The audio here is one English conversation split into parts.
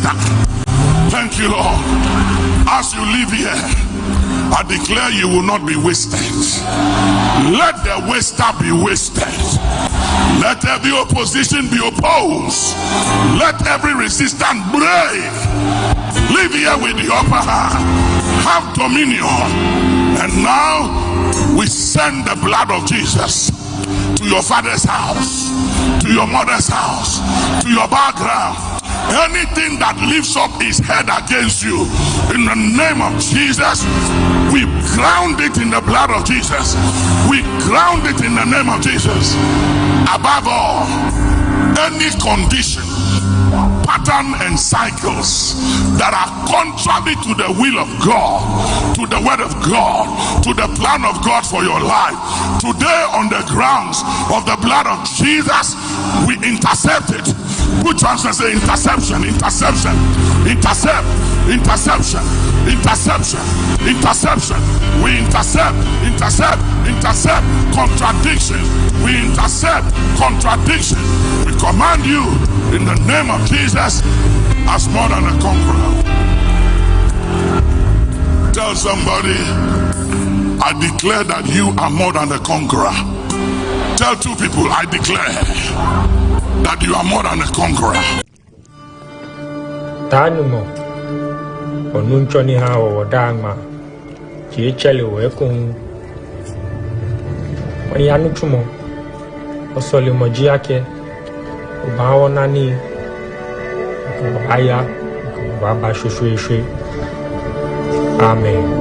waster. Thank you, Lord. As you live here, I declare you will not be wasted. Let the waster be wasted. Let every opposition be opposed. Let every resistance break. Live here with the upper hand. Have dominion. And now we send the blood of Jesus to your father's house, to your mother's house, to your background. Anything that lifts up his head against you, in the name of Jesus, we ground it in the blood of Jesus. We ground it in the name of Jesus. Above all, any condition, pattern and cycles that are contrary to the will of God, to the word of God, to the plan of God for your life, today on the grounds of the blood of Jesus, we intercept it. Put your hands and say interception, interception, intercept, interception, interception, interception. We intercept, intercept, intercept contradiction. We intercept contradiction. We command you in the name of Jesus as more than a conqueror. Tell somebody, I declare that you are more than a conqueror. Tell two people, I declare that you are more than a conqueror. Tanumo onunchoni ha odangma chichele wekun oyanuchumo osolimo jiake obawo nani aya baba shushu. Amen.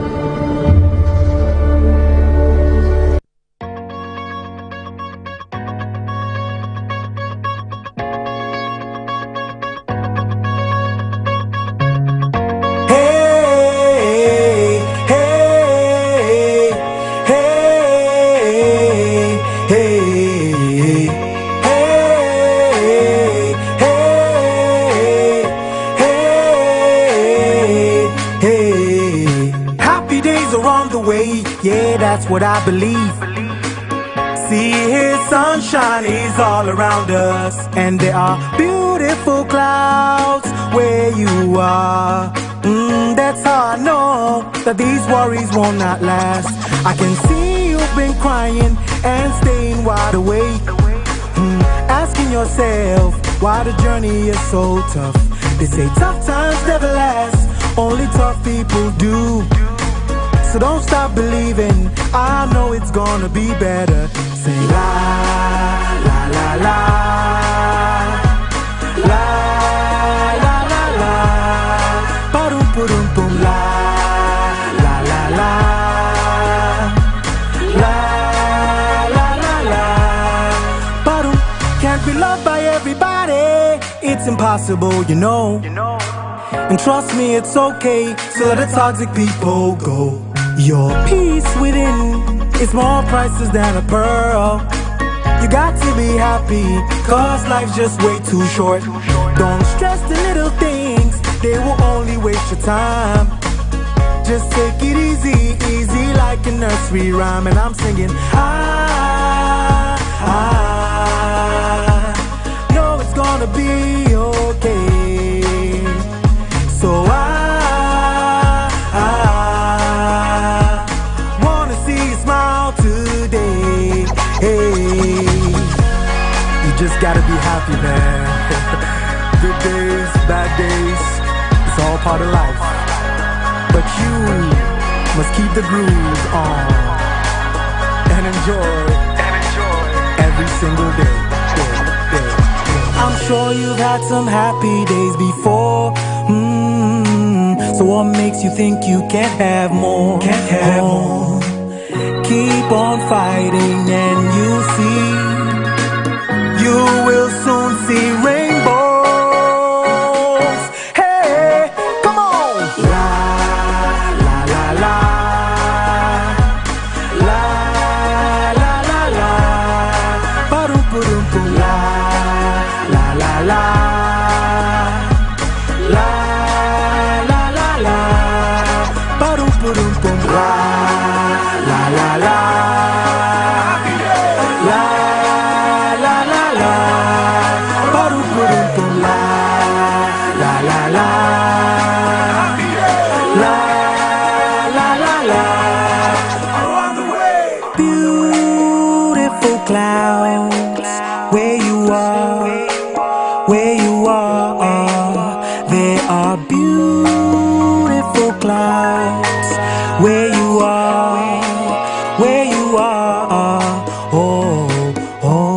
Yeah, that's what I believe. See his sunshine is all around us, and there are beautiful clouds where you are. That's how I know that these worries will not last. I can see you've been crying and staying wide awake, asking yourself why the journey is so tough. They say tough times never last, only tough people do. So don't stop believing, I know it's gonna be better. Say la, la, la, la, la, la, la, la, ba-dum, ba-dum, boom, la, la, la, la, la, la, la, la, ba-dum. Can't be loved by everybody, it's impossible, you know. And trust me, it's okay, so let the toxic people go. Your peace within is more priceless than a pearl. You got to be happy, cause life's just way too short. Don't stress the little things, they will only waste your time. Just take it easy, easy like a nursery rhyme. And I'm singing, I know it's gonna be okay. So I wanna see you smile today. Hey, you just gotta be happy, man. Good days, bad days, it's all part of life. But you must keep the groove on and enjoy every single day. I'm sure you've had some happy days before. So what makes you think you can't have more? Keep on fighting and you'll see. You will soon see rainbows. Hey, come on! La, la, la, la. La, la, la, la. Ba-dum, ba-dum, boom. La, la, la, la. La, la, la, la. Ba-dum, ba-dum, boom. La, la, la, la. La, la, la, la. are beautiful clouds where you are, where you are. Oh, oh.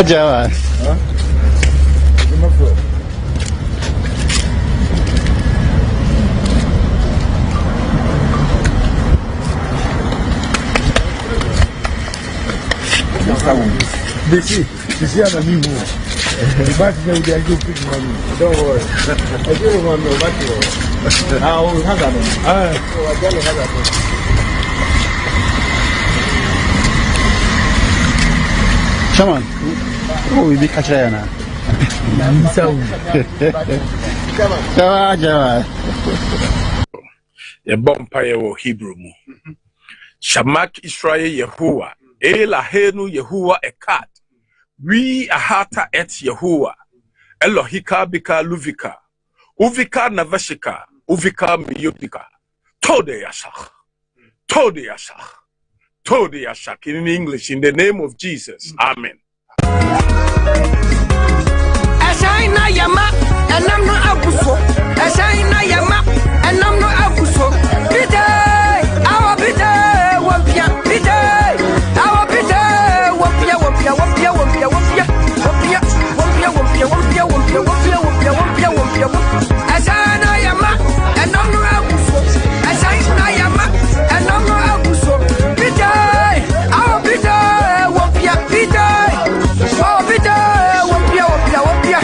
Jawa. Desi ana mimi. Basi na udiaje kitu mimi. Don't worry. Ajue mwana watu. Haza no. Wajalo haza. Shaman. Oh, bibi kachaya na. Ye bompaye wo Hebrew mu. Shamak Israel Yehovah. Elahenu Yehovah Ekat. We ahata et Yehovah. Elohika bika luvika. Uvika navashika. Uvika miyopika. Tode yashach. Tode yashach. Tode yashach. In English, in the name of Jesus. Amen. Ashaina yama, and I'm not abuso. Ashaina yama, and I'm not abuso. Biday, our biday, wapia, biday, our biday, wapia, wapia, wapia, wapia, wapia, wapia, wapia, wapia, wapia, wapia, wapia, wapia, wapia, wapia. Ashaina yama, and I'm not abuso. Ashaina yama, and I'm not abuso. Biday, our biday, wapia, biday, our biday, wapia, wapia, wapia.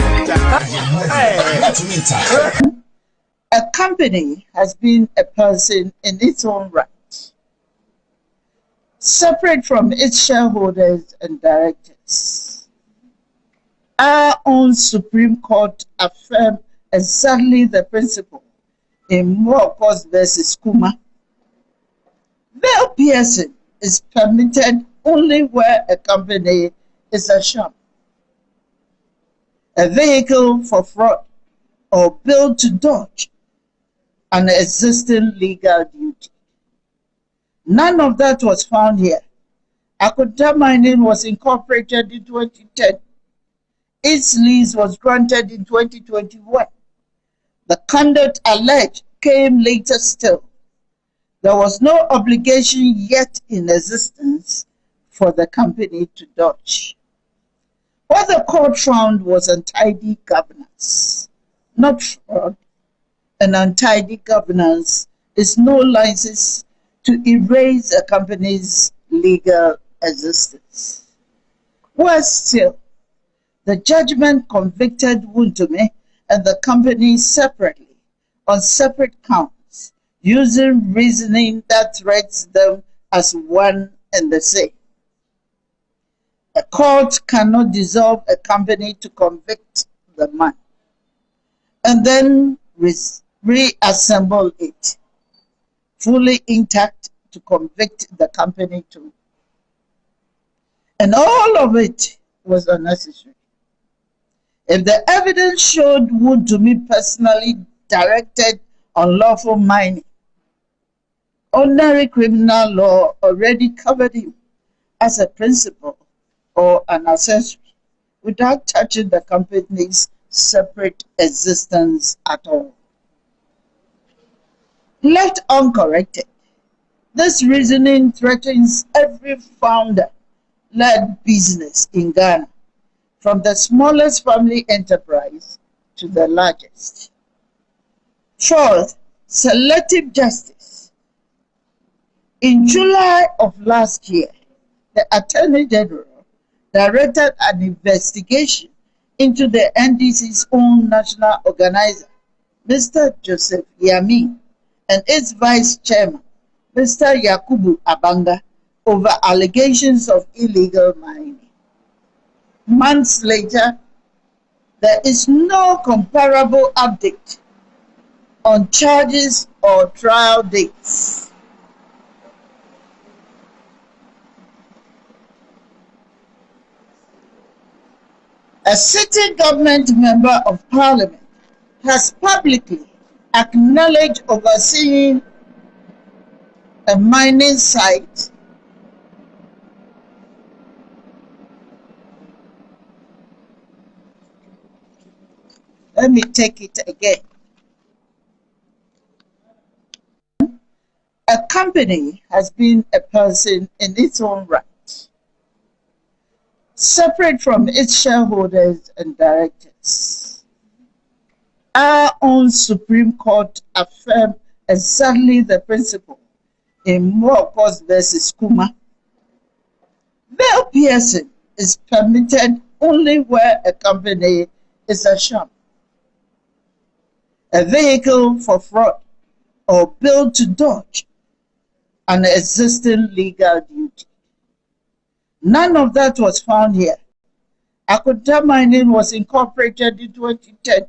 A company has been a person in its own right, separate from its shareholders and directors. Our own Supreme Court affirmed exactly the principle in Mwokos versus Kuma. Veil piercing is permitted only where a company is a sham, a vehicle for fraud, or built to dodge an existing legal duty. None of that was found here. Akuta Mining was incorporated in 2010. Its lease was granted in 2021. The conduct alleged came later still. There was no obligation yet in existence for the company to dodge. What the court found was untidy governance, not fraud. And untidy governance is no license to erase a company's legal existence. Worse still, the judgment convicted Wontumi and the company separately on separate counts, using reasoning that treats them as one and the same. A court cannot dissolve a company to convict the man and then reassemble it fully intact to convict the company too. And all of it was unnecessary. If the evidence showed Wontumi personally directed unlawful mining, ordinary criminal law already covered him as a principal or an accessory without touching the company's separate existence at all. Left uncorrected, this reasoning threatens every founder-led business in Ghana, from the smallest family enterprise to the largest. Fourth, selective justice. In July of last year, the Attorney General directed an investigation into the NDC's own national organizer, Mr. Joseph Yamin, and its vice chairman, Mr. Yakubu Abanga, over allegations of illegal mining. Months later, there is no comparable update on charges or trial dates. A sitting government member of parliament has publicly acknowledged overseeing a mining site Let me take it again. A company has been a person in its own right, separate from its shareholders and directors. Our own Supreme Court affirmed exactly the principle in Mwokos versus Kuma. Veil piercing is permitted only where a company is a sham, a vehicle for fraud, or built to dodge an existing legal duty. None of that was found here. Akunta Mining was incorporated in 2010.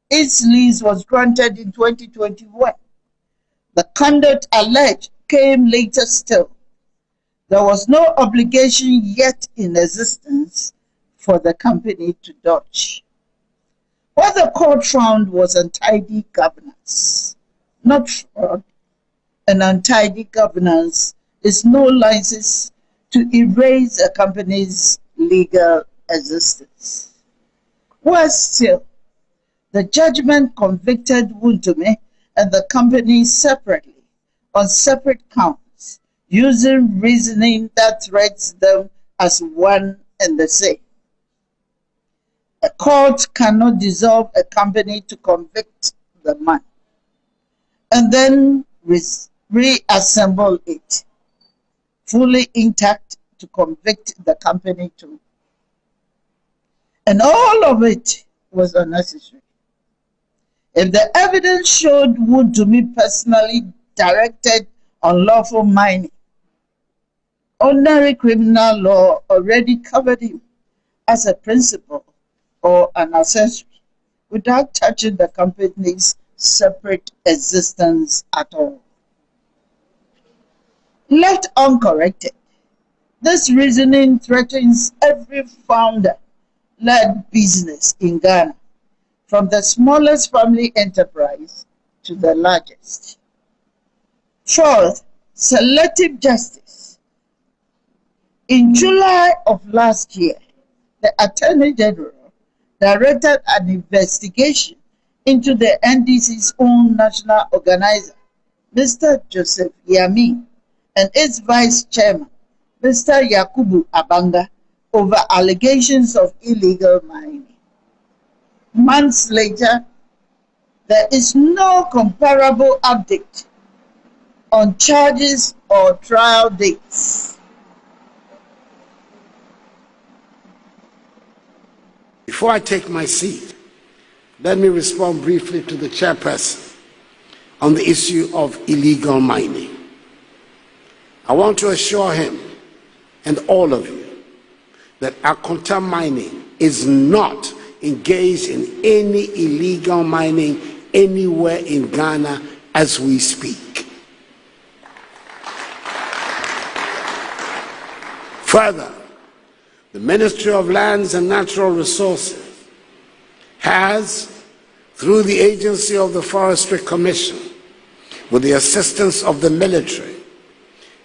Its lease was granted in 2021. The conduct alleged came later still. There was no obligation yet in existence for the company to dodge. What the court found was untidy governance, not fraud. And untidy governance is no license to erase a company's legal existence. Worse still, the judgment convicted Wontumi and the company separately on separate counts, using reasoning that treats them as one and the same. A court cannot dissolve a company to convict the man and then reassemble it fully intact to convict the company too. And all of it was unnecessary. If the evidence showed Wontumi personally directed unlawful mining, ordinary criminal law already covered him as a principal or an accessory without touching the company's separate existence at all. Left uncorrected, this reasoning threatens every founder-led business in Ghana, from the smallest family enterprise to the largest. Fourth, selective justice. In July of last year, the Attorney General directed an investigation into the NDC's own national organizer, Mr. Joseph Yami, and its vice chairman, Mr. Yakubu Abanga, over allegations of illegal mining. Months later, there is no comparable update on charges or trial dates. Before I take my seat, let me respond briefly to the chairperson on the issue of illegal mining. I want to assure him and all of you that Akunta Mining is not engaged in any illegal mining anywhere in Ghana as we speak. Further, the Ministry of Lands and Natural Resources has, through the agency of the Forestry Commission, with the assistance of the military,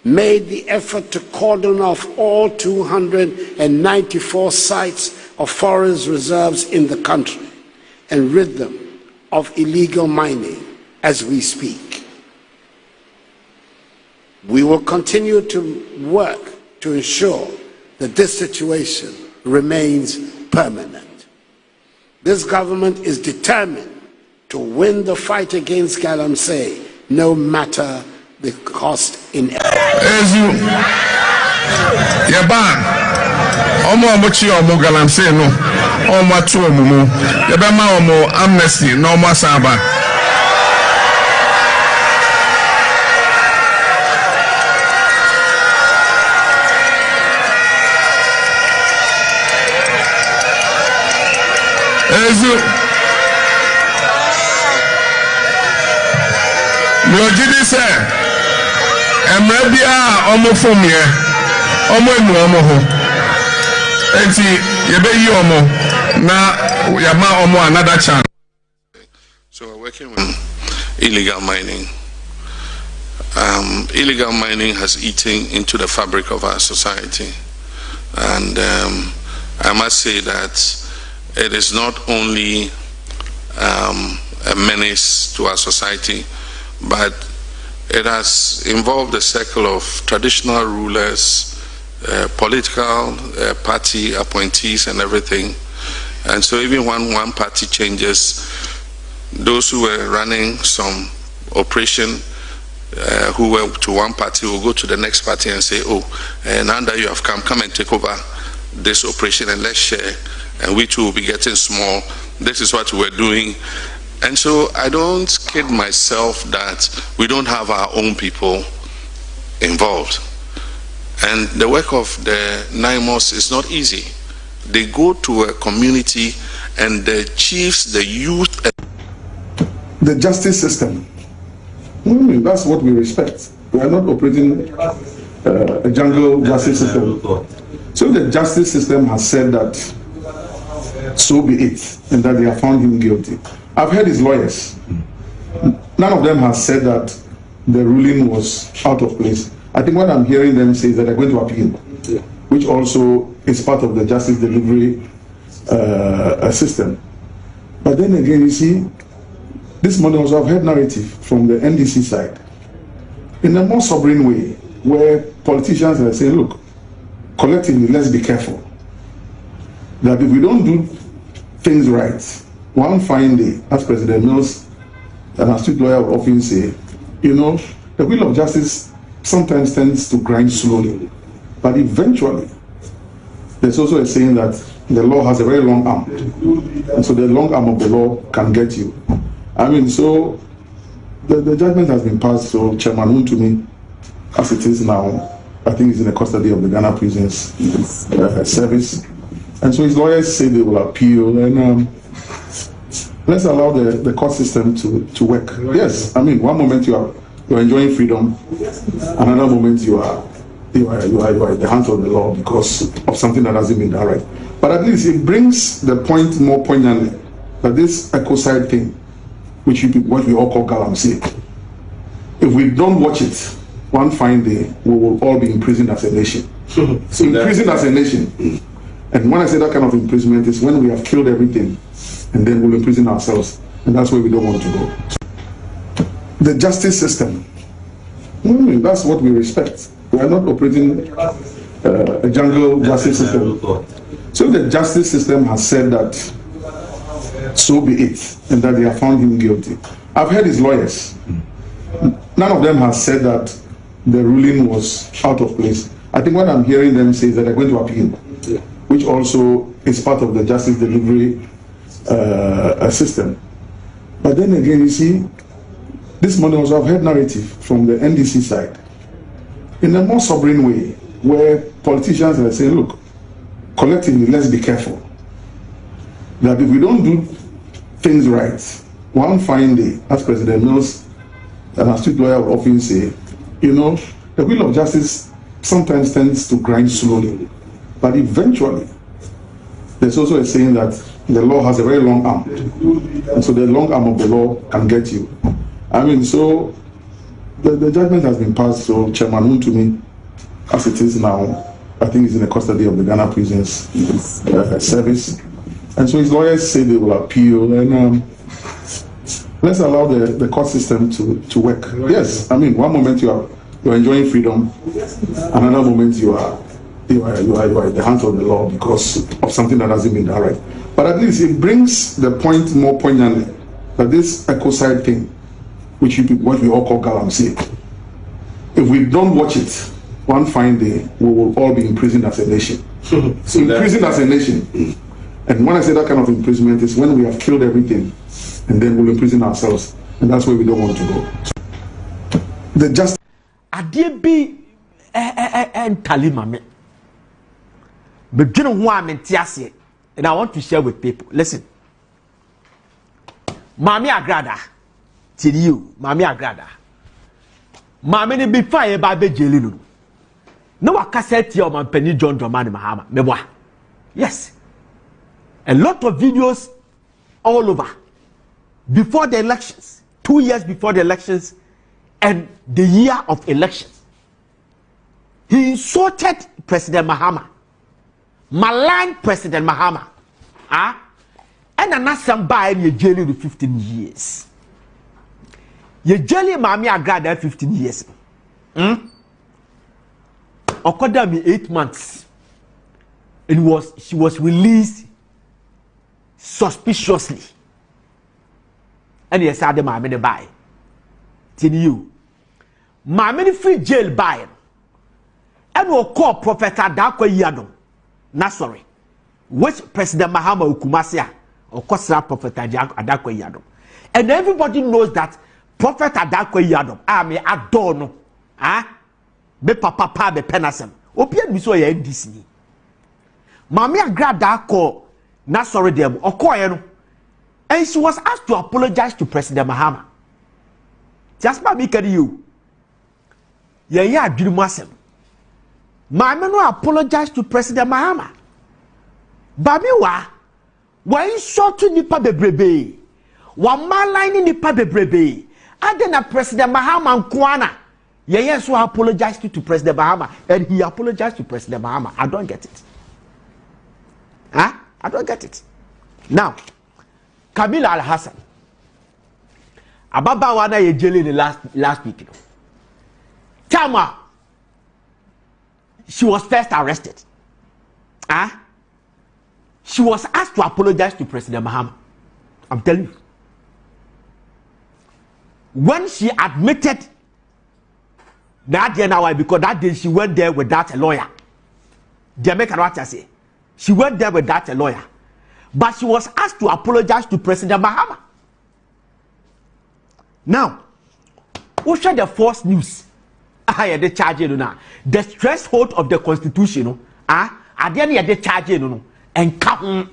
made the effort to cordon off all 294 sites of forest reserves in the country and rid them of illegal mining as we speak. We will continue to work to ensure that this situation remains permanent. This government is determined to win the fight against Galamsey, no matter the cost in Ezu Yaban Omo Mochi Omo Galamsey no Omo Atu Omumu Yabema Omo Amnesty no Omo Saba Ezu Mlojidi se Emrebia Omo Fomie Omo Enu Omo Ho Enti Yebeyi Omo Na Yama Omo another chance. So we're working with illegal mining. Illegal mining has eaten into the fabric of our society, and I must say that it is not only a menace to our society, but it has involved a circle of traditional rulers, political party appointees and everything. And so even when one party changes, those who were running some operation who were to one party will go to the next party and say, oh, now that you have come and take over this operation and let's share, and we too will be getting small. This is what we're doing. And so I don't kid myself that we don't have our own people involved. And the work of the NIMOS is not easy. They go to a community and the chiefs, the youth. The justice system. That's what we respect. We are not operating a jungle justice system. So the justice system has said that, so be it, and that they have found him guilty. I've heard his lawyers. None of them has said that the ruling was out of place. I think what I'm hearing them say is that they're going to appeal, which also is part of the justice delivery system. But then again, you see, this morning also I've heard narrative from the NDC side in a more sovereign way, where politicians are saying, look, collectively, let's be careful. That if we don't do things right, one fine day, as President Mills, an astute lawyer, would often say, you know, the wheel of justice sometimes tends to grind slowly, but eventually, there's also a saying that the law has a very long arm, and so the long arm of the law can get you. I mean, so the judgment has been passed, so Chairman Wontumi, as it is now, I think he's in the custody of the Ghana Prisons Service. And so his lawyers say they will appeal, and let's allow the court system to work. Yes, I mean, one moment you're enjoying freedom, another moment you are in the hands of the law because of something that hasn't been done right. But at least it brings the point more poignantly that this ecocide thing, which what we all call galamsey, if we don't watch it, one fine day we will all be imprisoned as a nation. Imprisoned as a nation. And when I say that kind of imprisonment, is when we have killed everything and then we'll imprison ourselves. And that's where we don't want to go. The justice system. That's what we respect. We are not operating a jungle justice system. So the justice system has said that, so be it, and that they have found him guilty. I've heard his lawyers. None of them has said that the ruling was out of place. I think what I'm hearing them say is that they're going to appeal, which also is part of the justice delivery system. But then again, you see, this morning also I've heard narrative from the NDC side in a more sovereign way, where politicians are saying, look, collectively, let's be careful. That if we don't do things right, one fine day, as President Mills, an astute lawyer, would often say, you know, the wheel of justice sometimes tends to grind slowly, but eventually, there's also a saying that the law has a very long arm, and so the long arm of the law can get you. I mean, so the judgment has been passed, so Chairman Wontumi, as it is now, I think he's in the custody of the Ghana Prisons Service. And so his lawyers say they will appeal, and let's allow the court system to work. Yes, I mean, one moment you're enjoying freedom, another moment you are in the hands of the law because of something that hasn't been done right. But at least it brings the point more poignantly that this ecocide thing, which what we all call galamsey, if we don't watch it, one fine day we will all be imprisoned as a nation. Imprisoned as a nation. And when I say that kind of imprisonment, is when we have killed everything and then we'll imprison ourselves. And that's where we don't want to go. The just Adiebi and Talimame. Beginning one mentiase, and I want to share with people. Listen. Mami Agrada. Till you, Mami Agrada. Mami ni be fire by be jelinu. No wa cassette your man Penny John Dramani Mahama. Meboa. Yes. A lot of videos all over. Before the elections, 2 years before the elections, and the year of elections. He insulted President Mahama. Maligned President Mahama. And another by ye jail with 15 years. Ye jail Mami Agrada 15 years. Okoda me 8 months. And she was released suspiciously. And yes, I had my buy. Tell you. My many free jail buy. And we'll call Professor Adakwa Yadom. Not sorry. Which President Mahama Ukumasia or Kosra Prophet Adakwa Yadom. And everybody knows that Prophet Adakwa Yadom, I may adore no. Be papa be penasem. Opian miso ya NDC. Mami Agrada ko na sorry dem okoye no. And she was asked to apologize to President Mahama. Just by me carry you. Yeah, adwiri mu asem. Mami no apologize to President Mahama. Babi wa insult to nipa bebrebe. Wa malign nipa bebrebe. Adena President Mahama nkwana. Yeah, so I apologized to President Mahama, and he apologized to President Mahama. I don't get it. Huh? I don't get it. Now, Kamila Al-Hassan. Ababa wana ye jeli the last week. Tama. She was first arrested. Huh? She was asked to apologize to President Mahama. I'm telling you. When she admitted that day now, because that day she went there without a lawyer. Jamaica Rata say she went there without a lawyer, but she was asked to apologize to President Mahama. Now, who share the false news? The charge now. The threshold of the constitution, at the end of the charge, and count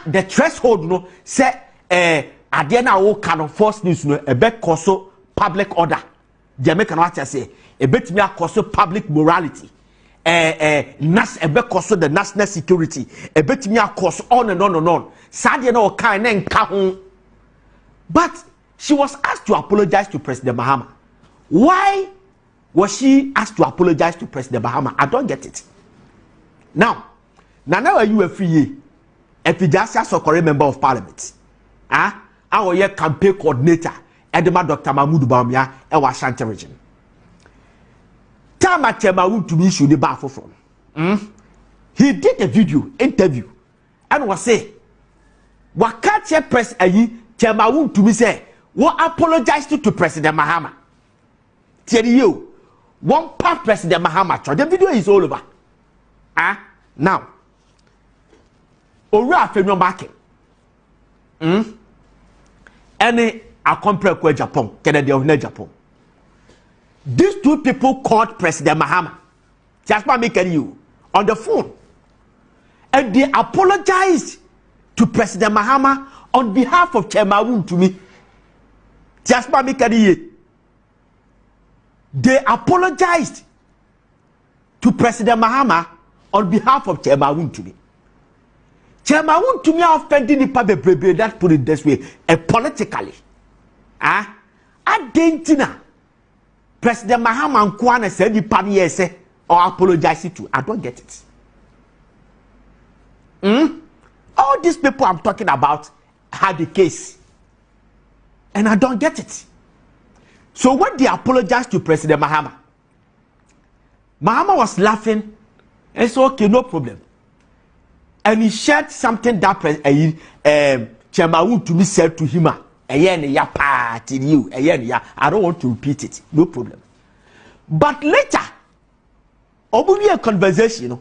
the threshold, say at the end of kind of false news, a bet coso public order. Jamaica Rata say a bet me a coso public morality. Nas a bet coso the national security. A bet me a course on and on and on. Sadia no kind and kahun. But she was asked to apologize to President Mahama. Why was she asked to apologize to President Mahama? I don't get it. Now are you a free Efijasia Sokore member of parliament? Our year campaign coordinator, Edema Dr. Mahmoud Bawumia, Ewa Ashanti region. Tama Chemawu to me should be baffled from. He did a video interview and was say, Wakache press ayi Chemawu to me say, what apologized to President Mahama. Tell you, one part President Mahama. The video is all over. Now, Ora Femio market. Any a compare Japan, Kennedy of Japan. These two people called President Mahama. Just by making you on the phone. And they apologized to President Mahama on behalf of Chemawu to me. Just by making you. They apologized to President Mahama on behalf of Chemawu to me. Chemawu to me offending the public, that put it this way, politically. Adentina. President Mahama Nkwana said the party say or apologize to. I don't get it. All these people I'm talking about had the case. And I don't get it. So when they apologized to President Mahama, Mahama was laughing and said, okay, no problem. And he shared something that Chemawu to me said to him. I don't want to repeat it. No problem. But later, a conversation.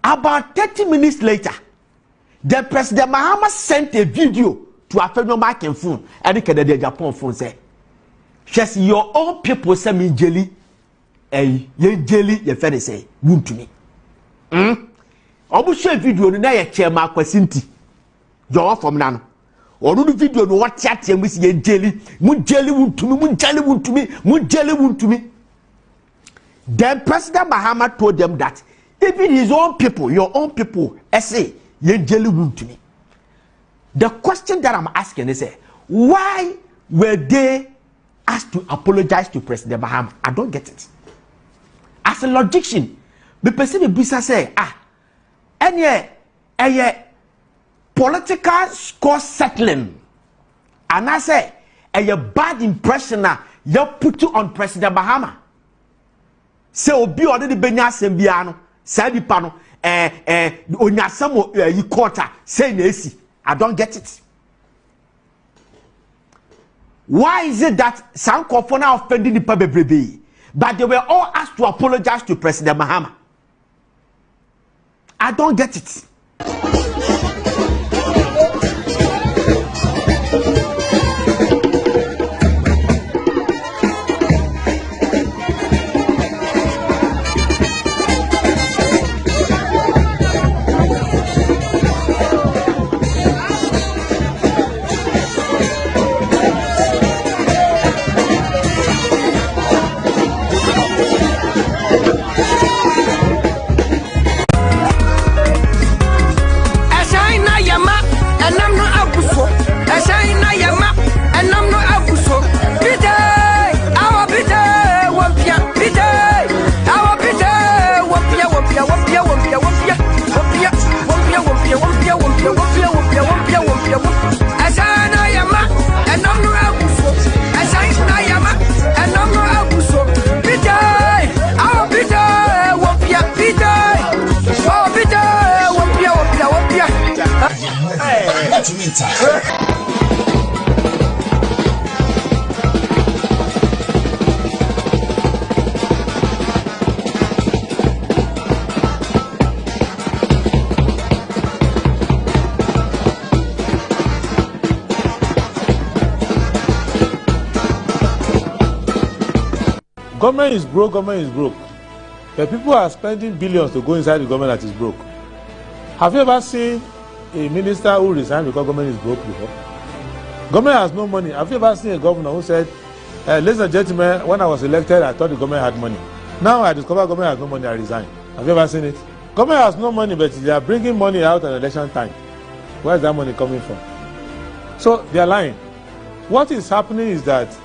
About 30 minutes later, the President Mahama sent a video to a fellow Mark and phone. And the Japan phone said, "Just your own people send me jelly. Ye jelly, your friend say, wound to me." Share video na ye chairman kwasinti. Your from nano. Or do video no what chat and we see jelly, moon jelly wound to me, moon jelly wound to me, moon jelly wound to me. Then President Mahama told them that even his own people, your own people, say ye jelly wound to me. The question that I'm asking is, why were they asked to apologize to President Mahama? I don't get it. As a logician, the person in Bisa say, any political score settling, and I say, a bad impression you put on President Mahama. So obi already benya sembiano, sabi pano, onyasamo yikota, say nesi. I don't get it. Why is it that some Kofona offending the public, but they were all asked to apologize to President Mahama? I don't get it. Peter. Government is broke, government is broke. The people are spending billions to go inside the government that is broke. Have you ever seen a minister who resigned because government is broke before? Government has no money. Have you ever seen a governor who said, ladies and gentlemen, when I was elected, I thought the government had money. Now I discover government has no money, I resign. Have you ever seen it? Government has no money, but they are bringing money out at election time. Where is that money coming from? So they are lying. What is happening is that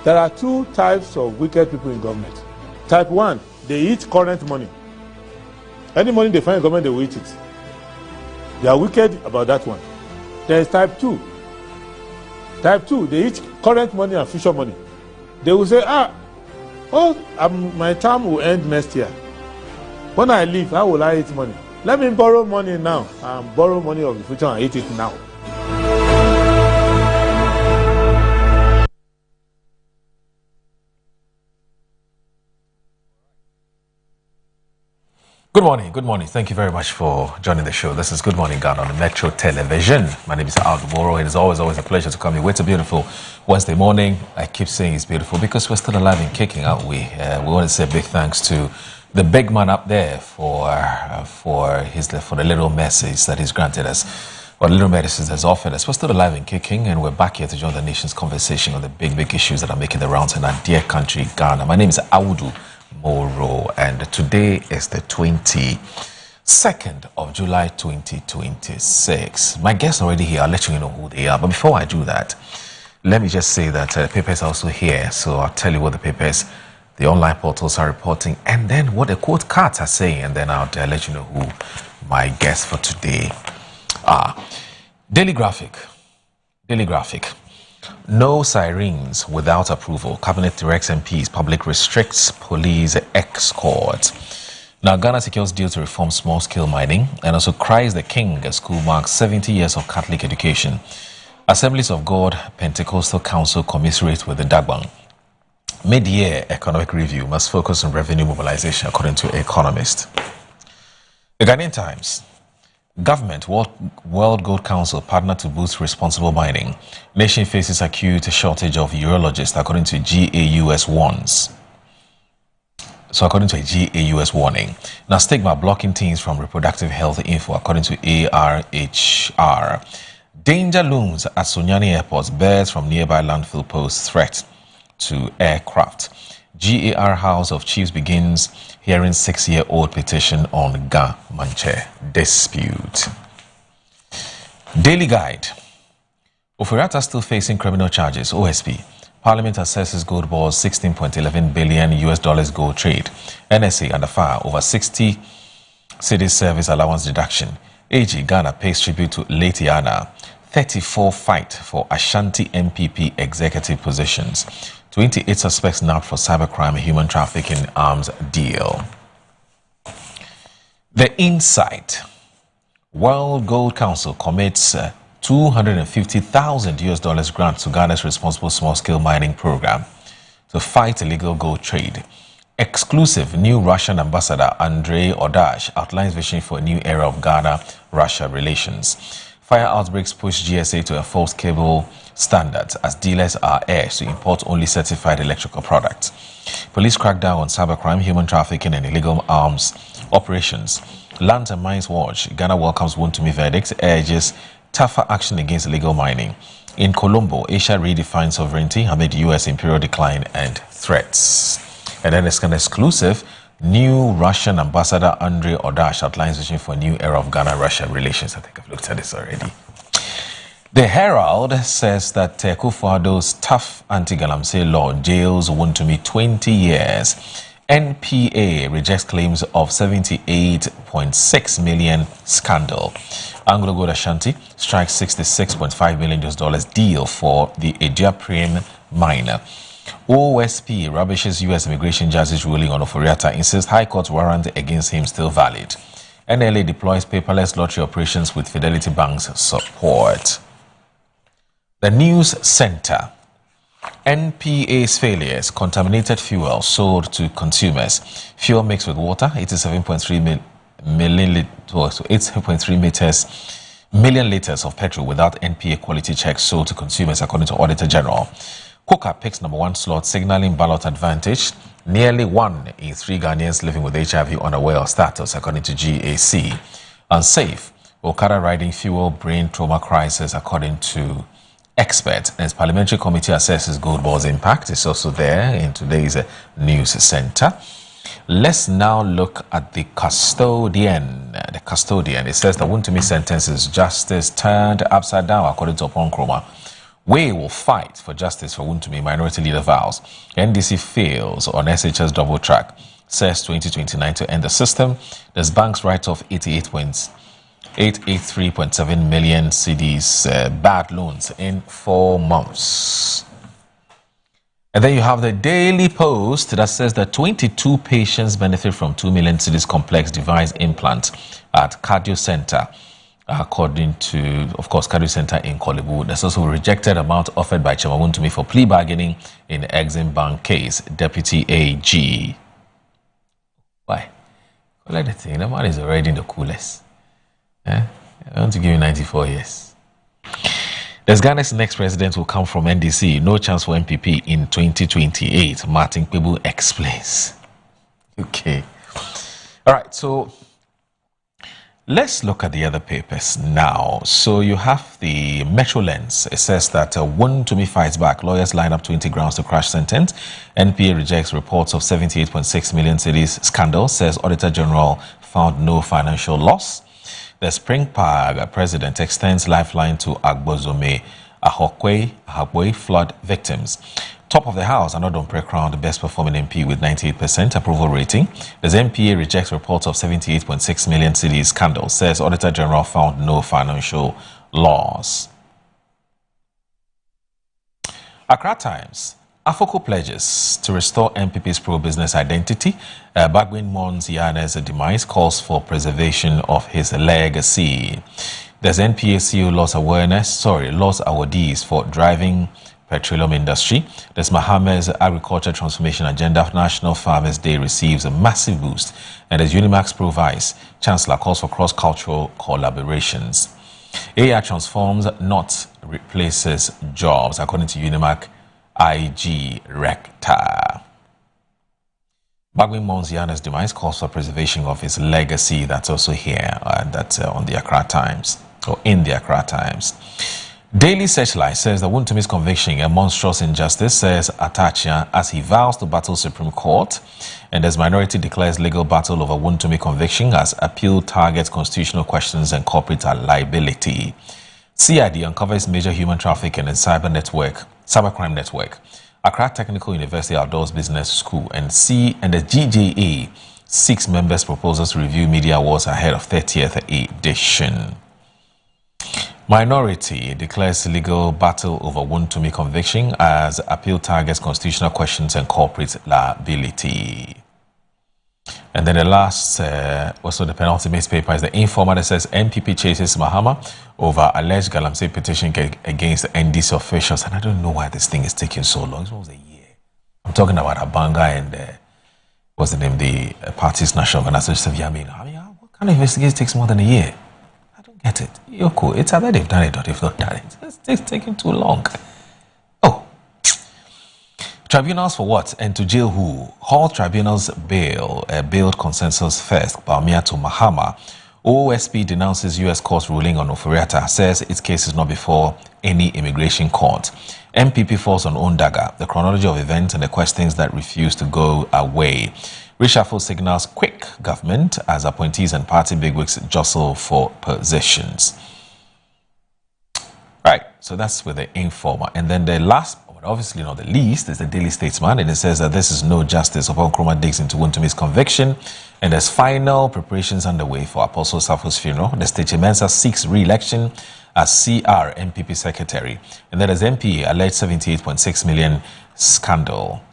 there are two types of wicked people in government. Type 1, they eat current money. Any money they find in government, they will eat it. They are wicked about that one. There is type 2. Type 2, they eat current money and future money. They will say, my term will end next year. When I leave, how will I eat money? Let me borrow money now and borrow money of the future and eat it now. Good morning, good morning. Thank you very much for joining the show. This is Good Morning Ghana on Metro Television. My name is Aldo Boro. It is always a pleasure to come here. It's a beautiful Wednesday morning. I keep saying it's beautiful because we're still alive and kicking, aren't we? We want to say a big thanks to the big man up there for the little message that he's granted us, or the little medicines that's offered us. We're still alive and kicking, and we're back here to join the nation's conversation on the big issues that are making the rounds in our dear country, Ghana. My name is Audu Moro, and today is the 22nd of July 2026. My guests are already here. I'll let you know who they are. But before I do that, let me just say that the papers are also here. So I'll tell you what the papers, the online portals are reporting, and then what the quote cards are saying, and then I'll let you know who my guests for today are. Daily Graphic. No sirens without approval. Cabinet directs MPs. Public restricts police escort. Now, Ghana secures deal to reform small-scale mining, and also cries the king as school marks 70 years of Catholic education. Assemblies of God Pentecostal Council commiserate with the Dagbang. Mid-year economic review must focus on revenue mobilization, according to Economist. The Ghanaian Times. Government, World Gold Council partner to boost responsible mining. Nation faces acute shortage of urologists, according to GAUS warns. So according to a GAUS warning. Now, stigma blocking teens from reproductive health info, according to ARHR. Danger looms at Sunyani Airport. Birds from nearby landfill pose threat to aircraft. GAR House of Chiefs begins hearing 6-year-old petition on Ga Manche dispute. Daily Guide. Oforiatta still facing criminal charges. OSP. Parliament assesses gold bourse $16.11 billion gold trade. NSA under fire over 60 city service allowance deduction. AG Ghana pays tribute to late Yana. 34 fight for Ashanti MPP executive positions. 28 suspects nabbed for cybercrime and human trafficking arms deal. The Insight. World Gold Council commits $250,000 grant to Ghana's responsible small-scale mining program to fight illegal gold trade. Exclusive new Russian ambassador Andrei Odash outlines vision for a new era of Ghana-Russia relations. Fire outbreaks push GSA to enforce cable standards as dealers are urged to import only certified electrical products. Police crackdown on cybercrime, human trafficking and illegal arms operations. Lands and Mines Watch. Ghana welcomes Wontumi verdict, urges tougher action against illegal mining. In Colombo, Asia redefines sovereignty amid U.S. imperial decline and threats. And then it's an exclusive. New Russian ambassador Andrei Odash outlines vision for a new era of Ghana-Russia relations. I think I've looked at this already. The Herald says that Kufuor's tough anti-Galamsey law jails Wontumi 20 years. NPA rejects claims of 78.6 million scandal. Anglo Gold Ashanti strikes $66.5 million deal for the Ediaprem miner. OSP rubbishes U.S. immigration judge's ruling on Oforiatta, insists High Court warrant against him still valid. NLA deploys paperless lottery operations with Fidelity Bank's support. The News Center. NPA's failures, contaminated fuel sold to consumers. Fuel mixed with water, 87.3 million liters of petrol without NPA quality checks sold to consumers, according to Auditor General. Coca picks #1 slot, signaling ballot advantage. Nearly 1 in 3 Ghanaians living with HIV unaware of status, according to GAC. Unsafe, Okada riding fuel brain trauma crisis, according to expert. As Parliamentary Committee assesses Gold Ball's impact, is also there in today's News Center. Let's now look at the custodian. The custodian, it says the Wontumi sentence is justice turned upside down, according to Oponkroma. We will fight for justice for Wontumi, Minority Leader vows. NDC fails on SHS double track, says 2029 to end the system. There's banks write-off 883.7 million cedis bad loans in 4 months. And then you have the Daily Post that says that 22 patients benefit from 2 million cedis complex device implant at Cardio Center, according to, of course, Cardio Center in Kolebu. There's also a rejected amount offered by Chema Wontumi for plea bargaining in the Exim Bank case. Deputy AG. Why? Collect the thing. The man is already in the coolest. I want to give you 94 years. There's Ghana's next president will come from NDC. No chance for MPP in 2028. Martin Kpebu explains. Okay. All right. So let's look at the other papers now. So you have the Metro Lens. It says that Wontumi fights back. Lawyers line up 20 grounds to crash sentence. NPA rejects reports of 78.6 million cedis scandal. Says Auditor General found no financial loss. The Spring Park president extends lifeline to Agbozome Ahokwe flood victims. Top of the house, Anodon crowned best performing MP with 98% approval rating. The MPA rejects reports of 78.6 million cedis scandal. Says Auditor General found no financial loss. Accra Times. Afoko pledges to restore MPP's pro-business identity. Bagbin mourns Yane's demise, calls for preservation of his legacy. There's NPA CEO loss awardees for driving petroleum industry. There's Mohammed's agriculture transformation agenda. National Farmers Day receives a massive boost. And there's Unimax Pro Vice Chancellor calls for cross-cultural collaborations. AI transforms, not replaces jobs, according to Unimac IG Rector. Bagbin Monziana's demise calls for preservation of his legacy. That's also here. That's on the Accra Times, or in the Accra Times. Daily Searchlight says that Wontumi's conviction a monstrous injustice, says Atachia, as he vows to battle Supreme Court. And as Minority declares legal battle over Wontumi conviction as appeal targets constitutional questions and corporate liability. CID uncovers major human trafficking and cybercrime network. Accra Technical University Outdoors Business School and the GJA 6 members proposals to review media awards ahead of 30th edition. Minority declares legal battle over Wontumi conviction as appeal targets constitutional questions and corporate liability. And then the last, also the penultimate paper is the Informer that says MPP chases Mahama over alleged Galamsey petition against NDC officials. And I don't know why this thing is taking so long. It was a year. I'm talking about Abanga and what's the name? The party's national organization. I mean, what kind of investigation takes more than a year? I don't get it. You're cool. It's either they've done it or they've not done it. It's taking too long. Tribunals for what? And to jail who? Hall tribunals bailed consensus first, Bawumia to Mahama. OSP denounces U.S. court ruling on Oforiatta, says its case is not before any immigration court. MPP falls on Ondaga, the chronology of events and the questions that refuse to go away. Reshuffle signals quick government as appointees and party bigwigs jostle for positions. Right, so that's with the Informer. And then the last, obviously not the least, is the Daily Statesman, and it says that this is no justice. Oponkroma digs into Wontumi's conviction, and there's final preparations underway for Apostle Safo's funeral. The State Mensa seeks re-election as CR MPP secretary, and then there's MPA alleged 78.6 million scandal.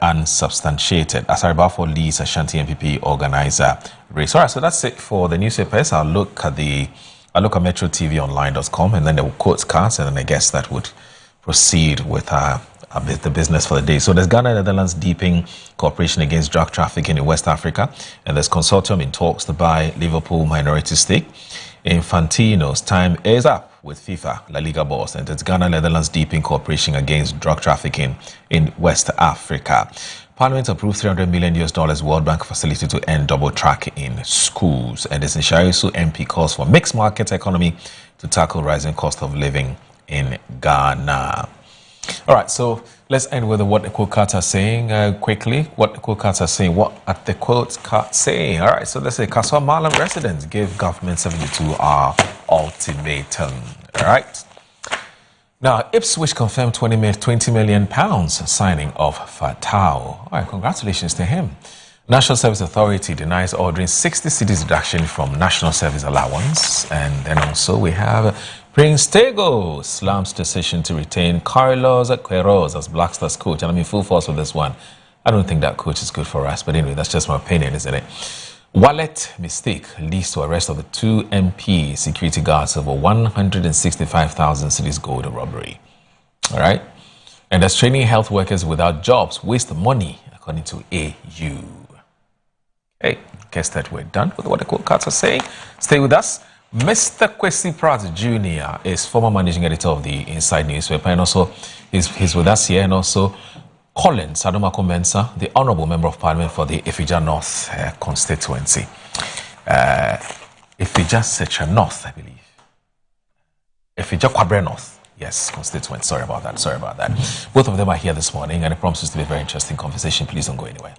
unsubstantiated. Asaribafo leads Ashanti MPP organizer race. All right, so that's it for the newspapers. I'll look at metrotvonline.com, and then there will quotes cards, and then I guess that would proceed with the business for the day. So there's Ghana Netherlands deepening cooperation against drug trafficking in West Africa, and there's consortium in talks to buy Liverpool minority stake. Infantino's time is up with FIFA La Liga boss, and it's Ghana Netherlands deepening cooperation against drug trafficking in West Africa. Parliament approved $300 million World Bank facility to end double track in schools, and this Nshaisu MP calls for mixed market economy to tackle rising cost of living in Ghana. All right, so let's end with what the quote cards are saying quickly. What the quote cards are saying. What are the quote cards saying? All right, so let's say Kaswa Malam residents give government 72-hour ultimatum. All right. Now, Ipswich confirmed £20 million signing of Fatao. All right, congratulations to him. National Service Authority denies ordering 60 cedis deduction from National Service Allowance. And then also we have Prince Tego slams decision to retain Carlos Queiroz as Black Stars coach. And I'm in full force with this one. I don't think that coach is good for us. But anyway, that's just my opinion, isn't it? Wallet mistake leads to arrest of the 2 MP security guards over 165,000 cedis gold robbery. All right. And there's training health workers without jobs waste money, according to AU. Hey, guess that we're done with what the quote cards are saying. Stay with us. Mr. Kwesi Pratt Jr. is former managing editor of the Inside newspaper, and also he's with us here, and also Colin Sadomako Mensah, the Honourable Member of Parliament for the Ifija North constituency. Ifija Secha North, I believe. Ifija Kwabre North, yes, constituent. Sorry about that. Both of them are here this morning, and it promises to be a very interesting conversation. Please don't go anywhere.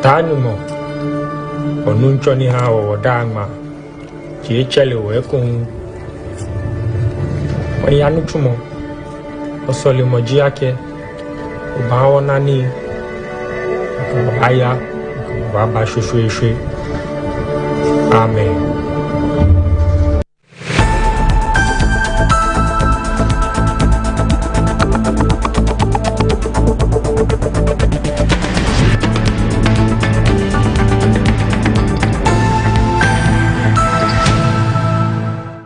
Tanumo onunchoni hawo wadangma chiechele wekun wani anuchumo osoli mojiake ubawo nani aya baba shushuishwe. Amen.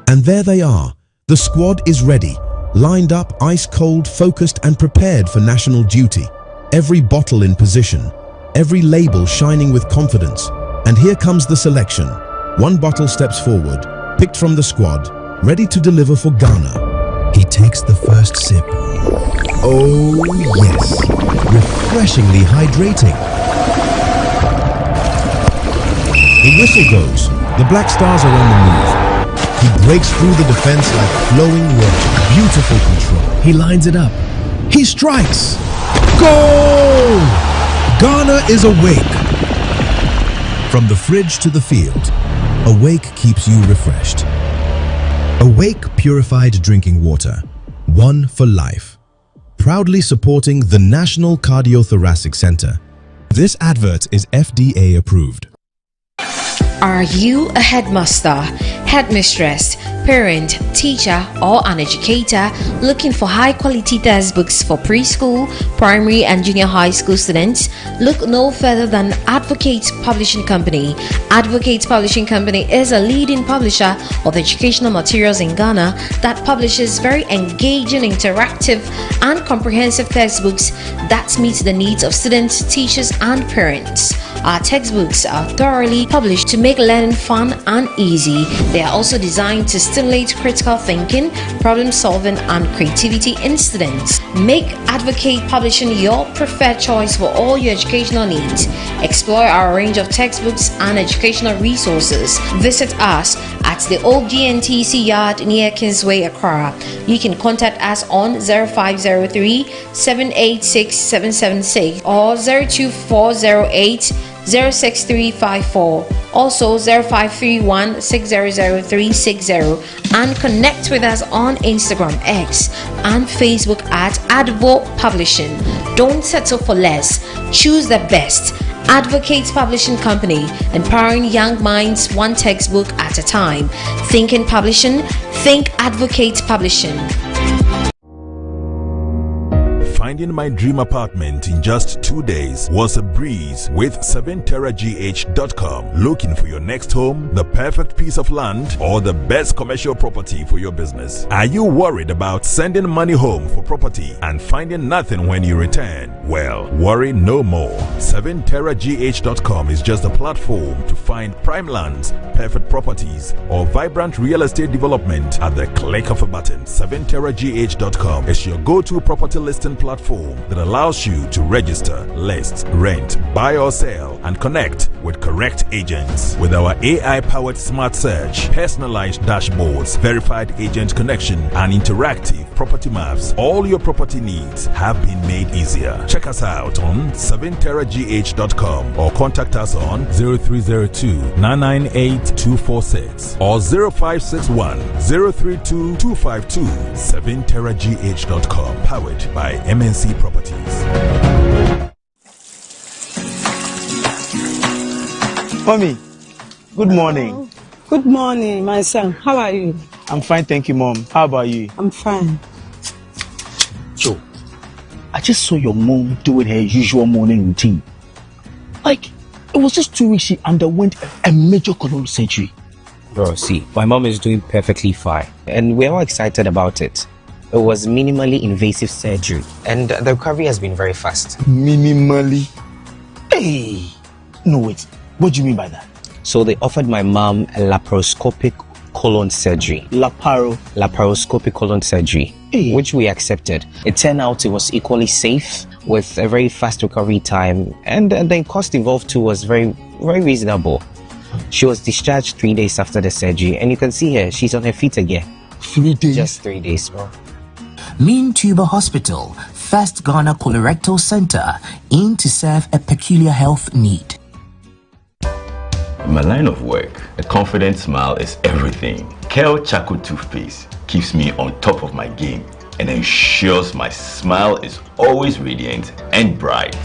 And there they are. The squad is ready, lined up, ice cold, focused and prepared for national duty. Every bottle in position, every label shining with confidence. And here comes the selection. One bottle steps forward, picked from the squad, ready to deliver for Ghana. He takes the first sip. Oh yes, refreshingly hydrating. The whistle goes. The Black Stars are on the move. He breaks through the defense like flowing water. Beautiful control. He lines it up. He strikes. Goal! Ghana is awake. From the fridge to the field, Awake keeps you refreshed. Awake purified drinking water. One for life. Proudly supporting the National Cardiothoracic Center. This advert is FDA approved. Are you a headmaster, headmistress, parent, teacher, or an educator looking for high-quality textbooks for preschool, primary, and junior high school students? Look no further than Advocate Publishing Company. Advocate Publishing Company is a leading publisher of educational materials in Ghana that publishes very engaging, interactive, and comprehensive textbooks that meet the needs of students, teachers, and parents. Our textbooks are thoroughly published to make learning fun and easy. They are also designed to stimulate critical thinking, problem solving, and creativity in students. Make Advocate Publishing your preferred choice for all your educational needs. Explore our range of textbooks and educational resources. Visit us at the old GNTC yard near Kingsway, Accra. You can contact us on 0503 786 776 or 02408 06354, also 0531 600 and connect with us on Instagram, X, and Facebook at Advo Publishing. Don't settle for less. Choose the best. Advocate Publishing Company, empowering young minds one textbook at a time. Thinking Publishing, think Advocate Publishing. finding my dream apartment in just 2 days was a breeze with 7terragh.com. Looking for your next home, the perfect piece of land, or the best commercial property for your business? Are you worried about sending money home for property and finding nothing when you return? Well, worry no more. 7terragh.com is just a platform to find prime lands, perfect properties, or vibrant real estate development at the click of a button. 7terragh.com is your go-to property listing platform that allows you to register, list, rent, buy or sell, and connect with correct agents. With our AI-powered smart search, personalized dashboards, verified agent connection, and interactive property maps, all your property needs have been made easier. Check us out on 7terragh.com or contact us on 0302-998-246 or 0561 032 252. 7terragh.com, powered by MNC Properties. Mommy, good morning. Oh, good morning, my son. How are you? I'm fine, thank you, Mom. How about you? I'm fine. Joe, I just saw your mom doing her usual morning routine. Like, it was just 2 weeks she underwent a major colon surgery. Bro, see, my mom is doing perfectly fine, and we're all excited about it. It was minimally invasive surgery, and the recovery has been very fast. Minimally? Hey! No, wait. What do you mean by that? So they offered my mom a laparoscopic colon surgery. Laparoscopic colon surgery, which we accepted. It turned out it was equally safe with a very fast recovery time, and the cost involved too was very, very reasonable. She was discharged 3 days after the surgery, and you can see her, she's on her feet again. 3 days? Just 3 days, bro. Mean Tuber Hospital, first Ghana Colorectal Center, aimed to serve a peculiar health need. In my line of work, a confident smile is everything. Kel Charcoal Toothpaste keeps me on top of my game and ensures my smile is always radiant and bright.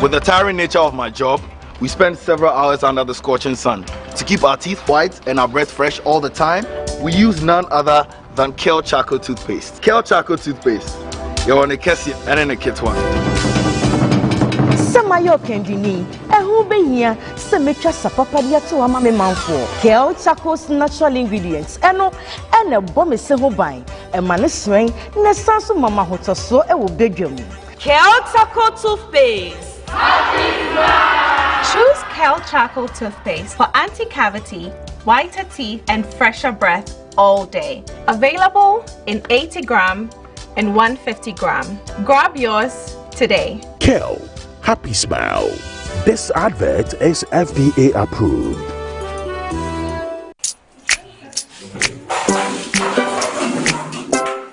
With the tiring nature of my job, we spend several hours under the scorching sun. To keep our teeth white and our breath fresh all the time, we use none other than Kel Charcoal Toothpaste. Kel Charcoal Toothpaste. You're on a Kessie and in a kit one. Samayo Kendini, who be here, Semecha Sapapadia to Amame Manfo, Kel Charcoal's natural ingredients, and a bomb is several buying, a man is swing, Nesansu Mama Hotoso, a will beg you. Kel Charcoal Toothpaste. Choose Kel Charcoal Toothpaste for anti-cavity, whiter teeth, and fresher breath all day. Available in 80 gram and 150 gram. Grab yours today. Kel, happy smile. This advert is FDA approved.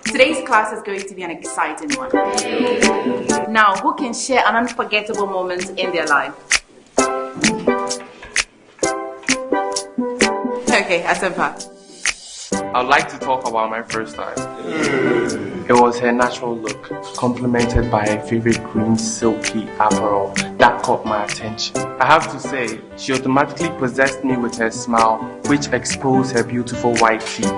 Today's class is going to be an exciting one. Now, who can share an unforgettable moment in their life? Okay, Asempa. I'd like to talk about my first time. It was her natural look, complemented by her favorite green silky apparel that caught my attention. I have to say, she automatically possessed me with her smile, which exposed her beautiful white teeth.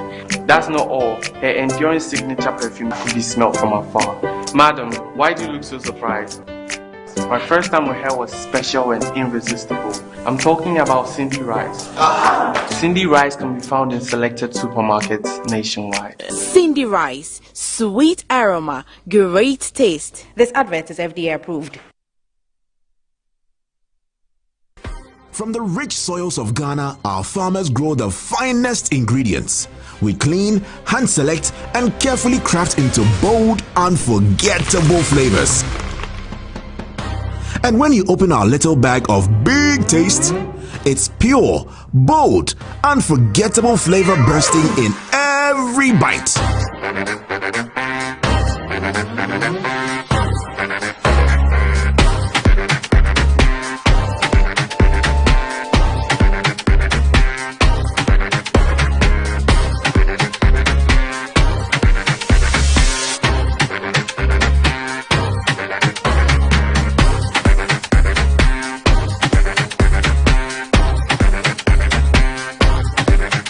That's not all, her enduring signature perfume could be smelled from afar. Madam, why do you look so surprised? My first time with her was special and irresistible. I'm talking about Cindy Rice. Cindy Rice can be found in selected supermarkets nationwide. Cindy Rice, sweet aroma, great taste. This advert is FDA approved. From the rich soils of Ghana, our farmers grow the finest ingredients. We clean, hand select, and carefully craft into bold, unforgettable flavors. And when you open our little bag of big taste, it's pure, bold, unforgettable flavor bursting in every bite.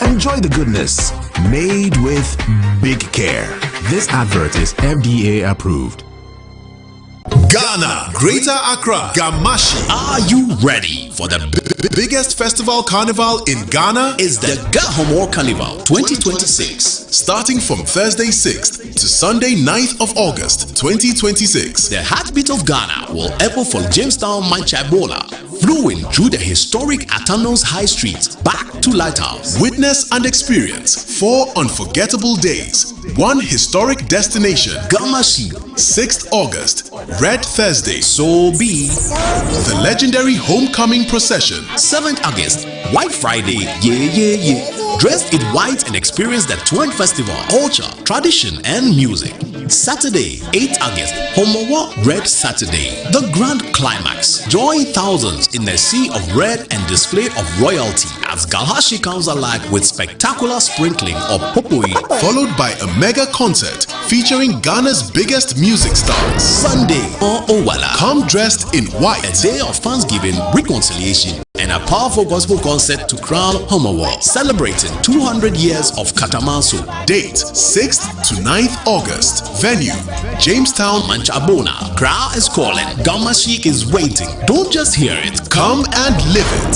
Enjoy the goodness, made with big care. This advert is FDA approved. Ghana, Greater Accra, Gamashi. Are you ready for the biggest festival carnival in Ghana? Is the Gahomor Carnival 2026. Starting from Thursday 6th to Sunday 9th of August 2026. The heartbeat of Ghana will echo from Jamestown, Manchabola, flowing through the historic Atanos High Street back to Lighthouse. Witness and experience 4 unforgettable days, 1 historic destination. Gamashi, 6th August, Red Thursday, So Be. The legendary homecoming procession. 7th August, White Friday, yeah. Dress in white and experience the Twin Festival, culture, tradition, and music. Saturday, 8th August, Homowa Red Saturday, the grand climax. Join thousands in the sea of red and display of royalty as Galhashi comes alive with spectacular sprinkling of popoi, followed by a mega concert featuring Ghana's biggest music stars. Sunday, Owala, come dressed in white, a day of thanksgiving, reconciliation, and a powerful gospel concert to crown Homowa, celebrating 200 years of Katamanso. Date 6th to 9th August. Venue Jamestown, Manchabona. Crowd is calling. Gamashi is waiting. Don't just hear it, come and live it.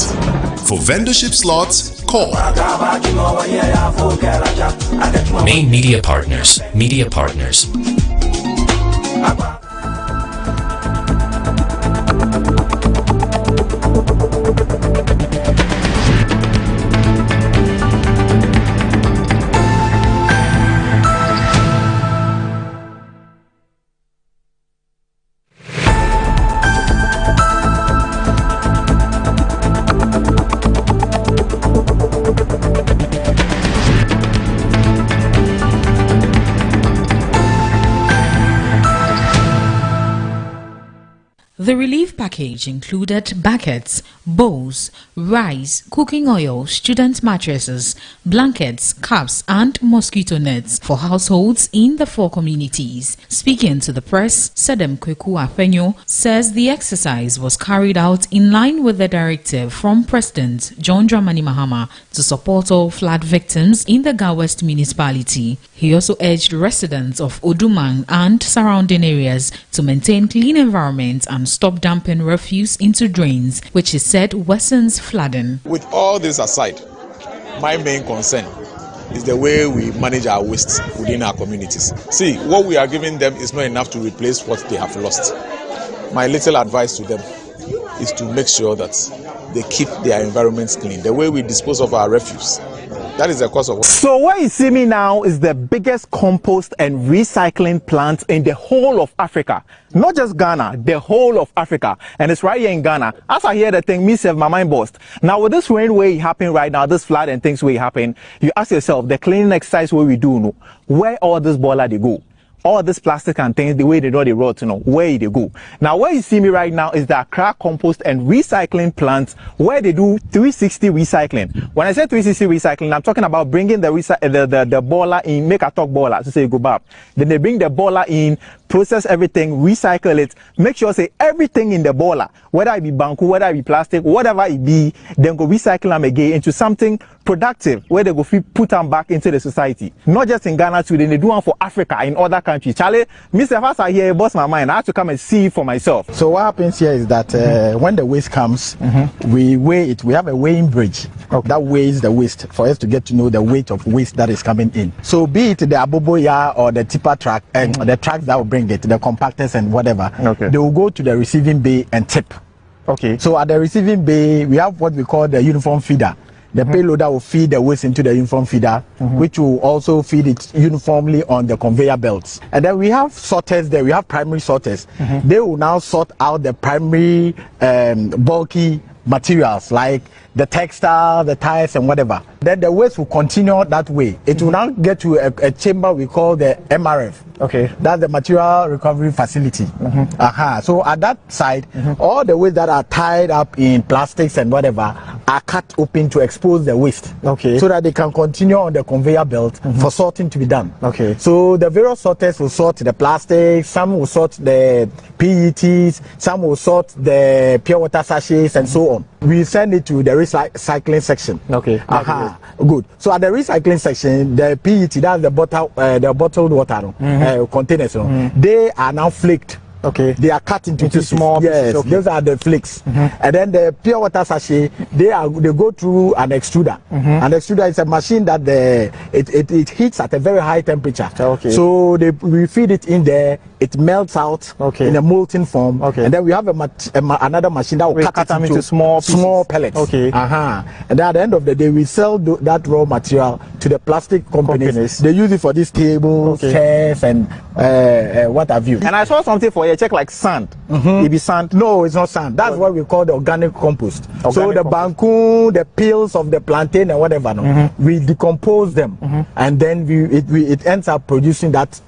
For vendorship slots, call. Main Media Partners. Media Partners. The relief package included buckets, bowls, rice, cooking oil, student mattresses, blankets, caps, and mosquito nets for households in the 4 communities. Speaking to the press, Sedem Kweku Afenyo says the exercise was carried out in line with the directive from President John Dramani Mahama to support all flood victims in the Ga West municipality. He also urged residents of Odumang and surrounding areas to maintain clean environment and stop dumping refuse into drains, which he said worsens flooding. With all this aside, my main concern is the way we manage our waste within our communities. See, what we are giving them is not enough to replace what they have lost. My little advice to them is to make sure that they keep their environments clean. The way we dispose of our refuse, that is the cause of. So where you see me now is the biggest compost and recycling plant in the whole of Africa. Not just Ghana, the whole of Africa. And it's right here in Ghana. As I hear the thing, my mind burst. Now with this rain way happening right now, this flood and things way happen, you ask yourself, the cleaning exercise where we do, where all this boiler they go? All this plastic and things, the way they know they rot, where they go. Now, where you see me right now is the Accra Compost and Recycling Plant, where they do 360 recycling. When I say 360 recycling, I'm talking about bringing the boiler in, make a talk boiler, to say go back. Then they bring the boiler in, process everything, recycle it, make sure say everything in the boiler, whether it be banku, whether it be plastic, whatever it be, then go recycle them again into something productive, where they go put them back into the society. Not just in Ghana too, then they do one for Africa, in other countries. Charlie, Mr. Fasa here, it bust my mind. I have to come and see for myself. So what happens here is that when the waste comes, we weigh it. We have a weighing bridge that weighs the waste for us to get to know the weight of waste that is coming in. So be it the Aboboya or the tipper truck and the trucks that will bring it, the compactors and whatever, they will go to the receiving bay and tip. Okay. So at the receiving bay, we have what we call the uniform feeder. The payloader will feed the waste into the uniform feeder, which will also feed it uniformly on the conveyor belts. And then we have sorters there. We have primary sorters. They will now sort out the primary bulky materials like the textile, the tires and whatever. Then the waste will continue that way. It will now get to a chamber we call the MRF. Okay. That's the material recovery facility. So at that side, all the waste that are tied up in plastics and whatever are cut open to expose the waste. Okay. So that they can continue on the conveyor belt for sorting to be done. Okay. So the various sorters will sort the plastics, some will sort the PETs, some will sort the pure water sachets and so on. We send it to the recycling section. Okay. Good. So at the recycling section, the PET, that's the bottled water containers, they are now flaked Okay. They are cut into pieces. small pieces. Yes, Okay. those are the flakes. And then the pure water sachet, they go through an extruder. An extruder is a machine that it heats at a very high temperature. Okay. So we feed it in there, it melts out in a molten form. Okay. And then we have another machine that will cut it into small pellets. Okay. And then at the end of the day, we sell that raw material to the plastic companies. They use it for these tables, chairs, and what have you. And I saw something for you, check like sand. It be sand? No, it's not sand. That's what we call the organic compost. So the banku, the peels of the plantain and whatever, we decompose them, and then it ends up producing that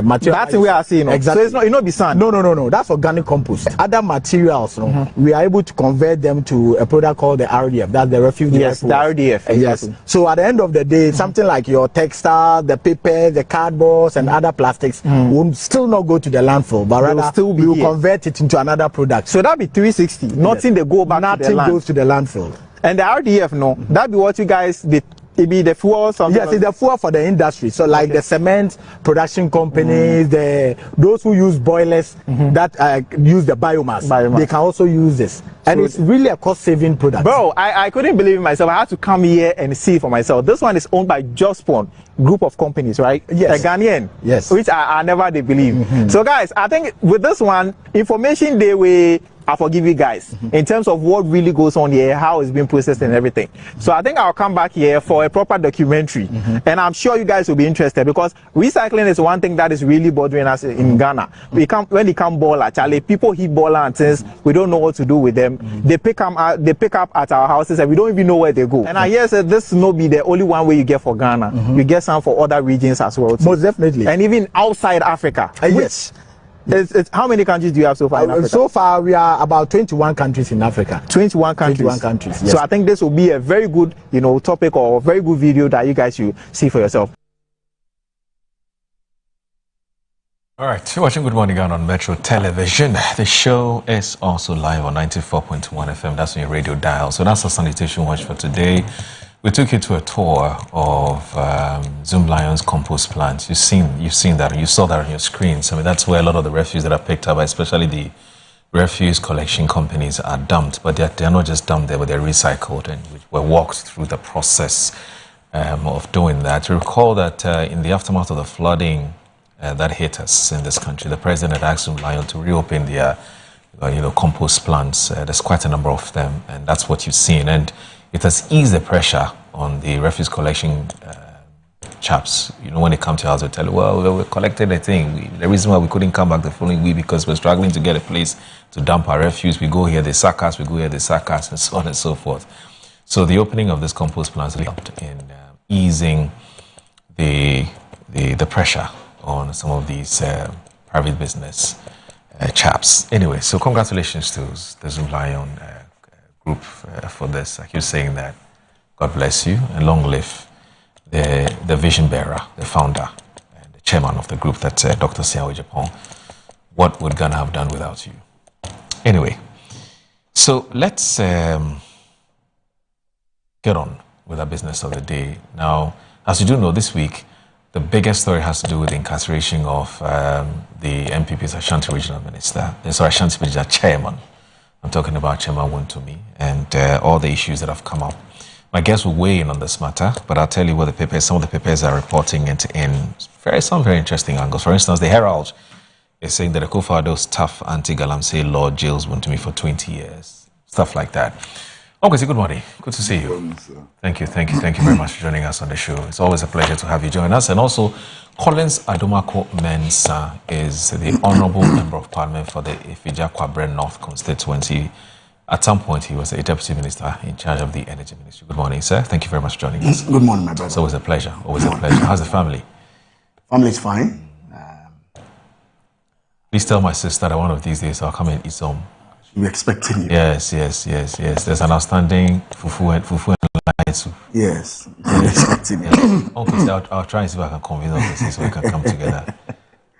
material. That's the way I see it. Exactly. So it's not be sand. No. That's organic compost. Other materials, we are able to convert them to a product called the RDF. That's the refuse. Yes, the RDF. Yes. So at the end of the day, something like your textile, the paper, the cardboards, and other plastics will still not go to the landfill, but rather we will convert it into another product. So that be 360. Nothing they go back to the land. Nothing goes to the landfill. And the RDF, that be what you guys did. It be the fuel or something? Yes, it's the fuel for the industry. So like the cement production companies, those who use boilers that use the biomass, they can also use this. And it's really a cost-saving product. Bro, I couldn't believe it myself. I had to come here and see it for myself. This one is owned by Jospon group of companies, right? Yes. A Ghanaian. Yes. Which I never did believe. So guys, I think with this one, information they will I forgive you guys in terms of what really goes on here, how it's being processed and everything. So I think I'll come back here for a proper documentary, and I'm sure you guys will be interested because recycling is one thing that is really bothering us in Ghana. When they come baller, Charlie, people hit baller and things, we don't know what to do with them. They pick up at our houses and we don't even know where they go. And I hear that this will not be the only one way you get for Ghana. You get some for other regions as well too. Most definitely. And even outside Africa. Yes. It's how many countries do you have so far in Africa? So far, we are about 21 countries in Africa. 21 countries. 21 countries. Yes. So I think this will be a very good, topic or a very good video that you guys should see for yourself. All right, you're watching Good Morning Ghana on Metro Television. The show is also live on 94.1 FM. That's on your radio dial. So that's our sanitation watch for today. We took you to a tour of Zoomblayon's compost plant. You've seen that, you saw that on your screens. I mean, that's where a lot of the refuse that are picked up, especially the refuse collection companies, are dumped. But they're not just dumped there, but they're recycled, and we walked through the process of doing that. You recall that in the aftermath of the flooding that hit us in this country, the president had asked Zoomlayon to reopen their compost plants. There's quite a number of them, and that's what you've seen. And it has eased the pressure on the refuse collection chaps. When they come to us, they tell you, well, we collected a thing. The reason why we couldn't come back the following week because we're struggling to get a place to dump our refuse. We go here, they sack us, we go here, they sack us, and so on and so forth. So the opening of this compost plant helped in easing the pressure on some of these private business chaps. Anyway, so congratulations to the Zoomlayon group for this. Like you're saying that, God bless you and long live the vision bearer, the founder, and the chairman of the group, that's Dr. Siawo Japan. What would Ghana have done without you? Anyway, so let's get on with our business of the day. Now, as you do know, this week, the biggest story has to do with the incarceration of the MPP's Ashanti Regional Minister, Ashanti Regional Chairman. I'm talking about Chairman Wontumi and all the issues that have come up. My guests will weigh in on this matter, but I'll tell you what some of the papers are reporting in some very interesting angles. For instance, the Herald is saying that the Akufo-Addo's tough anti-Galamsey law jails Wontumi for 20 years. Stuff like that. Okay, good morning. Good to see you. Thank you very much for joining us on the show. It's always a pleasure to have you join us. And also, Collins Adomako Mensah is the Honourable Member of Parliament for the Ifija-Kwabre North constituency. At some point, he was a Deputy Minister in charge of the Energy Ministry. Good morning, sir. Thank you very much for joining us. Good morning, my brother. It's always a pleasure. Always a pleasure. How's the family? Family's fine. Please tell my sister that one of these days I'll come and eat some. We're expecting you. Yes. There's an outstanding fufu and light soup. Yes, we're expecting you. Okay, so I'll try and see if I can convince us so we can come together.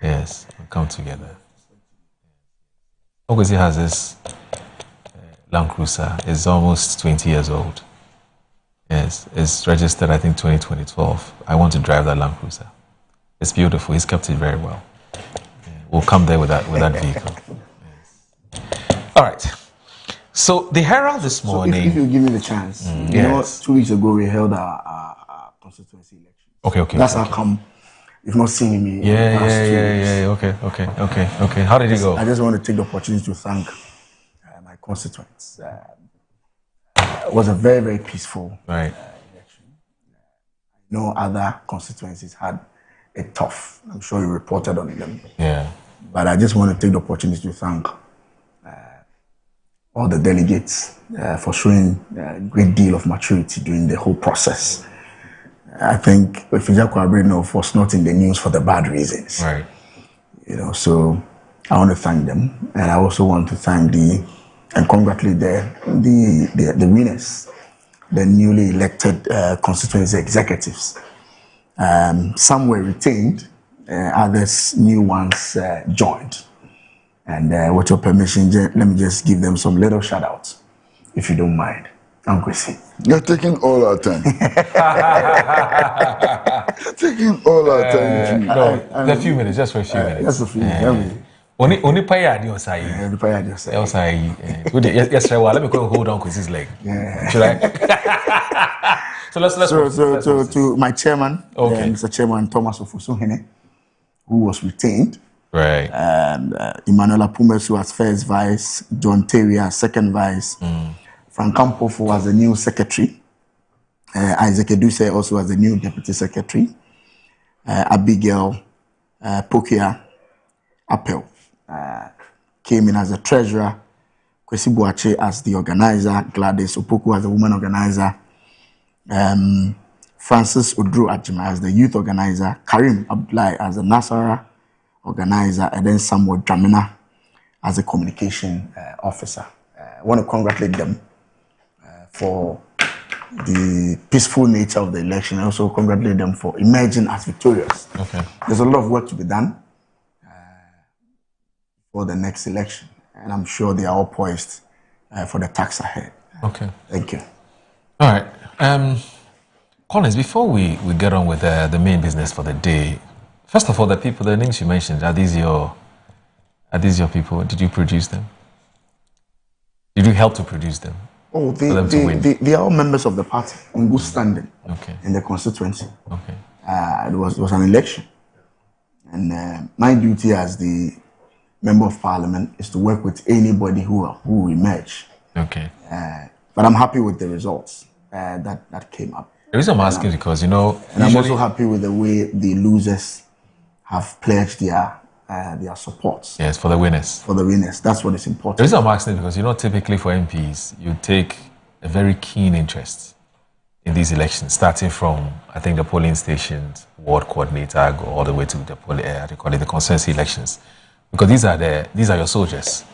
Yes, we'll come together. Okwesi has this Land Cruiser. It's almost 20 years old. Yes, it's registered, I think, 2012. I want to drive that Land Cruiser. It's beautiful. He's kept it very well. will come there with that vehicle. Yes. All right. So the Herald this morning. If you give me the chance, you know, 2 weeks ago we held our constituency election. Okay. That's how come you've not seen me. Yeah. Okay. How did it go? I just want to take the opportunity to thank my constituents. It was a very, very peaceful election. No other constituencies had it tough. I'm sure you reported on them. Yeah. But I just want to take the opportunity to thank all the delegates for showing a great deal of maturity during the whole process. I think Efija Kwabrinov was not in the news for the bad reasons. Right. You know, so I want to thank them, and I also want to thank and congratulate the winners, the newly elected constituency executives. Some were retained, others new ones joined. And with your permission, let me just give them some little shout outs, if you don't mind. Uncle C. You're taking all our time. Taking all our time. No, a few minutes, just for a few minutes. Just a few minutes. Only pay on side. Yes, sir. Well, let me go and hold on Chris's leg. Should I? So let's to my chairman, Mr. Chairman Thomas Ofusuhene, who was retained. Right. Emmanuel Apumesu as first vice, John Terry as second vice, Frank Kampofu as the new secretary, Isaac Eduse also as the new deputy secretary, Abigail Pokia Appel came in as the treasurer, Kwesi Boache as the organizer, Gladys Opoku as the woman organizer, Francis Odru Ajima as the youth organizer, Karim Abdullahi as the Nasara organizer, and then Samuel Dramina as a communication officer. I want to congratulate them for the peaceful nature of the election. I also congratulate them for emerging as victorious. Okay. There's a lot of work to be done for the next election, and I'm sure they are all poised for the task ahead. Okay. Thank you. All right. Collins, before we get on with the main business for the day, first of all, the names you mentioned, are these your people? Did you produce them? Did you help to produce them? Oh, they are all members of the party in good standing in the constituency. Okay. It was an election. And my duty as the member of parliament is to work with anybody who emerge. Okay. But I'm happy with the results that came up. The reason I'm asking is because, and I'm also happy with the way the losers have pledged their support. Yes, for the winners. For the winners. That's what is important. The reason I'm asking is because, typically for MPs, you take a very keen interest in these elections, starting from, I think, the polling stations, ward coordinator, go all the way to the the consensus elections. Because these are your soldiers,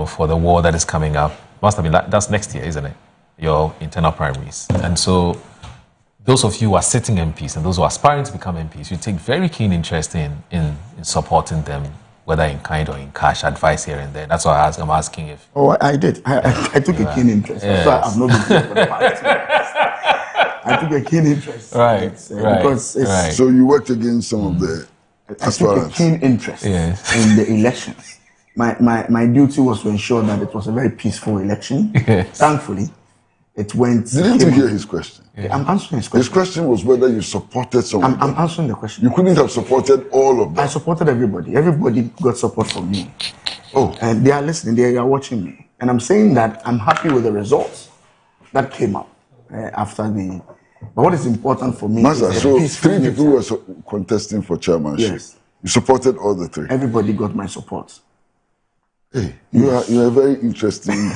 for the war that is coming up. That's next year, isn't it? Your internal primaries. And so those of you who are sitting MPs and those who are aspiring to become MPs, you take very keen interest in supporting them, whether in kind or in cash, advice here and there. That's why I'm asking if... Oh, I did. I took a keen interest. Yes. So I've not been for the past 2 years. I took a keen interest. Right. Because So you worked against some of the aspirants. I took a keen interest in the elections. My duty was to ensure that it was a very peaceful election. Yes. Thankfully, it went... Didn't you hear his question? Yeah. I'm answering his question. His question was whether you supported someone. I'm answering the question. You couldn't have supported all of them. I supported everybody. Everybody got support from me. Oh. And they are listening. They are watching me. And I'm saying that I'm happy with the results that came up after the... But what is important for me Master, is so 3 people were contesting for chairmanship. Yes. You supported all the 3. Everybody got my support. Hey, you are very interesting.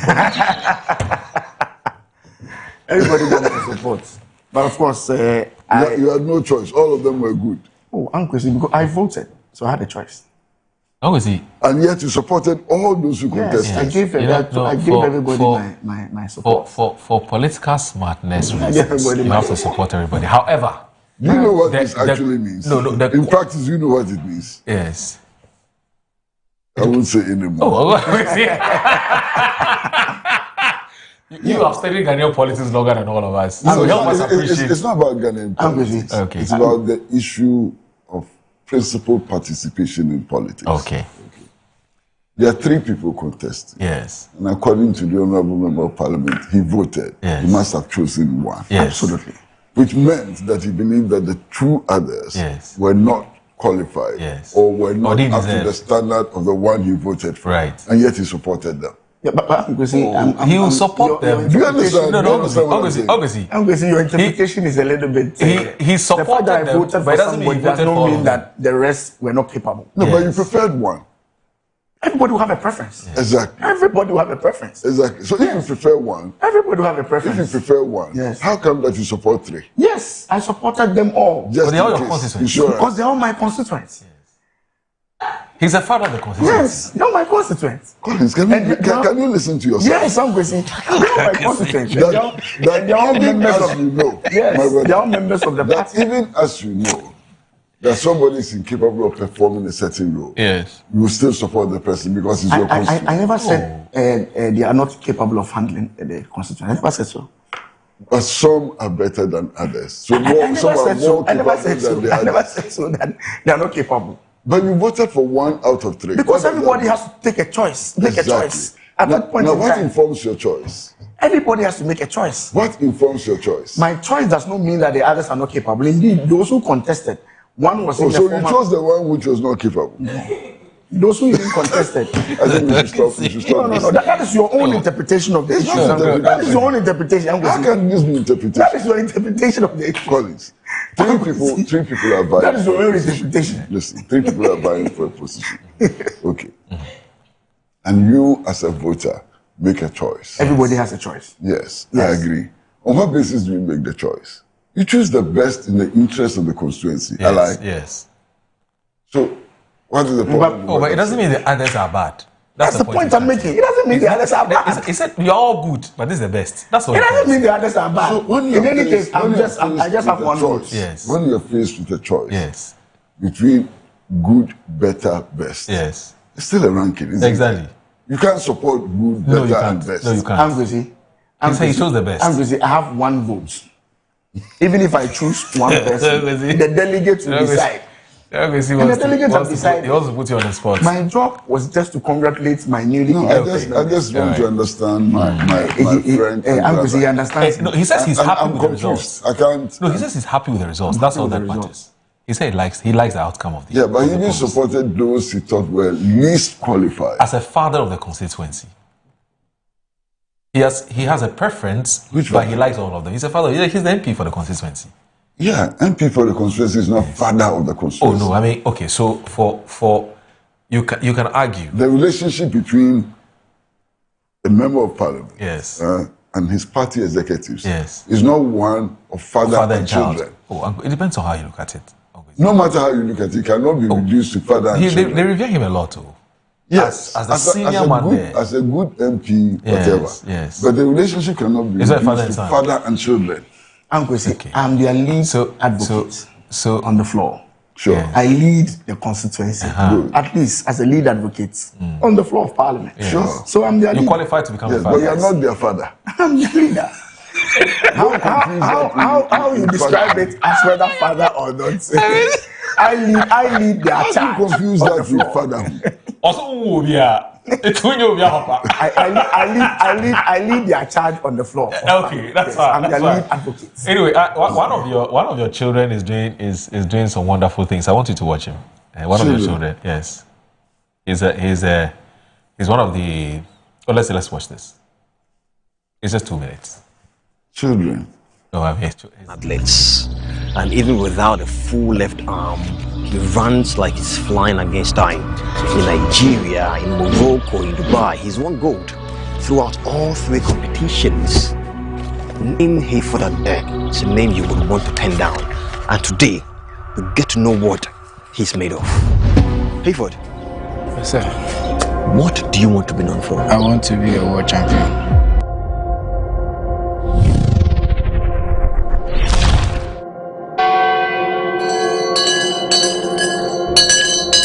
Everybody got my support. But of course, you had no choice. All of them were good. Oh, Uncle, because I voted, so I had a choice. How is he? And yet you supported all those who contested. Yes, I gave everybody my support. For political smartness reasons, you have to support everybody. However, do you know what this actually means? No. In practice, you know what it means. Yes. I won't say anymore. You have studied Ghanaian politics longer than all of us. So help us appreciate. It's not about Ghanaian politics. Okay. It's about the issue of principal participation in politics. Okay. There are 3 people contesting. Yes. And according to the Honorable Member of Parliament, he voted. Yes. He must have chosen one. Yes. Absolutely. Which meant that he believed that the 2 others were not qualified or were not up to the standard of the one he voted for. Right. And yet he supported them. Yeah, but he will support them. Do you understand? Obviously, your interpretation is a little bit. He supported the fact that I them, voted but it for doesn't mean he somebody does voted not for mean them. that the rest were not capable. No, but you preferred one. Everybody will have a preference. Exactly. Everybody will have a preference. Exactly. So if you prefer one, everybody will have a preference. If you prefer one, how come that you support 3? Yes, I supported them all. Just But they're all in your case. constituents. Insurance. Because they're all my constituents. He's a father of the constituency. Yes, they're all my constituents. Collins, can you listen to yourself? Yes, I'm going to say, they're all my constituents. They're all even members as of you know, Yes, my brother, they're all members of the that party. even as you know that somebody is incapable of performing a certain role, yes, you will still support the person because it's your constituent. I never said they are not capable of handling the constitution. I never said so. But some are better than others. So I some never are said so. more I never capable said so. than the I never others. said so that they are not capable. But you voted for 1 out of 3. Because everybody has to take a choice. Make a choice. At that point now in what time, informs your choice? everybody has to make a choice. What informs your choice? My choice does not mean that the others are not capable. Indeed, those who contested, one was in the so you former... chose the one which was not capable. Those who even contested. I think we should stop. No. That is your own interpretation of the It's issue. not interpretation. That is your own interpretation. How can this be interpretation? That is your interpretation of the issue. Collins, three people are vying. That is your own interpretation. Listen, 3 people are vying for a position. Okay. And you, as a voter, make a choice. Everybody has a choice. Yes, I agree. On what basis do you make the choice? You choose the best in the interest of the constituency. Yes, yes. So, what is the point? But it doesn't mean the others are bad. That's the point I'm making. It doesn't mean the others are bad. He said you're all good, but this is the best. That's all. It doesn't mean the others are bad. So when In any case, I just have one vote. Yes. When you're faced with a choice Yes. between good, better, best, Yes. it's still a ranking, isn't Exactly. it? You can't support good, No, you better, can't. and best. No, you can't. I'm busy. He said he chose the best. I'm busy. I have one vote. Even if I choose one person, the delegates will decide. And the delegates have decided. He also put you on the spot. My job was just to congratulate my newly elected. I just want to understand my friend. I'm busy. He understands. No, he says he's happy with the results. I can't. No, he says he's happy with the results. That's all that matters. He said he likes the outcome of the. Yeah, but he even supported those he thought were least qualified. As a father of the constituency, he has a preference, but he likes all of them. He's a father. He's the MP for the constituency. Yeah, MP for the constituency is not father of the constituency. Oh no, I mean, okay, so for you can argue the relationship between a member of parliament, yes, and his party executives, yes, is not one of father and children. Oh, it depends on how you look at it. No matter how you look at it, it cannot be reduced to father and children. They revere him a lot, too. Yes, as a senior man there. As a good MP, Yes, whatever. yes. But the relationship cannot be Is that reduced to father and children. Uncle, I'm their lead advocate on the floor. Sure. Yeah. I lead the constituency, at least as a lead advocate on the floor of parliament. Yes. Sure. So I'm their leader. You're qualified to become a Yes, father. but you're not their father. I'm the leader. How you describe it as whether father or not? I lead their charge. How do you confuse that with fatherhood? I lead their charge on the floor. Okay, that's fine. I'm their lead advocate. Anyway, one of your children is doing some wonderful things. I want you to watch him. One of your children, yes, he's one of the. Oh, let's watch this. It's just 2 minutes. Children. No, I mean athletes, and even without a full left arm, he runs like he's flying against time. In Nigeria, in Morocco, in Dubai, he's won gold throughout all 3 competitions. Name Hayford there, it's a name you would want to pen down. And today, we get to know what he's made of. Hayford. Yes, sir. What do you want to be known for? I want to be a world champion.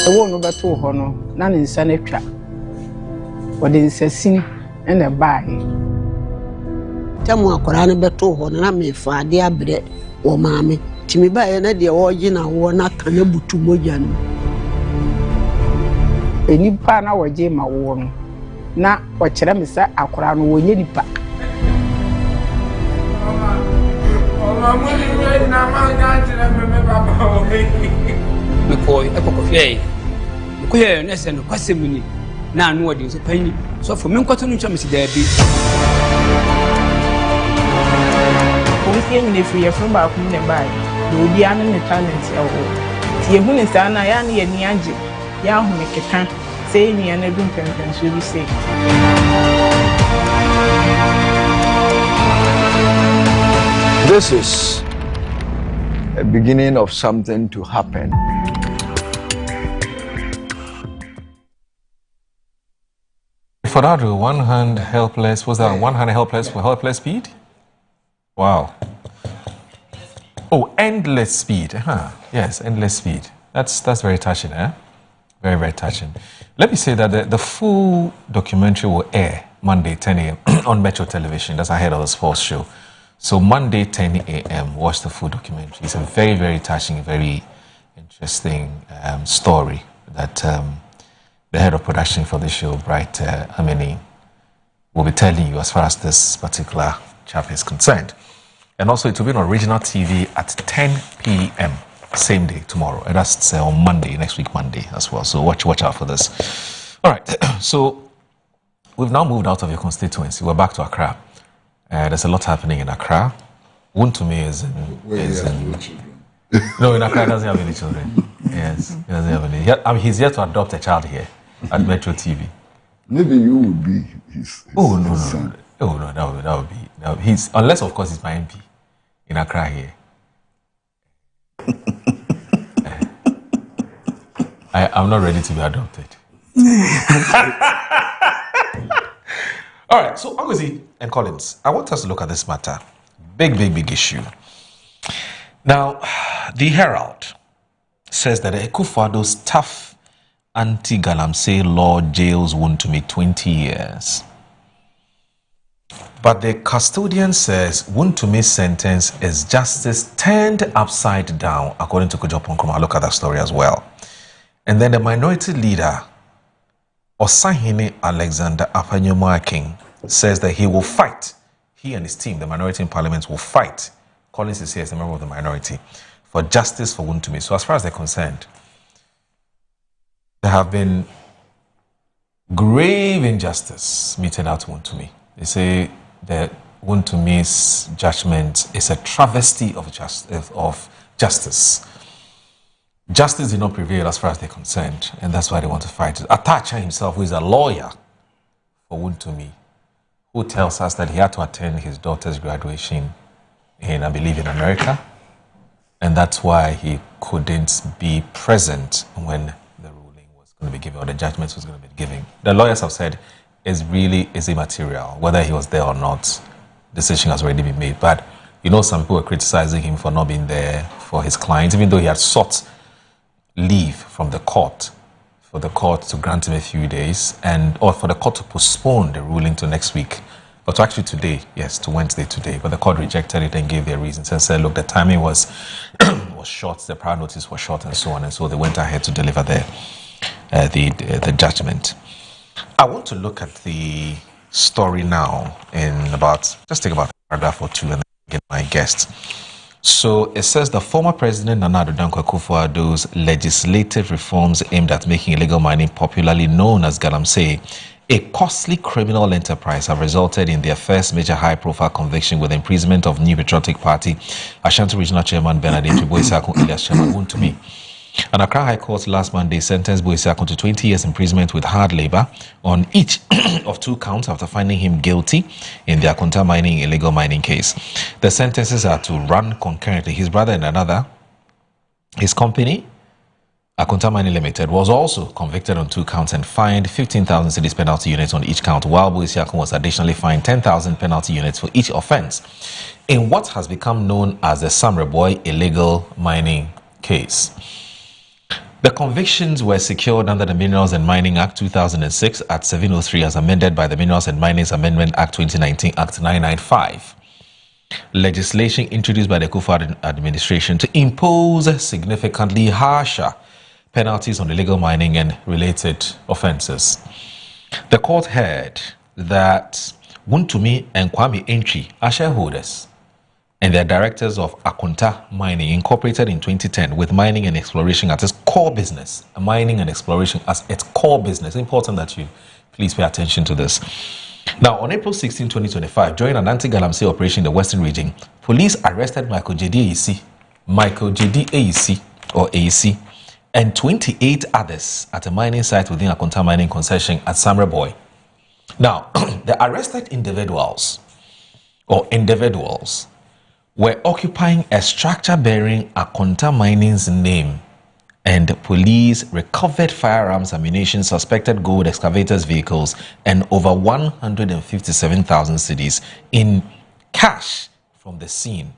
Ewo no beto ho no na ne nsa na twa. Wode nsasini na baae. Tamu akwara no beto ho na me fa ade abre wo maame Timi ba ye na de woje na wo na kan butu mogya no. Enipa na woje ma wo no. Na o kire me se akora no wo nye nipa. Mekoi ekokofie mekoi na se no kwasemuni na anu odi so pani so for me nkwato no ntwa me si da bi Ofie nyine free from ba ku ne bai do obi anu ne talent e wo tie hu ne sa na ya na ye ni age ya hu ne keka sei ni na dum pempen so bi sei This is a beginning of something to happen. For that, one hand helpless, was that one hand helpless for helpless speed? Wow. Oh, endless speed. Yes, endless speed. That's very touching, eh? Very, very touching. Let me say that the full documentary will air Monday, 10 a.m. on Metro Television. That's ahead of the sports show. So Monday, 10 a.m., watch the full documentary. It's a very, very touching, very interesting story that the head of production for the show, Bright Amini, will be telling you as far as this particular chap is concerned. And also it will be on original TV at 10 p.m. same day tomorrow. And that's on Monday, next week Monday as well. So watch out for this. All right, so we've now moved out of your constituency. We're back to Accra. There's a lot happening in Accra. Wontumi is in no, in Accra he doesn't have any children. Yes, he doesn't have any. I mean, he's yet to adopt a child here at Metro TV. Maybe you would be his son. Oh no, that would be he's unless of course he's my MP in Accra here. I'm not ready to be adopted. All right, so Agozi and Collins, I want us to look at this matter. Big issue. Now, the Herald says that Akufo-Addo's tough anti-Galamsey law jails Wontumi 20 years. But the custodian says Wontumi's sentence is justice turned upside down, according to Kujapon Nkrumah. Look at that story as well. And then the minority leader, Osahene Alexander Afanyomo-Akin, says that he will fight. He and his team, the minority in parliament, will fight. Collins is here as a member of the minority for justice for Wontumi. So as far as they're concerned, there have been grave injustice meted out to Wontumi. They say that Wontumi's judgment is a travesty of justice. Justice did not prevail as far as they're concerned, and that's why they want to fight it. Atacha himself, who is a lawyer for Wontumi, who tells us that he had to attend his daughter's graduation in, I believe, in America, and that's why he couldn't be present when the ruling was going to be given, or the judgment was going to be given. The lawyers have said is immaterial. Whether he was there or not, decision has already been made. But, you know, some people were criticizing him for not being there for his client, even though he had sought leave from the court for the court to grant him a few days, or for the court to postpone the ruling to next week, or to actually today, yes, to Wednesday today. But the court rejected it and gave their reasons and said, look, the timing was short, the prior notice was short, and so on. And so they went ahead to deliver the judgment. I want to look at the story now in just take about a paragraph or two and then get my guests. So it says the former president Nana Addo Dankwa Akufo-Addo's legislative reforms aimed at making illegal mining, popularly known as Galamsey, a costly criminal enterprise, have resulted in their first major high-profile conviction with the imprisonment of New Patriotic Party Ashanti Regional Chairman Bernardine Boyesakun alias Chairman Wontumi. An Accra High Court last Monday sentenced Boyesakun to 20 years imprisonment with hard labor on each of 2 counts after finding him guilty in the Akunta mining illegal mining case. The sentences are to run concurrently. His brother and another, his company, Akunta Mining Limited, was also convicted on 2 counts and fined 15,000 cedis penalty units on each count, while Boyesakun was additionally fined 10,000 penalty units for each offense in what has become known as the Samreboy illegal mining case. The convictions were secured under the Minerals and Mining Act 2006 at 703 as amended by the Minerals and Mining's Amendment Act 2019 Act 995. legislation introduced by the Akufo-Addo administration to impose significantly harsher penalties on illegal mining and related offences. The court heard that Wontumi and Kwame Entry are shareholders and they're directors of Akonta Mining, incorporated in 2010 with mining and exploration as its core business. Mining and exploration as its core business. It's important that you please pay attention to this. Now, on April 16, 2025, during an anti-galamsey operation in the Western region, police arrested Michael J.D. AEC, or AEC, and 28 others at a mining site within Akonta Mining Concession at Samreboy. Now, the arrested individuals were occupying a structure bearing Akonta Mining's name, and the police recovered firearms, ammunition, suspected gold, excavators, vehicles, and over 157,000 cedis in cash from the scene.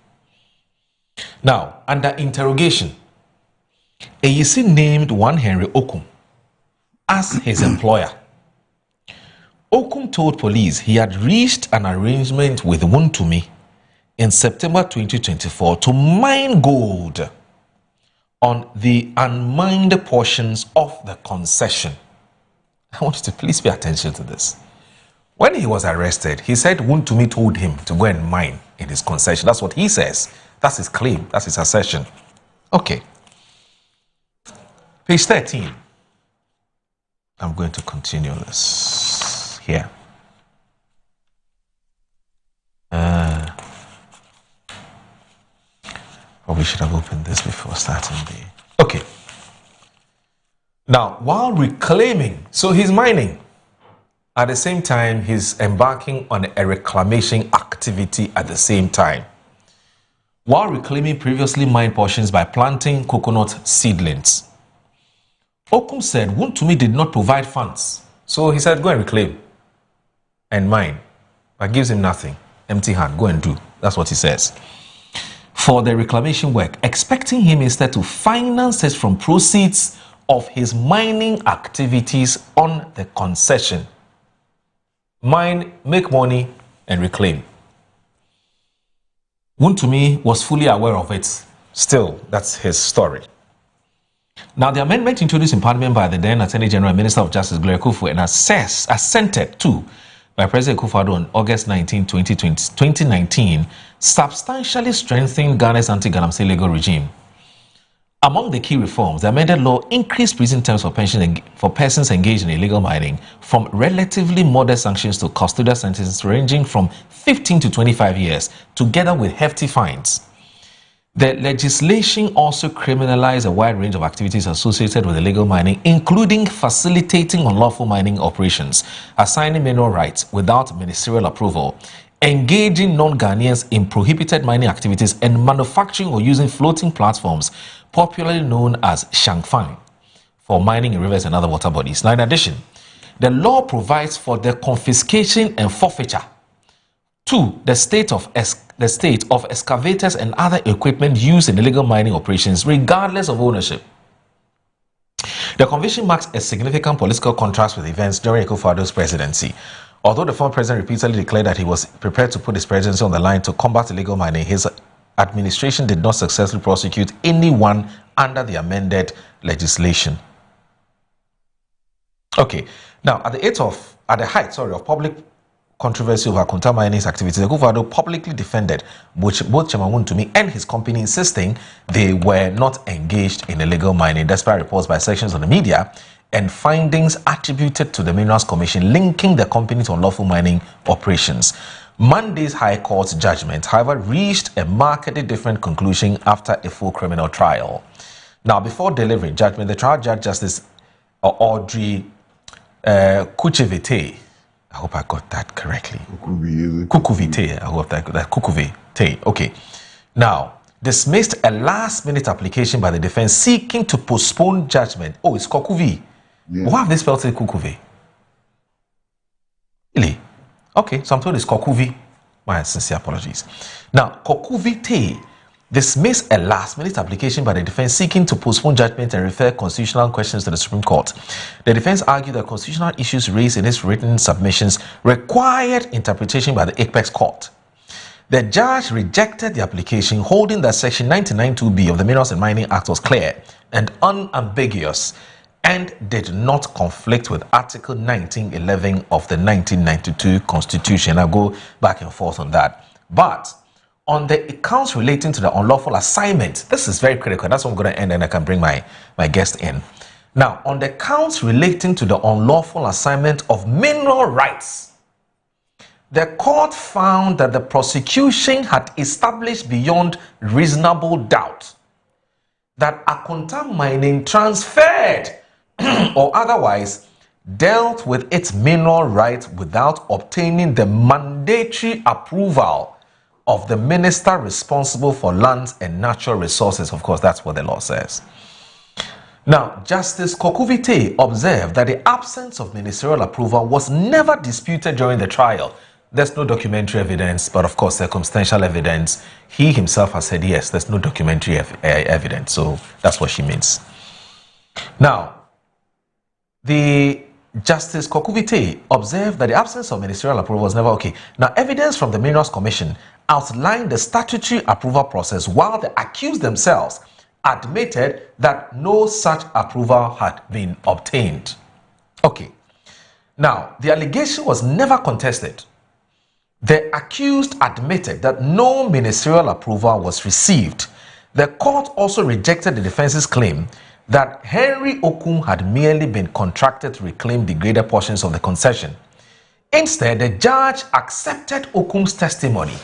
Now, under interrogation, AEC named one Henry Okum as his employer. Okum told police he had reached an arrangement with Wontumi in September 2024 to mine gold on the unmined portions of the concession. I want you to please pay attention to this. When he was arrested, he said Wontumi told him to go and mine in his concession. That's what he says. That's his claim. That's his assertion. Okay. Page 13. I'm going to continue this here. Probably should have opened this before starting the... Okay. Now, while reclaiming, so he's mining. At the same time, he's embarking on a reclamation activity at the same time. While reclaiming previously mined portions by planting coconut seedlings. Okum said Wontumi did not provide funds. So he said, go and reclaim and mine. But gives him nothing. Empty hand. Go and do. That's what he says. For the reclamation work, expecting him instead to finance it from proceeds of his mining activities on the concession. Mine, make money, and reclaim. Wontumi was fully aware of it. Still, that's his story. Now, the amendment introduced in Parliament by the then Attorney General and Minister of Justice, Gloria Akufo, and assented to by President Akufo-Addo on August 19, 2019, substantially strengthened Ghana's anti-galamsey legal regime. Among the key reforms, the amended law increased prison terms for persons engaged in illegal mining from relatively modest sanctions to custodial sentences ranging from 15 to 25 years, together with hefty fines. The legislation also criminalized a wide range of activities associated with illegal mining, including facilitating unlawful mining operations, assigning mineral rights without ministerial approval, engaging non-Ghanaians in prohibited mining activities, and manufacturing or using floating platforms, popularly known as shangfang, for mining in rivers and other water bodies. Now, in addition, the law provides for the confiscation and forfeiture to the state of excavators and other equipment used in illegal mining operations, regardless of ownership. The conviction marks a significant political contrast with events during Akufo-Addo's presidency. Although the former president repeatedly declared that he was prepared to put his presidency on the line to combat illegal mining, his administration did not successfully prosecute anyone under the amended legislation. Okay, now at the height of public controversy over Akonta Mining's activities, Akufo-Addo publicly defended both Chairman Wontumi and his company, insisting they were not engaged in illegal mining, despite reports by sections of the media and findings attributed to the Minerals Commission linking the company to unlawful mining operations. Monday's High Court judgment, however, reached a markedly different conclusion after a full criminal trial. Now, before delivering judgment, the trial judge, Justice Audrey Kuchevite, I hope I got that correctly. Kukuvite, I hope that Kukuvite. Okay. Now, dismissed a last-minute application by the defense seeking to postpone judgment. Oh, it's Kokuvi. Yeah. Why have they spelled it Kukuvi? Really? Okay, so I'm told it's Kokuvi. My sincere apologies. Now, Kokuvite dismissed a last-minute application by the defense seeking to postpone judgment and refer constitutional questions to the Supreme Court. The defense argued that constitutional issues raised in its written submissions required interpretation by the Apex Court. The judge rejected the application, holding that Section 99(2)(b of the Minerals and Mining Act was clear and unambiguous and did not conflict with Article 1911 of the 1992 Constitution. I'll go back and forth on that. But on the accounts relating to the unlawful assignment, this is very critical. That's what I'm going to end, and I can bring my guest in. Now, on the counts relating to the unlawful assignment of mineral rights, the court found that the prosecution had established beyond reasonable doubt that Akonta Mining transferred or otherwise dealt with its mineral rights without obtaining the mandatory approval of the minister responsible for lands and natural resources. Of course, that's what the law says. Now, Justice Kokuvite observed that the absence of ministerial approval was never disputed during the trial. There's no documentary evidence, but of course, circumstantial evidence. He himself has said, yes, there's no documentary evidence. So that's what she means. Now, the Justice Kokuvite observed that the absence of ministerial approval was never okay. Now, evidence from the Minerals Commission outlined the statutory approval process, while the accused themselves admitted that no such approval had been obtained. Okay. Now, the allegation was never contested. The accused admitted that no ministerial approval was received. The court also rejected the defense's claim that Henry Okun had merely been contracted to reclaim the greater portions of the concession. Instead, the judge accepted Okun's testimony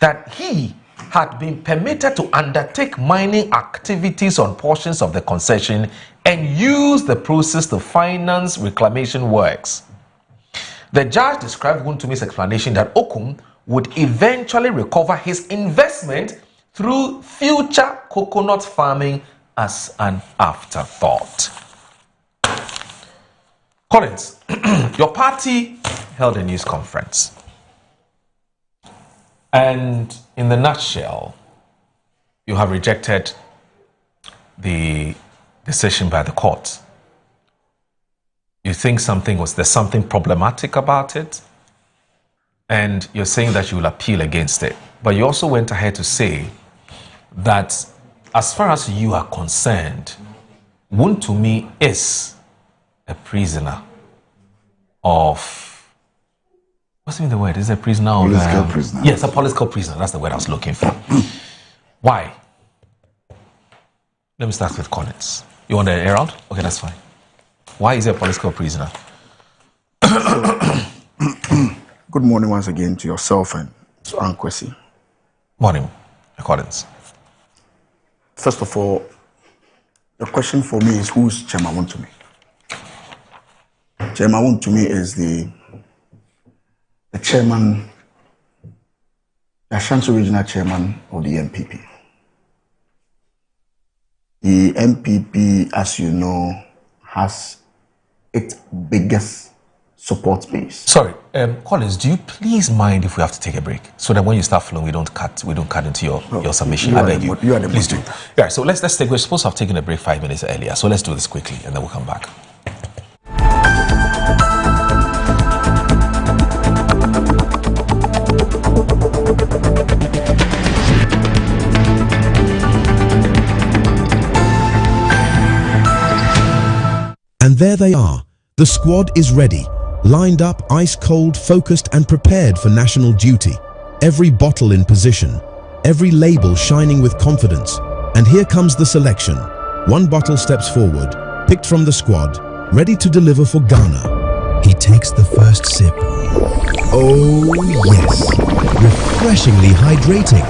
that he had been permitted to undertake mining activities on portions of the concession and use the process to finance reclamation works. The judge described Wuntumi's explanation that Okun would eventually recover his investment through future coconut farming as an afterthought. Collins, your party held a news conference. And in the nutshell, you have rejected the decision by the court. You think there's something problematic about it, and you're saying that you will appeal against it. But you also went ahead to say that as far as you are concerned, Wontumi is a prisoner of, what's the word? Is it a prisoner of... Political prisoner. Yes, a political prisoner. That's the word I was looking for. Why? Let me start with Collins. You want to air out? Okay, that's fine. Why is he a political prisoner? Good morning once again to yourself and to Ankwesi. Morning, Collins. First of all, the question for me is, who's Chairman Wontumi? Chairman Wontumi is the chairman, the Ashanti Regional Chairman of the MPP. The MPP, as you know, has its biggest support base. Sorry, Collins, do you please mind if we have to take a break, so that when you start flowing, we don't cut into your submission? I beg you. You are the please do. Yeah, so let's take. We're supposed to have taken a break 5 minutes earlier, so let's do this quickly, and then we'll come back. And there they are. The squad is ready, lined up, ice cold, focused and prepared for national duty. Every bottle in position, every label shining with confidence. And here comes the selection. One bottle steps forward, picked from the squad, ready to deliver for Ghana. He takes the first sip. Oh yes, refreshingly hydrating.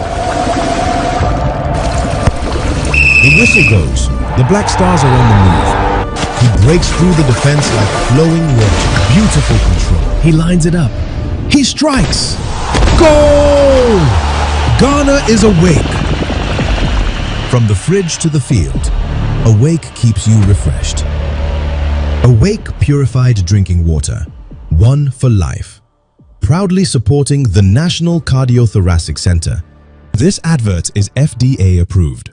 The whistle goes. The Black Stars are on the move. He breaks through the defense like flowing water. Beautiful control. He lines it up. He strikes. Goal! Ghana is awake. From the fridge to the field, Awake keeps you refreshed. Awake purified drinking water. One for life. Proudly supporting the National Cardiothoracic Center. This advert is FDA approved.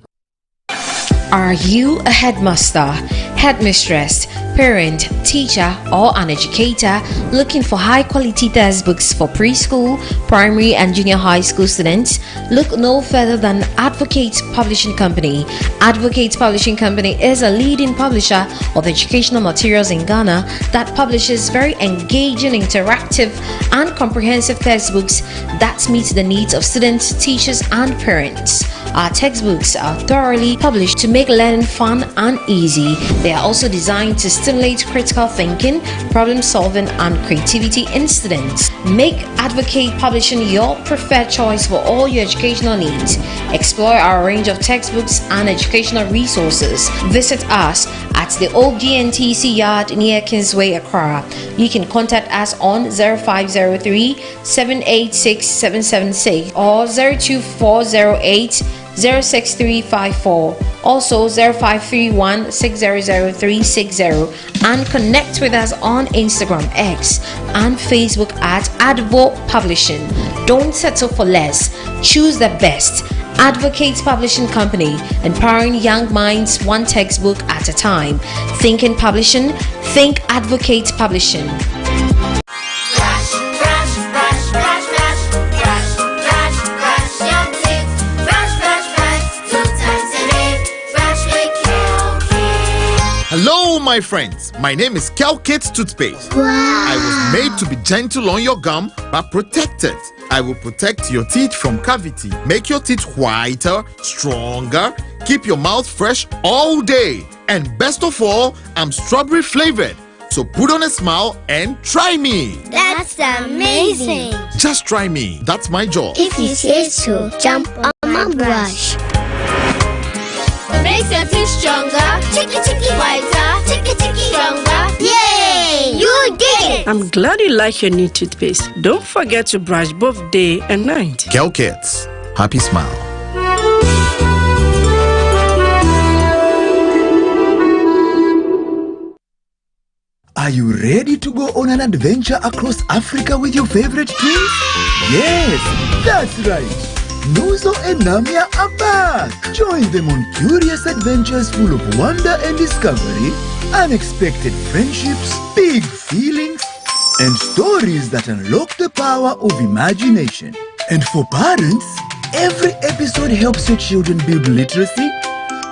Are you a headmaster, headmistress, parent, teacher, or an educator looking for high-quality textbooks for preschool, primary, and junior high school students, look no further than Advocate Publishing Company. Advocate Publishing Company is a leading publisher of educational materials in Ghana that publishes very engaging, interactive, and comprehensive textbooks that meet the needs of students, teachers, and parents. Our textbooks are thoroughly published to make learning fun and easy. They are also designed to stimulate critical thinking, problem solving, and creativity in students. Make Advocate Publishing your preferred choice for all your educational needs. Explore our range of textbooks and educational resources. Visit us at the old GNTC yard near Kingsway, Accra. You can contact us on 0503 786 776 or 02408 06354, also 0531 600360, and connect with us on Instagram, X, and Facebook at Advo Publishing. Don't settle for less. Choose the best. Advocate Publishing Company, empowering young minds one textbook at a time. Think in publishing, think Advocate Publishing. Hello, my friends. My name is Calcate Toothpaste. Wow. I was made to be gentle on your gum, but protected. I will protect your teeth from cavity, make your teeth whiter, stronger, keep your mouth fresh all day. And best of all, I'm strawberry flavored. So put on a smile and try me. That's amazing. Just try me. That's my job. If you say so, jump on my brush. Makes your teeth stronger, chicky whiter, chicky stronger. Yay! You did it! I'm glad you like your new toothpaste. Don't forget to brush both day and night. Calcates. Happy smile. Are you ready to go on an adventure across Africa with your favorite twins? Yes, that's right. Nuzo and Namia are back. Join them on curious adventures full of wonder and discovery, unexpected friendships, big feelings, and stories that unlock the power of imagination. And for parents, every episode helps your children build literacy,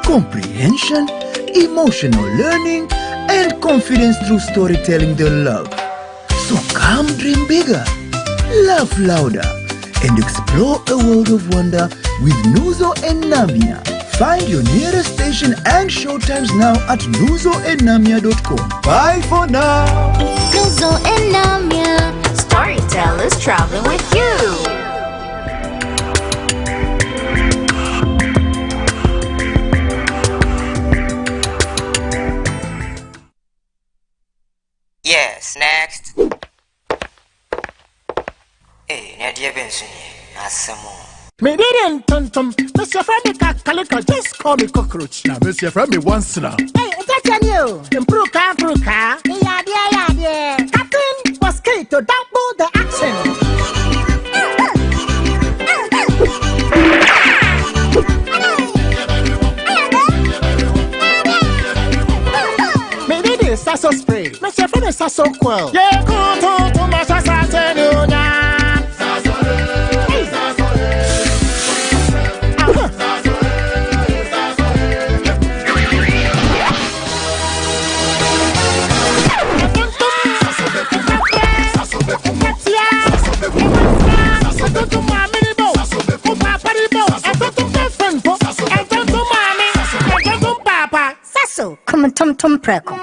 comprehension, emotional learning, and confidence through storytelling they love. So come dream bigger, laugh louder, and explore a world of wonder with Nuzo and Namia. Find your nearest station and showtimes now at nuzoandnamia.com. Bye for now. Nuzo and Namia, storytellers traveling with you. Yes, next. Hey, Nadia Benson, Asamo. Me didn't tum. Mr. Friendly Calico, just call me cockroach. Now, Mr. Friendly once now. Hey, that's on you. Improve car. Yeah. Captain Mosquito, double the action. Me did it, Sasso spray. Mr. Friendly Sasso quell. Yeah, go to my Sasso. Come on, Tom Preko.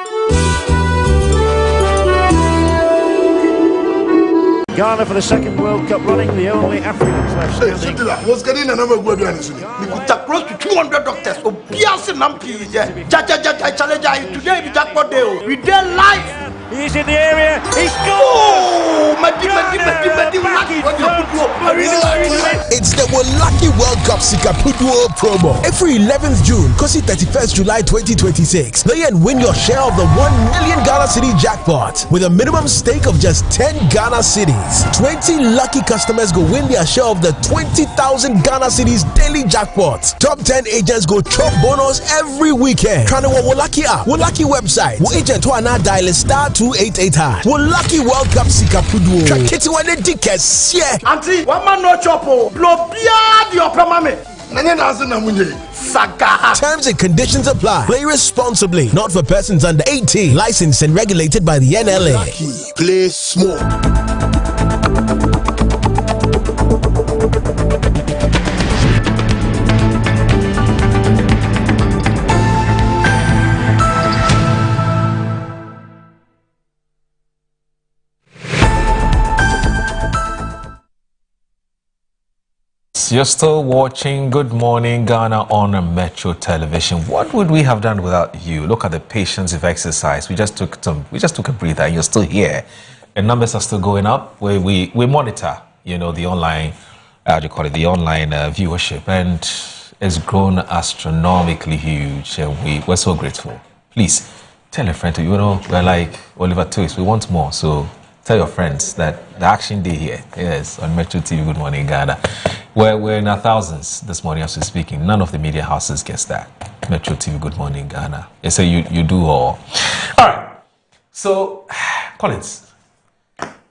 Ghana for the second World Cup running, the only Africans left standing. What's getting another word? We could close to 200 doctors. Oh, Bianca Nampi, Jaja, challenge today, the jackpot day. We dare live. He's in the area. He scores. Oh, Madi. It's the Wolaki World Cup Sikapuduo promo. Every 11th June, Kosi 31st July 2026. Play and win your share of the 1 million Ghana City jackpot with a minimum stake of just 10 Ghana Cities. 20 lucky customers go win their share of the 20,000 Ghana Cities daily jackpot. Top 10 agents go chop bonus every weekend. Trying to Wolaki app, Wolaki website. Wo agent who are now dial *288#. Wolaki World Cup Sikapuduo. Trakiti wane dikes, yeah. Auntie, one man no chopo. Blow bia di opera mame. Nanye nazi na munye. Saga. Terms and conditions apply. Play responsibly. Not for persons under 18. Licensed and regulated by the NLA. Play small. You're still watching Good Morning Ghana on Metro Television. What would we have done without you? Look at the patience you've exercised. We just took a breather, and you're still here. The numbers are still going up. We monitor, the online, the online viewership, and it's grown astronomically huge, and we're so grateful. Please tell a friend to we're like Oliver Twist. We want more, so tell your friends that the action day here, yes, on Metro TV Good Morning Ghana. We're in our thousands this morning as we're speaking. None of the media houses gets that. Metro TV Good Morning Ghana. They say you do all. All right. So, Collins,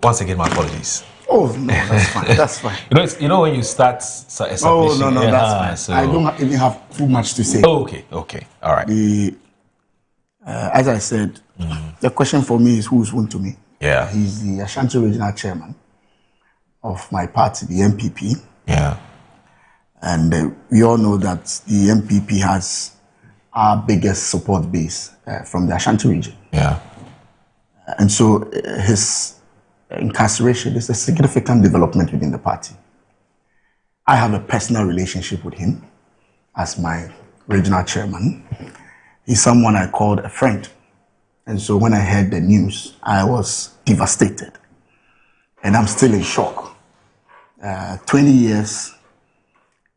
once again, my apologies. Oh, no, that's fine. That's fine. When you start a submission. Oh, no, that's fine. So, I don't even have too much to say. Oh, okay. All right. As I said, the question for me is who's one to me? Yeah. He's the Ashanti Regional Chairman of my party, the MPP. Yeah. And we all know that the MPP has our biggest support base from the Ashanti region. Yeah. And so his incarceration is a significant development within the party. I have a personal relationship with him as my regional chairman. He's someone I called a friend. And so when I heard the news, I was devastated. And I'm still in shock. 20 years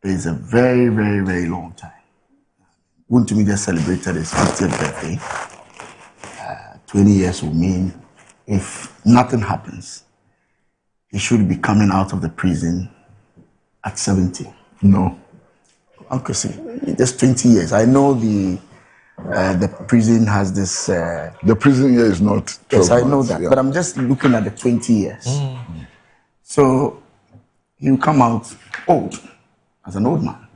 is a very, very, very long time. Wontumi just celebrated his 50th birthday. 20 years will mean if nothing happens, he should be coming out of the prison at 70. No. Uncle, see, just 20 years. I know the prison has this... the prison year is not 12 Yes, I know months, that. yeah. But I'm just looking at the 20 years. So he'll come out old, as an old man.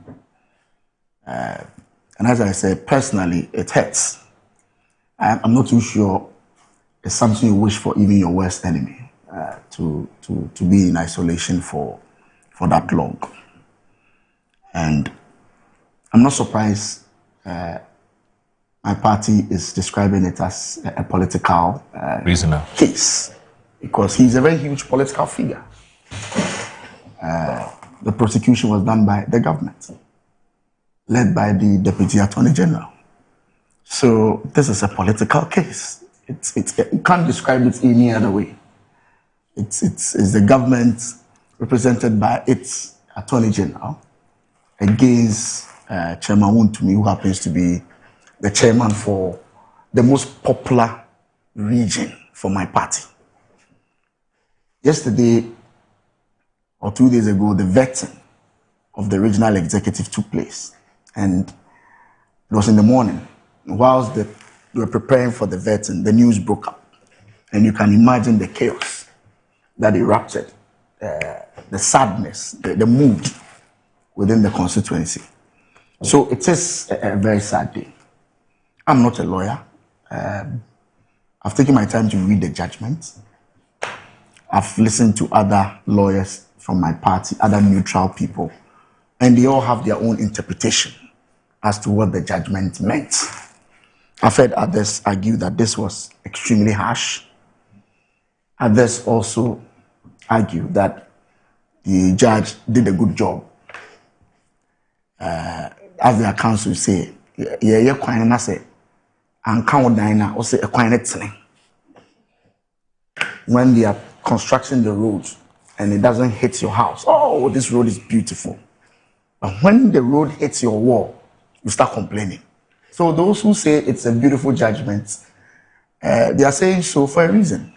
And as I said, personally, it hurts. I'm not too sure it's something you wish for even your worst enemy, to be in isolation for that long. And I'm not surprised my party is describing it as a political case, because he's a very huge political figure. The prosecution was done by the government, led by the Deputy Attorney General. So this is a political case. You can't describe it any other way. It's the government represented by its Attorney General against Chairman Wontumi, who happens to be the chairman for the most popular region for my party. Yesterday, or 2 days ago, the vetting of the regional executive took place. And it was in the morning. Whilst they were preparing for the vetting, the news broke up. And you can imagine the chaos that erupted, the sadness, the mood within the constituency. So it is a very sad day. I'm not a lawyer. I've taken my time to read the judgment. I've listened to other lawyers from my party, other neutral people, and they all have their own interpretation as to what the judgment meant. I've heard others argue that this was extremely harsh. Others also argue that the judge did a good job. As the accounts will say, yeah, quite say, and count dina or say a quite. when they are constructing the road and it doesn't hit your house. Oh, this road is beautiful. But when the road hits your wall, you start complaining. So those who say it's a beautiful judgment, they are saying so for a reason.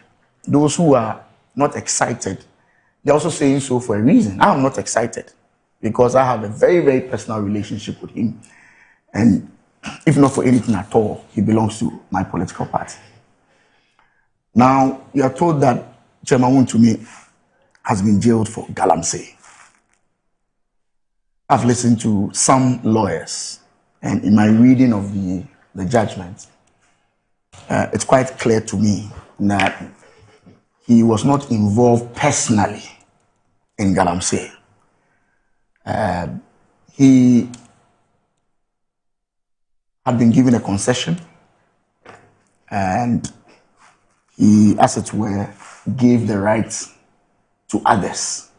Those who are not excited, they're also saying so for a reason. I'm not excited because I have a very, very personal relationship with him. And if not for anything at all, he belongs to my political party. Now, you are told that Chairman Wontumi has been jailed for Galamsey. I've listened to some lawyers, and in my reading of the judgment, it's quite clear to me that he was not involved personally in Galamsey. He had been given a concession, and he, as it were, gave the right to others.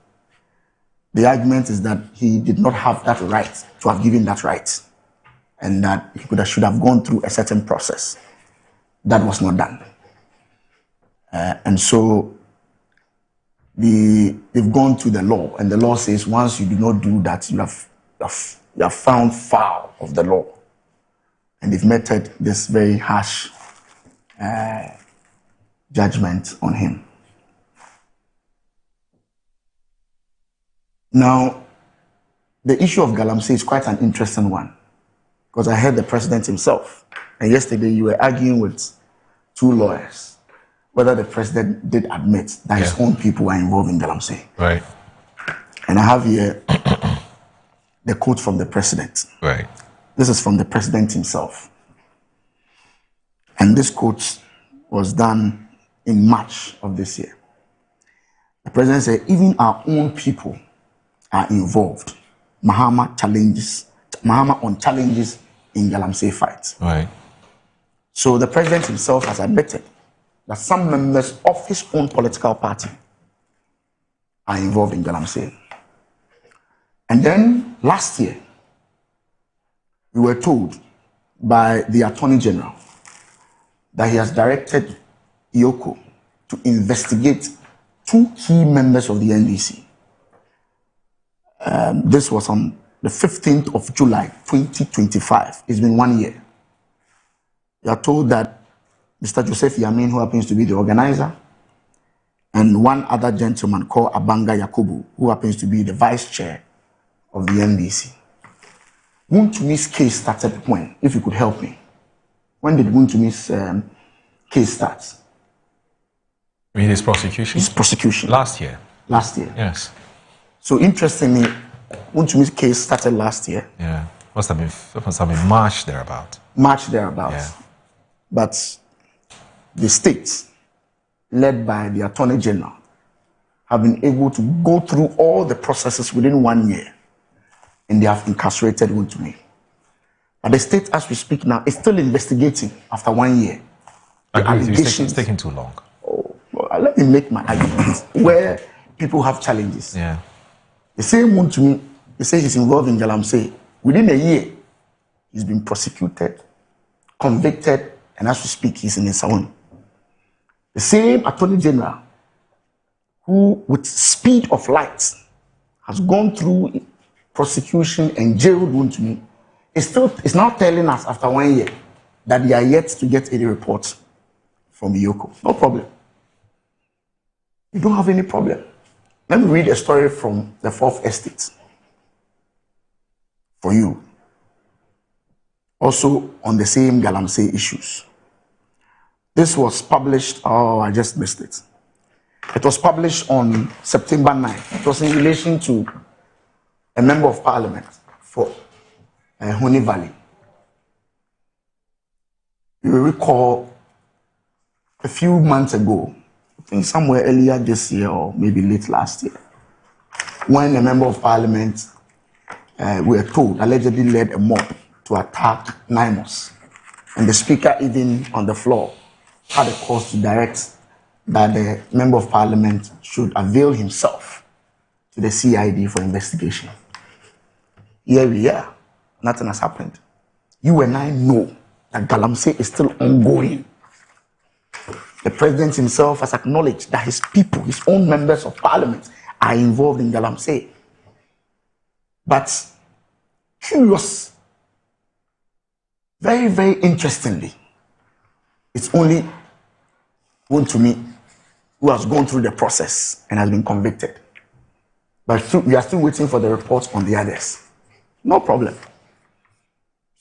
The argument is that he did not have that right to have given that right, and that he should have gone through a certain process. That was not done. And so they've gone to the law, and the law says once you do not do that, you have found foul of the law. And they've meted this very harsh judgment on him. Now, the issue of Galamsey is quite an interesting one, because I heard the president himself, and yesterday you were arguing with two lawyers whether the president did admit that his own people were involved in Galamsey. Right. And I have here the quote from the president. Right. This is from the president himself. And this quote was done in March of this year. The president said, even our own people are involved. Mahama on challenges in Galamsey fight. Right. So the president himself has admitted that some members of his own political party are involved in Galamsey. And then last year, we were told by the Attorney General that he has directed Yoko to investigate two key members of the NDC. This was on the 15th of July, 2025. It's been 1 year. We are told that Mr. Joseph Yamin, who happens to be the organizer, and one other gentleman called Abanga Yakubu, who happens to be the vice chair of the NDC. Wuntumi's case started when? If you could help me. When did Wuntumi's case start? You mean his prosecution? His prosecution. Last year. Last year. Yes. So interestingly, Wuntumi's case started last year. Yeah. Must have been March thereabout. March thereabout. Yeah. But the states, led by the Attorney General, have been able to go through all the processes within 1 year, and they have incarcerated Wontumi. But the state, as we speak now, is still investigating after 1 year. It's taking too long. Oh, well, let me make my argument. Where people have challenges. Yeah. The same Wontumi, they say he's involved in Galamsey. Within a year, he's been prosecuted, convicted, and as we speak, he's in Esawuni. The same Attorney General, who with speed of light has gone through prosecution and jailed Wontumi, is now telling us after 1 year that they are yet to get any report from Yoko. No problem. You don't have any problem. Let me read a story from the Fourth Estate for you. Also on the same Galamsey issues. This was published, I just missed it. It was published on September 9th. It was in relation to a member of parliament for Honi Valley. You will recall a few months ago, I think somewhere earlier this year or maybe late last year, when a member of parliament, we were told, allegedly led a mob to attack NIMOS. And the speaker, even on the floor, had a cause to direct that the member of parliament should avail himself to the CID for investigation. Here we are. Nothing has happened. You and I know that Galamsey is still ongoing. The president himself has acknowledged that his people, his own members of parliament, are involved in Galamsey. But curious, very, very interestingly, it's only Wontumi who has gone through the process and has been convicted. But we are still waiting for the reports on the others. No problem.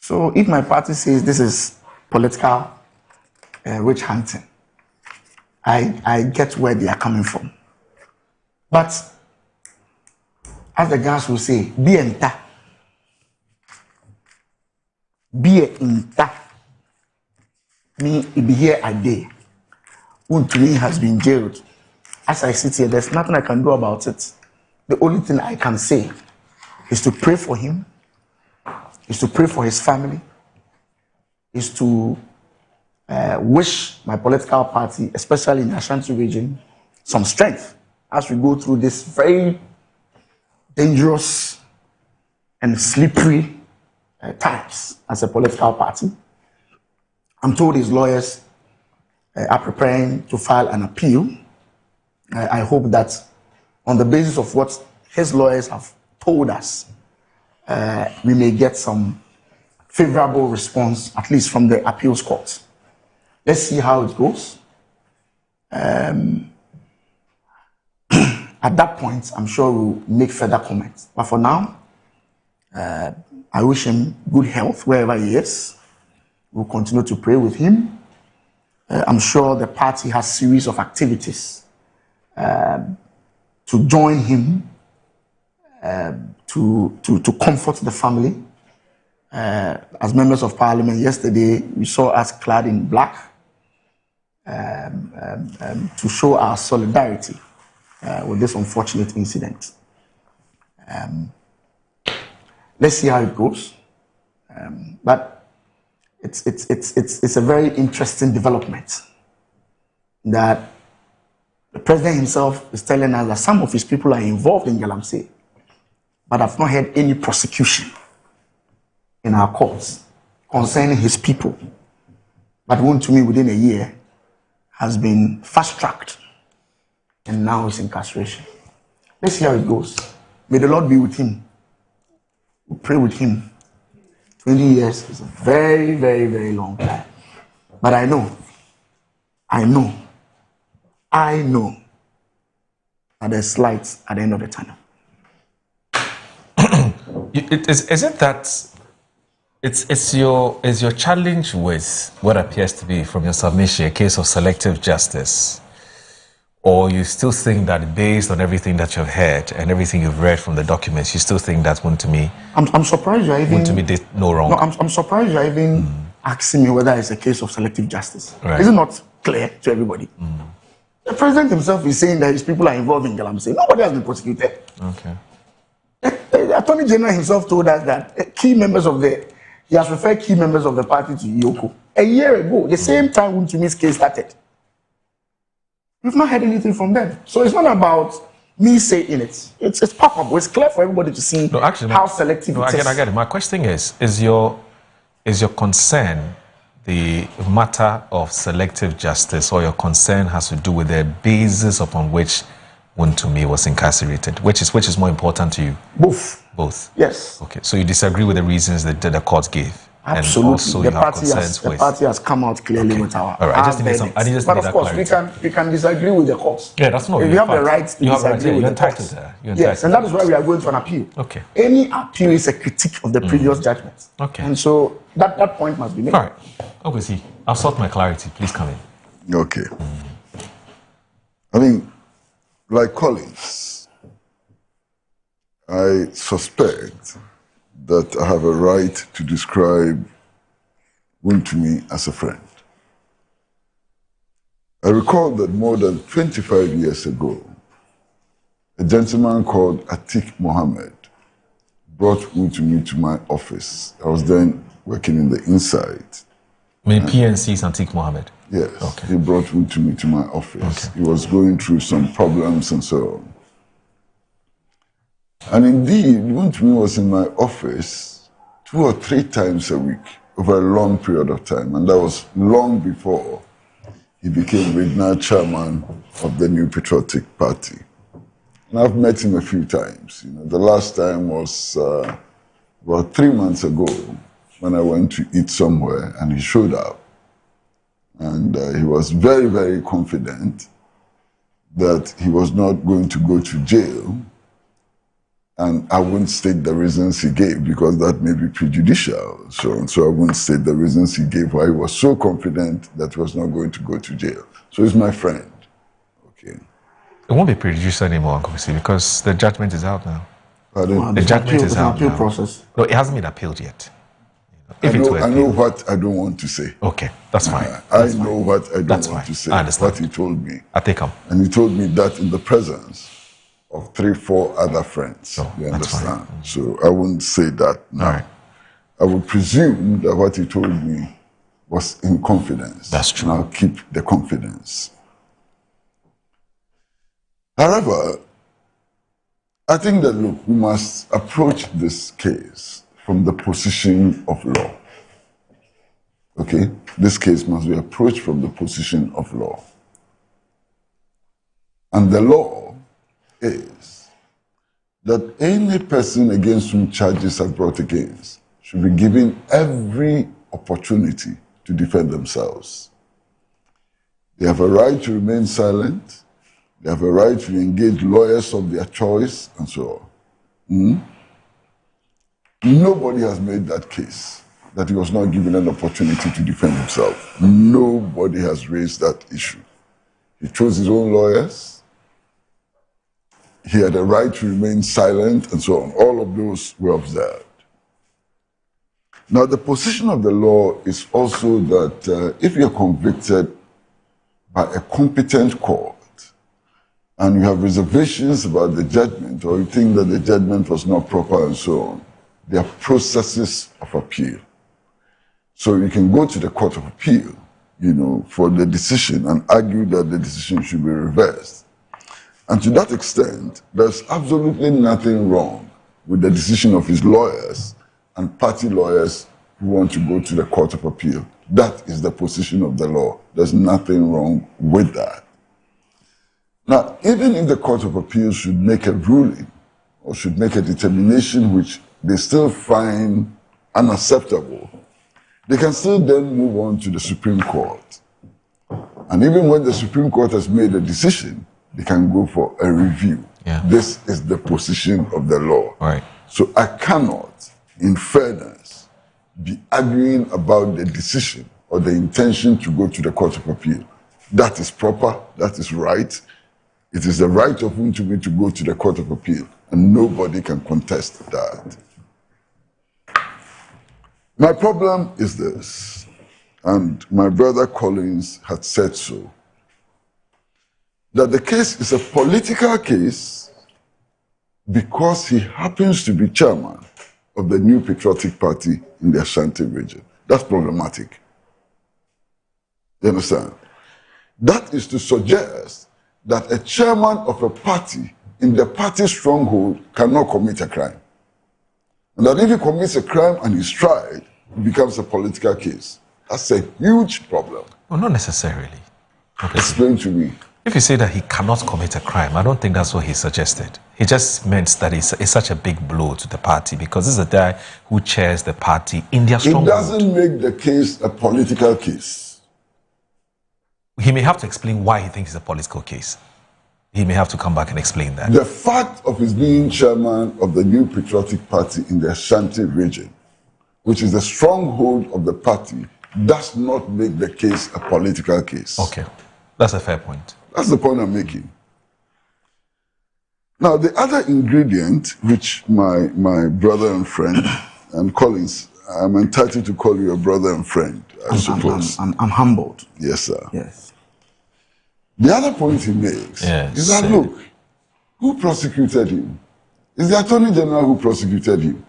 So if my party says this is political witch hunting, I get where they are coming from. But as the guys will say, be enta. Be enta. Me, it be here a day. Wontumi has been jailed. As I sit here, there's nothing I can do about it. The only thing I can say is to pray for him, is to pray for his family, is to wish my political party, especially in the Ashanti region, some strength as we go through this very dangerous and slippery times as a political party. I'm told his lawyers are preparing to file an appeal. I hope that on the basis of what his lawyers have told us, we may get some favorable response, at least from the appeals court. Let's see how it goes. At that point, I'm sure we'll make further comments. But for now, I wish him good health wherever he is. We'll continue to pray with him. I'm sure the party has a series of activities to join him, to comfort the family. As members of parliament yesterday, we saw us clad in black to show our solidarity with this unfortunate incident. Let's see how it goes. But it's a very interesting development that the president himself is telling us that some of his people are involved in Galamsey, but I've not heard any prosecution in our courts concerning his people. But Wontumi within a year has been fast-tracked and now is incarceration. Let's see how it goes. May the Lord be with him. We pray with him. 20 years is a very, very, very long time. But I know that there's light at the end of the tunnel. Is it that it's your challenge with what appears to be, from your submission, a case of selective justice? Or you still think that based on everything that you've heard and everything you've read from the documents, you still think that Wontumi... I'm surprised you're even... Wontumi did no wrong. No, I'm surprised you're even asking me whether it's a case of selective justice. Right. Is it not clear to everybody? The president himself is saying that his people are involved in Galamsey. Nobody has been prosecuted. Okay. The Attorney General himself told us that he has referred key members of the party to Yoko. A year ago, the same time Wontumi's case started. We've not heard anything from them. So it's not about me saying it. It's palpable. It's clear for everybody to see how selective it is. I get it. My question is your concern the matter of selective justice, or your concern has to do with the basis upon which Wontumi was incarcerated? Which is more important to you? Both? Yes. Okay. So you disagree with the reasons that the court gave? Absolutely. And also the party has come out clearly with our all right. But of course, we can disagree with the courts. Yeah, that's not. If you have the right to disagree with the courts. Yes, and that is why we are going to an appeal. Okay. Any appeal is a critique of the previous judgment. Okay. And so that point must be made. All right. Okay, I'll sort my clarity. Please come in. Okay. I mean, like Collins, I suspect that I have a right to describe Wontumi as a friend. I recall that more than 25 years ago, a gentleman called Atik Mohammed brought Wontumi to my office. I was then working in the inside. PNC is Atik Mohammed? Yes. Okay. He brought Wontumi to my office. Okay. He was going through some problems and so on. And indeed, Wontumi was in my office 2 or 3 times a week over a long period of time. And that was long before he became regional chairman of the New Patriotic Party. And I've met him a few times. The last time was about 3 months ago when I went to eat somewhere and he showed up. And he was very, very confident that he was not going to go to jail. And I wouldn't state the reasons he gave because that may be prejudicial. So I wouldn't state the reasons he gave why he was so confident that he was not going to go to jail. So he's my friend. Okay. It won't be prejudicial anymore, obviously, because the judgment is out now. Pardon? The judgment is out appeal now. process. No, it hasn't been appealed yet. I know what I don't want to say. Okay, that's fine. I know what I don't want to say. I understand. What he told me. I take him. And he told me that in the presence of 3-4 other friends. You understand? So I wouldn't say that now. Right. I would presume that what he told me was in confidence. That's true. And I'll keep the confidence. However, I think that, look, we must approach this case from the position of law. Okay? This case must be approached from the position of law. And the law is that any person against whom charges are brought against should be given every opportunity to defend themselves. They have a right to remain silent. They have a right to engage lawyers of their choice and so on. Nobody has made that case that he was not given an opportunity to defend himself. Nobody has raised that issue. He chose his own lawyers. He had a right to remain silent and so on. All of those were observed. Now, the position of the law is also that if you're convicted by a competent court and you have reservations about the judgment or you think that the judgment was not proper and so on, there are processes of appeal. So you can go to the Court of Appeal, for the decision and argue that the decision should be reversed. And to that extent, there's absolutely nothing wrong with the decision of his lawyers and party lawyers who want to go to the Court of Appeal. That is the position of the law. There's nothing wrong with that. Now, even if the Court of Appeal should make a ruling or should make a determination which they still find unacceptable, they can still then move on to the Supreme Court. And even when the Supreme Court has made a decision, they can go for a review. Yeah. This is the position of the law. Right. So I cannot, in fairness, be arguing about the decision or the intention to go to the Court of Appeal. That is proper, that is right. It is the right of me to go to the Court of Appeal, and nobody can contest that. My problem is this, and my brother Collins had said so, that the case is a political case because he happens to be chairman of the New Patriotic Party in the Ashanti region. That's problematic. You understand? That is to suggest that a chairman of a party in the party stronghold cannot commit a crime. And that if he commits a crime and he's tried, it becomes a political case. That's a huge problem. No, not necessarily. Okay. Explain to me. If you say that he cannot commit a crime, I don't think that's what he suggested. He just meant that it's such a big blow to the party because this is a guy who chairs the party in their stronghold. It doesn't make the case a political case. He may have to explain why he thinks it's a political case. He may have to come back and explain that. The fact of his being chairman of the New Patriotic Party in the Ashanti region, which is the stronghold of the party, does not make the case a political case. Okay, that's a fair point. That's the point I'm making. Now, the other ingredient, which my brother and friend, and Collins, I'm entitled to call you a brother and friend, I suppose. I'm humbled. Yes, sir. Yes. The other point he makes is that, look, who prosecuted him? It's the Attorney General who prosecuted him.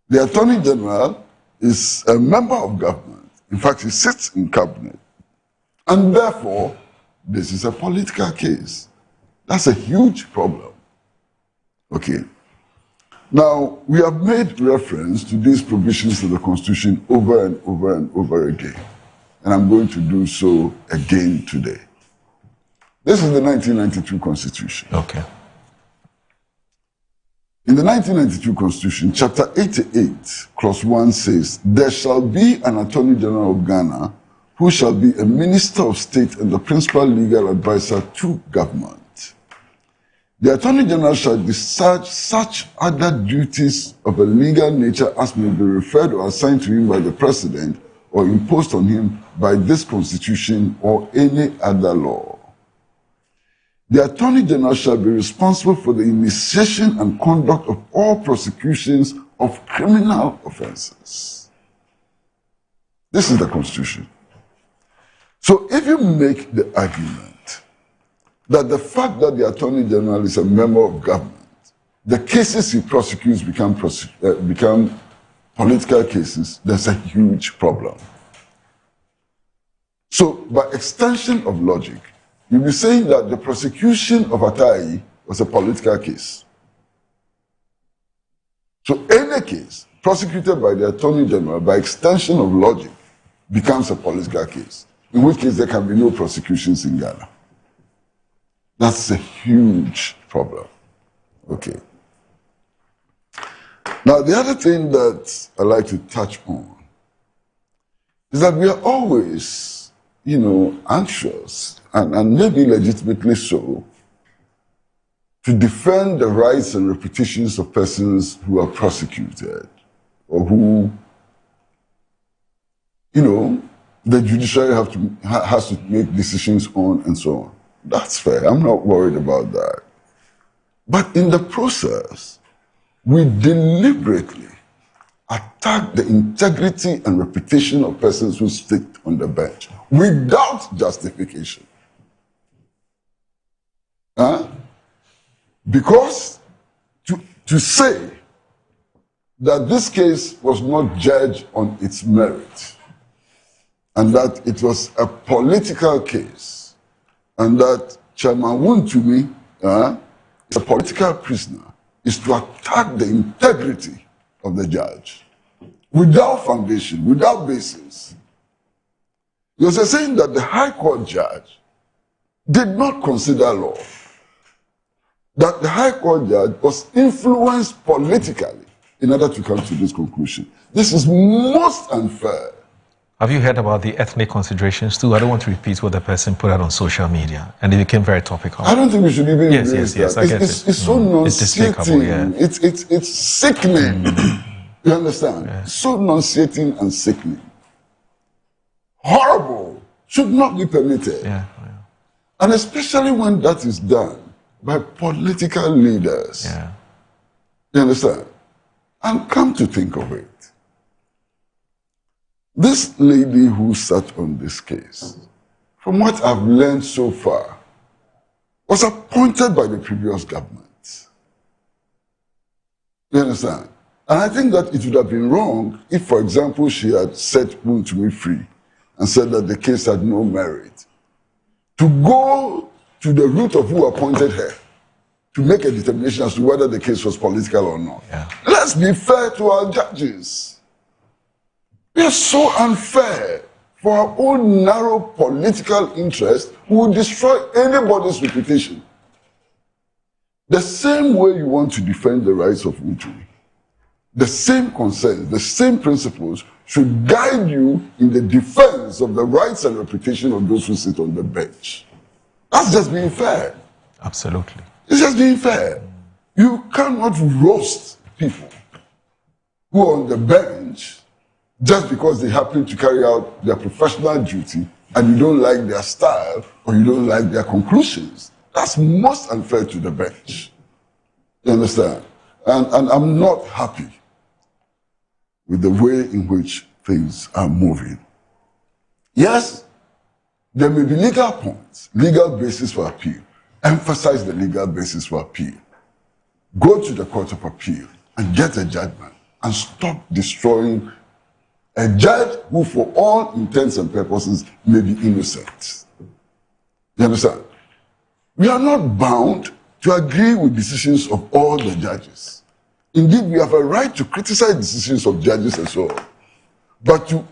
The Attorney General is a member of government. In fact, he sits in cabinet. And therefore, this is a political case. That's a huge problem. Okay. Now, we have made reference to these provisions of the Constitution over and over and over again. and I'm going to do so again today. This is the 1992 Constitution. Okay. In the 1992 Constitution, Chapter 88, Clause 1 says, there shall be an Attorney General of Ghana who shall be a Minister of State and the principal legal advisor to government. The Attorney General shall discharge such other duties of a legal nature as may be referred or assigned to him by the President or imposed on him by this Constitution or any other law. The Attorney General shall be responsible for the initiation and conduct of all prosecutions of criminal offenses. This is the Constitution. So if you make the argument that the fact that the Attorney General is a member of government, the cases he prosecutes become political cases, there's a huge problem. So by extension of logic, you'll be saying that the prosecution of Atai was a political case. So any case prosecuted by the Attorney General, by extension of logic, becomes a political case, in which case there can be no prosecutions in Ghana. That's a huge problem. Okay. Now, the other thing that I like to touch on is that we are always, anxious, and maybe legitimately so, to defend the rights and reputations of persons who are prosecuted or who, the judiciary has to make decisions on and so on. That's fair. I'm not worried about that. But in the process, we deliberately attack the integrity and reputation of persons who sit on the bench without justification. Because to say that this case was not judged on its merit and that it was a political case and that Chairman Wontumi is a political prisoner is to attack the integrity of the judge without foundation, without basis. You're saying that the High Court judge did not consider law, that the High Court judge was influenced politically in order to come to this conclusion. This is most unfair. Have you heard about the ethnic considerations too? I don't want to repeat what the person put out on social media, and it became very topical. I don't think we should even Yes, I get it's, it. it's so nauseating. Yeah. It's sickening. You understand? Yeah. So nauseating and sickening. Horrible. Should not be permitted. Yeah. And especially when that is done by political leaders. Yeah. You understand? And come to think of it, this lady who sat on this case, from what I've learned so far, was appointed by the previous government. You understand? And I think that it would have been wrong if, for example, she had set Wontumi free and said that the case had no merit. To go to the root of who appointed her to make a determination as to whether the case was political or not. Yeah. Let's be fair to our judges. We are so unfair for our own narrow political interest who will destroy anybody's reputation. The same way you want to defend the rights of Wontumi, the same concerns, the same principles should guide you in the defense of the rights and reputation of those who sit on the bench. That's just being fair. Absolutely. It's just being fair. You cannot roast people who are on the bench just because they happen to carry out their professional duty and you don't like their style or you don't like their conclusions. That's most unfair to the bench. You understand? And I'm not happy with the way in which things are moving. Yes, there may be legal points, legal basis for appeal. Emphasize the legal basis for appeal. Go to the Court of Appeal and get a judgment and stop destroying a judge who, for all intents and purposes, may be innocent. You understand? We are not bound to agree with decisions of all the judges. Indeed, we have a right to criticize decisions of judges and so on. But to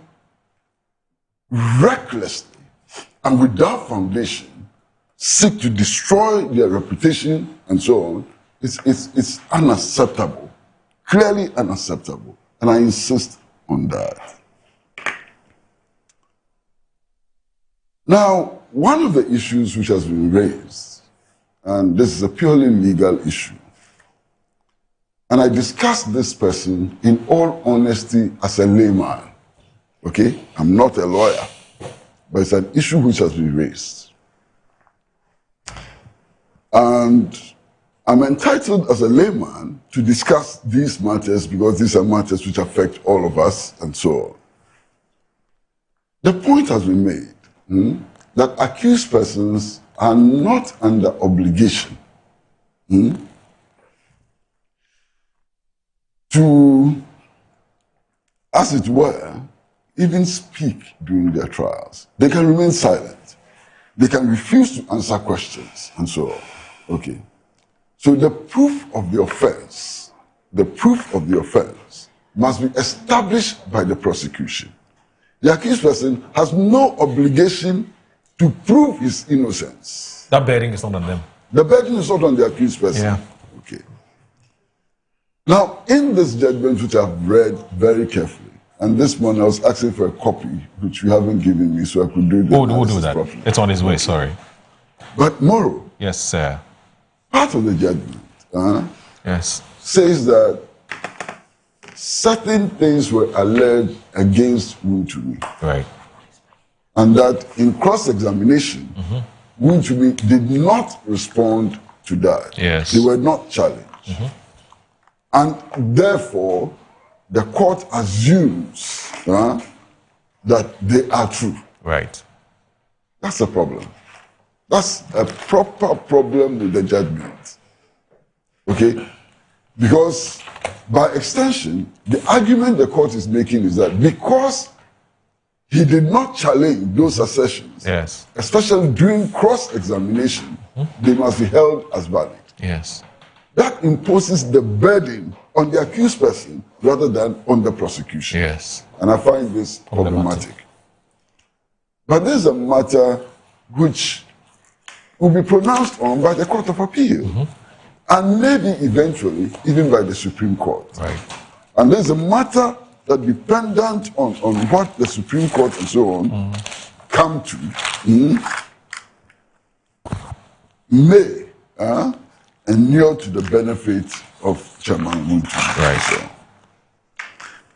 recklessly and without foundation seek to destroy their reputation and so on, it's unacceptable, clearly unacceptable. And I insist on that. Now, one of the issues which has been raised, and this is a purely legal issue, and I discussed this person in all honesty as a layman, okay? I'm not a lawyer, but it's an issue which has been raised. And I'm entitled as a layman to discuss these matters because these are matters which affect all of us and so on. The point has been made that accused persons are not under obligation to, as it were, even speak during their trials. They can remain silent. They can refuse to answer questions and so on. Okay. So the proof of the offense must be established by the prosecution. The accused person has no obligation to prove his innocence. That burden is not on them. The burden is not on the accused person. Yeah. Okay. Now, in this judgment, which I've read very carefully, and this morning I was asking for a copy, which you haven't given me, so I could do the We'll do that. properly. It's on his way, sorry. But Moro, yes, sir. Part of the judgment yes, says that certain things were alleged against Wontumi. Right. And that in cross-examination, Wontumi did not respond to that. Yes. They were not challenged. And therefore, the court assumes that they are true. Right. That's a problem. That's a proper problem with the judgment. Okay? Because by extension, the argument the court is making is that because he did not challenge those assertions, yes, especially during cross-examination, they must be held as valid. Yes. That imposes the burden on the accused person rather than on the prosecution. Yes. And I find this problematic. But there's a matter which will be pronounced on by the Court of Appeal, and maybe eventually even by the Supreme Court. Right. And there's a matter that dependent on what the Supreme Court and so on come to, may inure to the benefit of Chairman Wontumi. Right. So,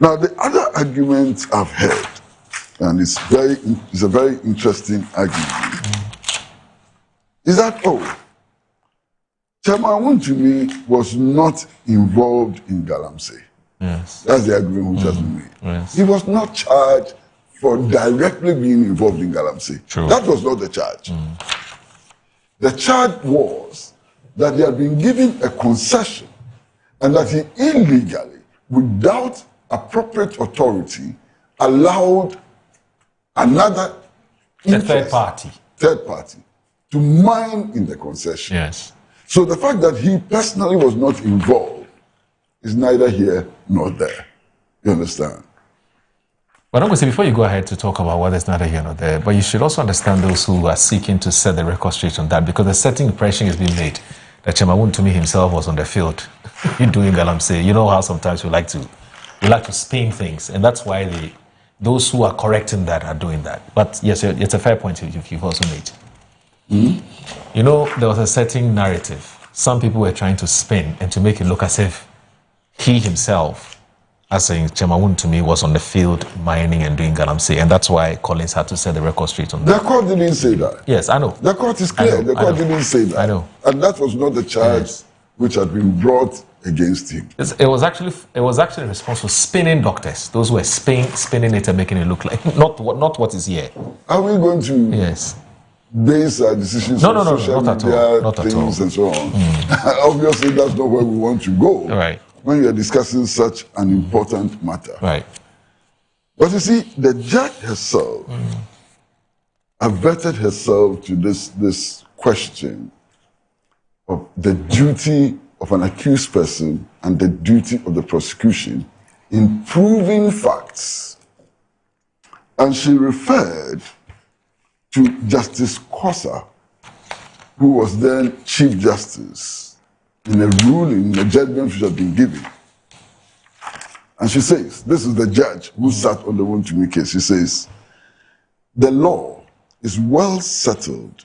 now the other argument I've heard, and it's a very interesting argument, is that, Chairman Wontumi was not involved in Galamsey. Yes. That's the argument which has been made. Yes. He was not charged for directly being involved in Galamsey. True. That was not the charge. The charge was that he had been given a concession and that he illegally, without appropriate authority, allowed another third party to mine in the concession. Yes. So the fact that he personally was not involved is neither here nor there. You understand? But I'm going to say, before you go ahead to talk about what is neither here nor there, but you should also understand those who are seeking to set the record straight on that, because a certain impression is being made that Chairman Wontumi himself was on the field doing Galamsey. You know how sometimes we like to spin things, and that's why those who are correcting that are doing that. But yes, it's a fair point you've also made. You know, there was a certain narrative some people were trying to spin and to make it look as if he himself, as saying Chairman Wontumi, was on the field mining and doing Galamsey, and that's why Collins had to set the record straight on that. The court didn't say that. Yes, I know. The court is clear. The court didn't say that. I know. And that was not the charge which had been brought against him. It was actually a response to spinning doctors. Those who were spinning it and making it look like not what is here. Are we going to base our decisions on social media things and so on? Obviously, that's not where we want to go. Right. When you are discussing such an important matter. Right. But you see, the judge herself averted herself to this question of the duty of an accused person and the duty of the prosecution in proving facts And she referred to Justice Kosa, who was then Chief Justice, in a ruling, a judgment which had been given. And she says, this is the judge who sat on the Wontumi case. She says, the law is well settled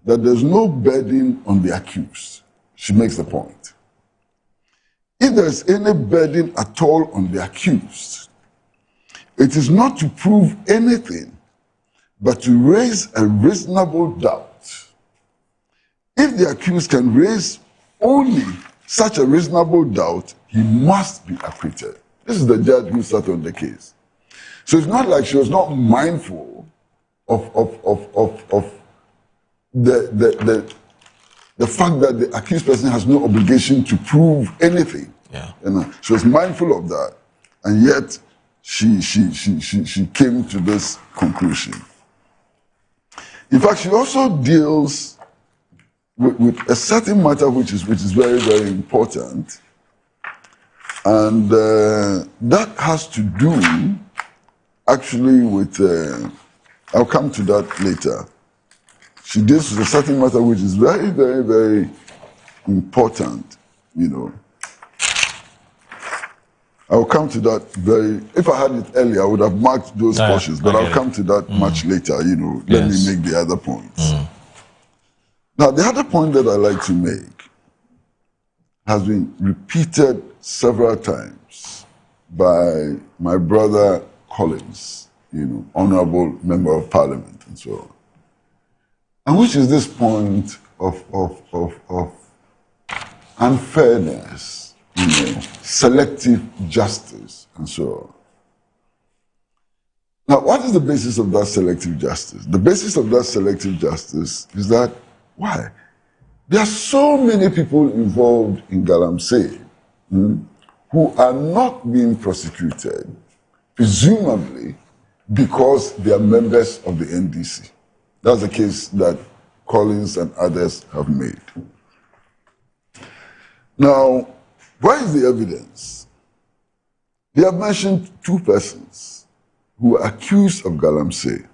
that there's no burden on the accused. She makes the point. If there's any burden at all on the accused, it is not to prove anything, but to raise a reasonable doubt. If the accused can raise only such a reasonable doubt, he must be acquitted. This is the judge who sat on the case. So it's not like she was not mindful of the fact that the accused person has no obligation to prove anything. Yeah. You know, she was mindful of that, and yet she came to this conclusion. In fact, she also deals with a certain matter which is very, very important, and that has to do actually with, I'll come to that later. She deals with a certain matter which is very, very, very important, you know. I'll come to that if I had it earlier, I would have marked those portions, but I'll come to that much later, you know. Let me make the other points. Now, the other point that I like to make has been repeated several times by my brother Collins, you know, Honorable Member of Parliament and so on. And which is this point of unfairness, you know, selective justice and so on. Now, what is the basis of that selective justice? The basis of that selective justice is that, why? There are so many people involved in Galamsey who are not being prosecuted, presumably because they are members of the NDC. That's the case that Collins and others have made. Now, where is the evidence? They have mentioned two persons who were accused of Galamsey,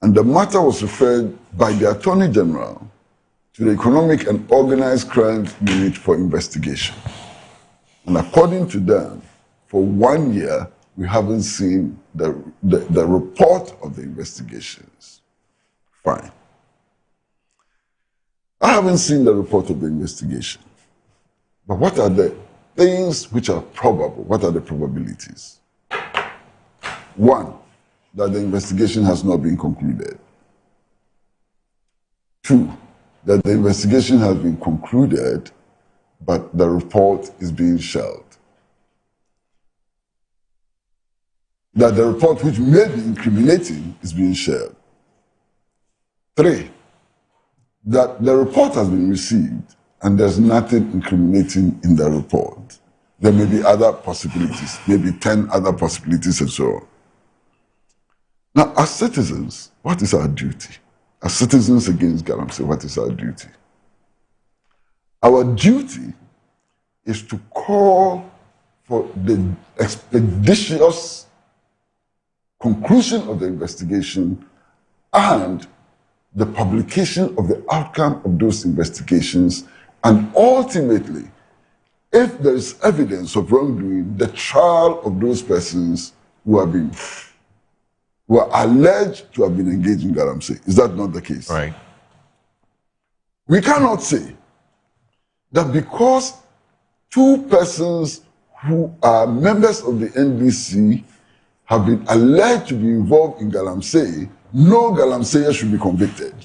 and the matter was referred by the Attorney General to the Economic and Organized Crime Unit for investigation. And according to them, for 1 year, we haven't seen the report of the investigations. Fine. I haven't seen the report of the investigation. But what are the things which are probable? What are the probabilities? One, that the investigation has not been concluded. Two, that the investigation has been concluded, but the report is being shelved. That the report, which may be incriminating, is being shelved. Three, that the report has been received and there's nothing incriminating in the report. There may be other possibilities, maybe 10 other possibilities and so on. Now, as citizens, what is our duty? As citizens against Galamsey, what is our duty? Our duty is to call for the expeditious conclusion of the investigation and the publication of the outcome of those investigations, and ultimately, if there is evidence of wrongdoing, the trial of those persons who are alleged to have been engaged in Galamsey. Is that not the case? Right. We cannot say that because two persons who are members of the NDC have been alleged to be involved in Galamsey, no Galamseyer should be convicted.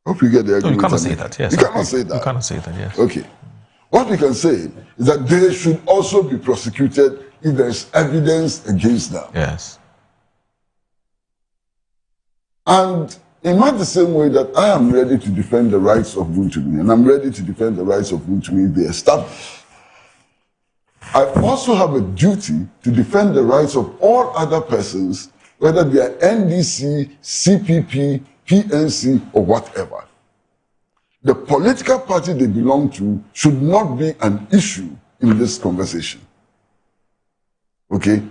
Hope you get the agreement. You cannot say that, yes. You cannot say that. You cannot say that, yes. Okay. What we can say is that they should also be prosecuted if there is evidence against them. Yes. And in much the same way that I am ready to defend the rights of Wontumi, and I'm ready to defend the rights of Wontumi if they establish, I also have a duty to defend the rights of all other persons, whether they are NDC, CPP, PNC, or whatever. The political party they belong to should not be an issue in this conversation. Okay?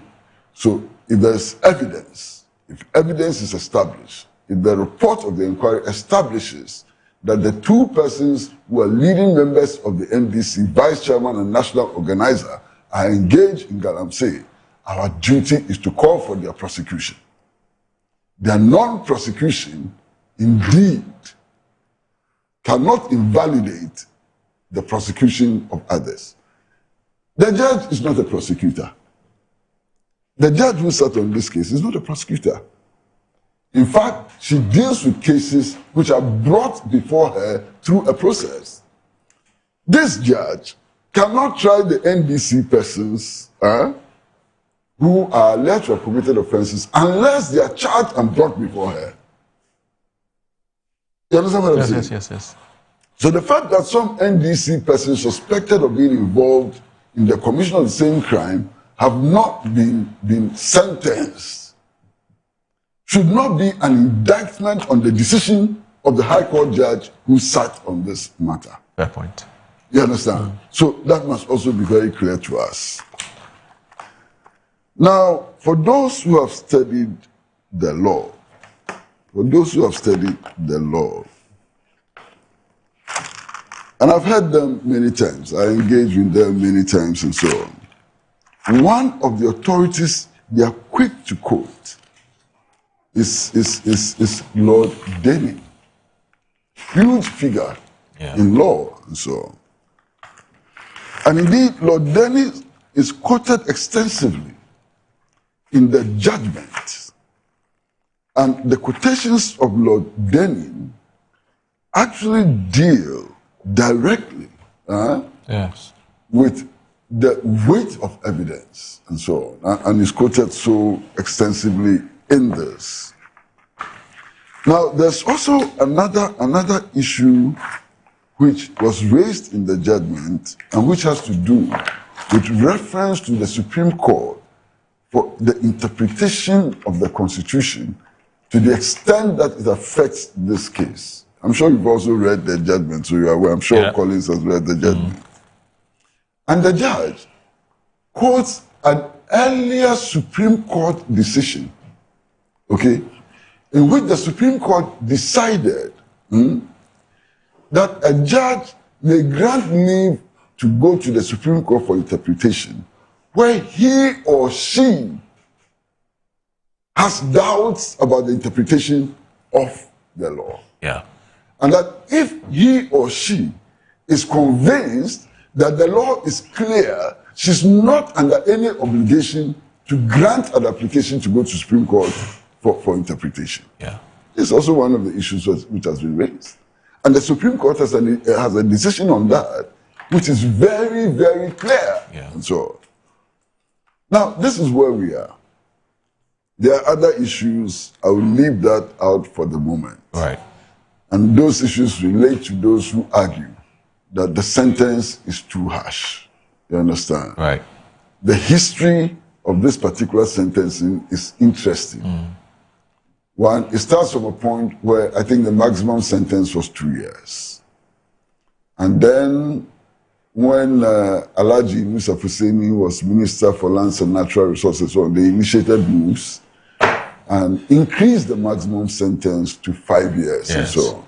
So if there's evidence, if evidence is established, if the report of the inquiry establishes that the two persons who are leading members of the NDC, vice chairman and national organizer, are engaged in galamsey, our duty is to call for their prosecution. Their non-prosecution, indeed, cannot invalidate the prosecution of others. The judge is not a prosecutor. The judge who sat on this case is not a prosecutor. In fact, she deals with cases which are brought before her through a process. This judge cannot try the NDC persons who are alleged to have committed offenses unless they are charged and brought before her. You understand what I'm saying? Yes. So the fact that some NDC persons suspected of being involved in the commission of the same crime have not been sentenced should not be an indictment on the decision of the High Court judge who sat on this matter. Fair point. You understand? So that must also be very clear to us. Now, for those who have studied the law, and I've heard them many times, I engage with them many times and so on. One of the authorities they are quick to quote is Lord Denning. Huge figure in law and so on. And indeed, Lord Denning is quoted extensively in the judgment. And the quotations of Lord Denning actually deal directly with the weight of evidence and so on, and is quoted so extensively in this. Now, there's also another issue which was raised in the judgment and which has to do with reference to the Supreme Court for the interpretation of the Constitution to the extent that it affects this case. I'm sure you've also read the judgment, so you are aware. I'm sure Collins has read the judgment. And the judge quotes an earlier Supreme Court decision, in which the Supreme Court decided that a judge may grant leave to go to the Supreme Court for interpretation where he or she has doubts about the interpretation of the law. And that if he or she is convinced that the law is clear, she's not under any obligation to grant an application to go to Supreme Court for interpretation. It's also one of the issues which has been raised. And the Supreme Court has a decision on that, which is very, very clear. And so, now, this is where we are. There are other issues. I will leave that out for the moment. And those issues relate to those who argue that the sentence is too harsh. You understand? The history of this particular sentencing is interesting. One, it starts from a point where I think the maximum sentence was 2 years. And then when Alhaji Musa Hussaini was Minister for Lands and Natural Resources, they initiated moves and increased the maximum sentence to 5 years and so on.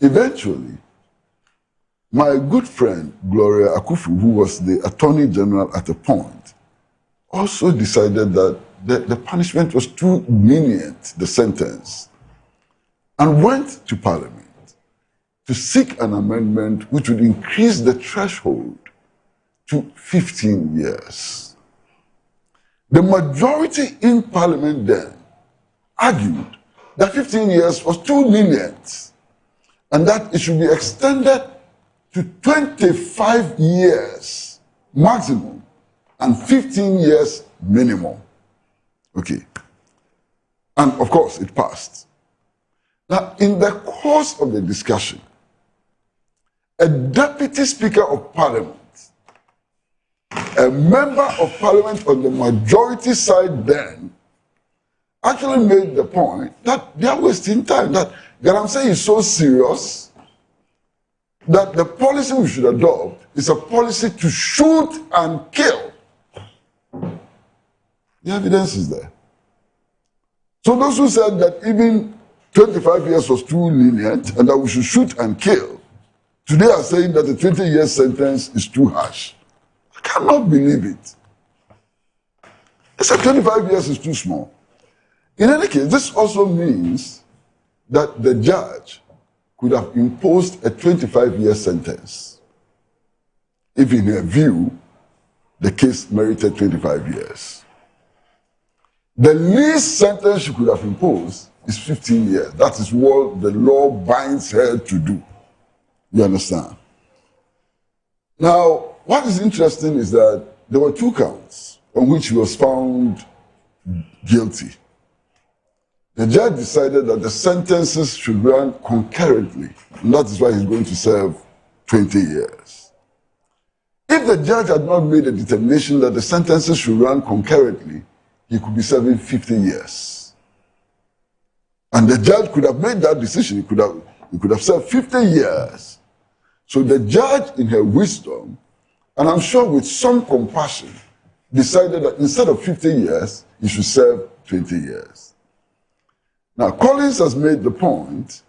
Eventually, my good friend Gloria Akufu, who was the Attorney General at the point, also decided that the punishment was too lenient, the sentence, and went to Parliament to seek an amendment which would increase the threshold to 15 years. The majority in Parliament then argued that 15 years was too lenient and that it should be extended to 25 years maximum and 15 years minimum. And of course, it passed. Now, in the course of the discussion, a Deputy Speaker of Parliament, a member of Parliament on the majority side then, actually made the point that they are wasting time, that Galamsey is so serious that the policy we should adopt is a policy to shoot and kill. The evidence is there. So those who said that even 25 years was too lenient and that we should shoot and kill, today are saying that the 20-year sentence is too harsh. I cannot believe it. They said 25 years is too small. In any case, this also means that the judge could have imposed a 25-year sentence if, in her view, the case merited 25 years. The least sentence she could have imposed is 15 years. That is what the law binds her to do. You understand? Now, what is interesting is that there were 2 counts on which he was found guilty. The judge decided that the sentences should run concurrently, and that is why he's going to serve 20 years. If the judge had not made a determination that the sentences should run concurrently, he could be serving 50 years. And the judge could have made that decision. He could have served 50 years. So the judge, in her wisdom, and I'm sure with some compassion, decided that instead of 50 years, he should serve 20 years. Now, Collins has made the point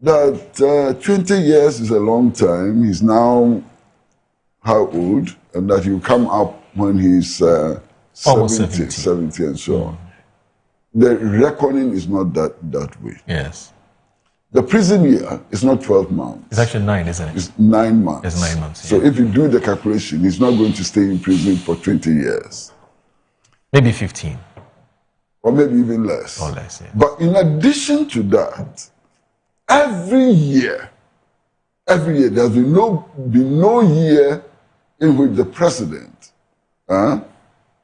that 20 years is a long time. He's now how old? And that he'll come up when he's 70 and so on. The reckoning is not that way. Yes. The prison year is not 12 months. It's actually 9, isn't it? It's 9 months. It's 9 months. So if you do the calculation, he's not going to stay in prison for 20 years. Maybe 15. Or maybe even less. Or less, yeah. But in addition to that, every year, there's been no year in which the president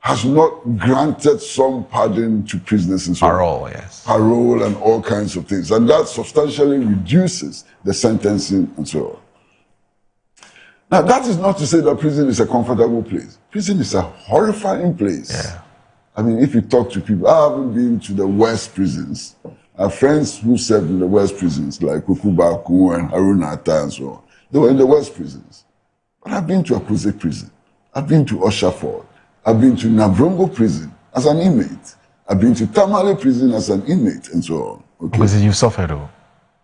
has not granted some pardon to prisoners and so on. Parole, yes. Parole and all kinds of things. And that substantially reduces the sentencing and so on. Now, that is not to say that prison is a comfortable place. Prison is a horrifying place. Yeah. I mean, if you talk to people, I haven't been to the West prisons. I have friends who served in the West prisons, like Kukubaku and Harunata and so on. They were in the West prisons. But I've been to Akuse prison. I've been to Oshaford. I've been to Navrongo prison as an inmate. I've been to Tamale prison as an inmate and so on. Okay? Because you suffered though.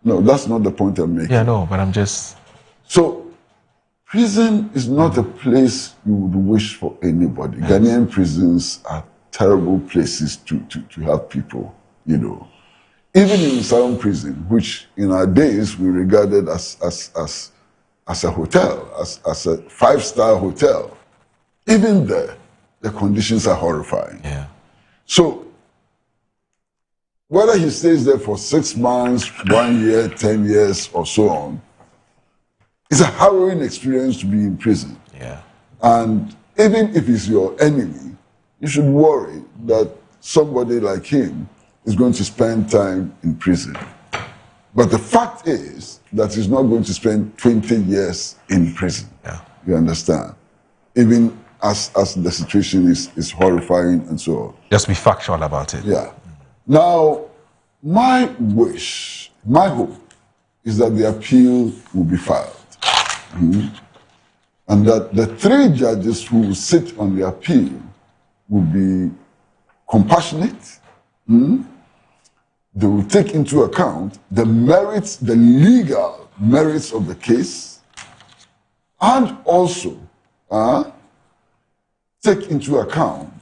No, that's not the point I'm making. Yeah, no, but I'm just... So, prison is not a place you would wish for anybody. Yes. Ghanaian prisons are terrible places to have people, you know. Even in Salon prison, which in our days we regarded as a hotel, as a 5-star hotel, even there, the conditions are horrifying. Yeah. So, whether he stays there for 6 months, 1 year, 10 years, or so on, it's a harrowing experience to be in prison. Yeah. And even if he's your enemy, you should worry that somebody like him is going to spend time in prison. But the fact is that he's not going to spend 20 years in prison. Yeah. You understand? Even as the situation is horrifying and so on. Just be factual about it. Yeah. Now, my wish, my hope, is that the appeal will be filed. Mm-hmm. And that the 3 judges who will sit on the appeal will be compassionate. Mm-hmm. They will take into account the merits, the legal merits of the case, and also take into account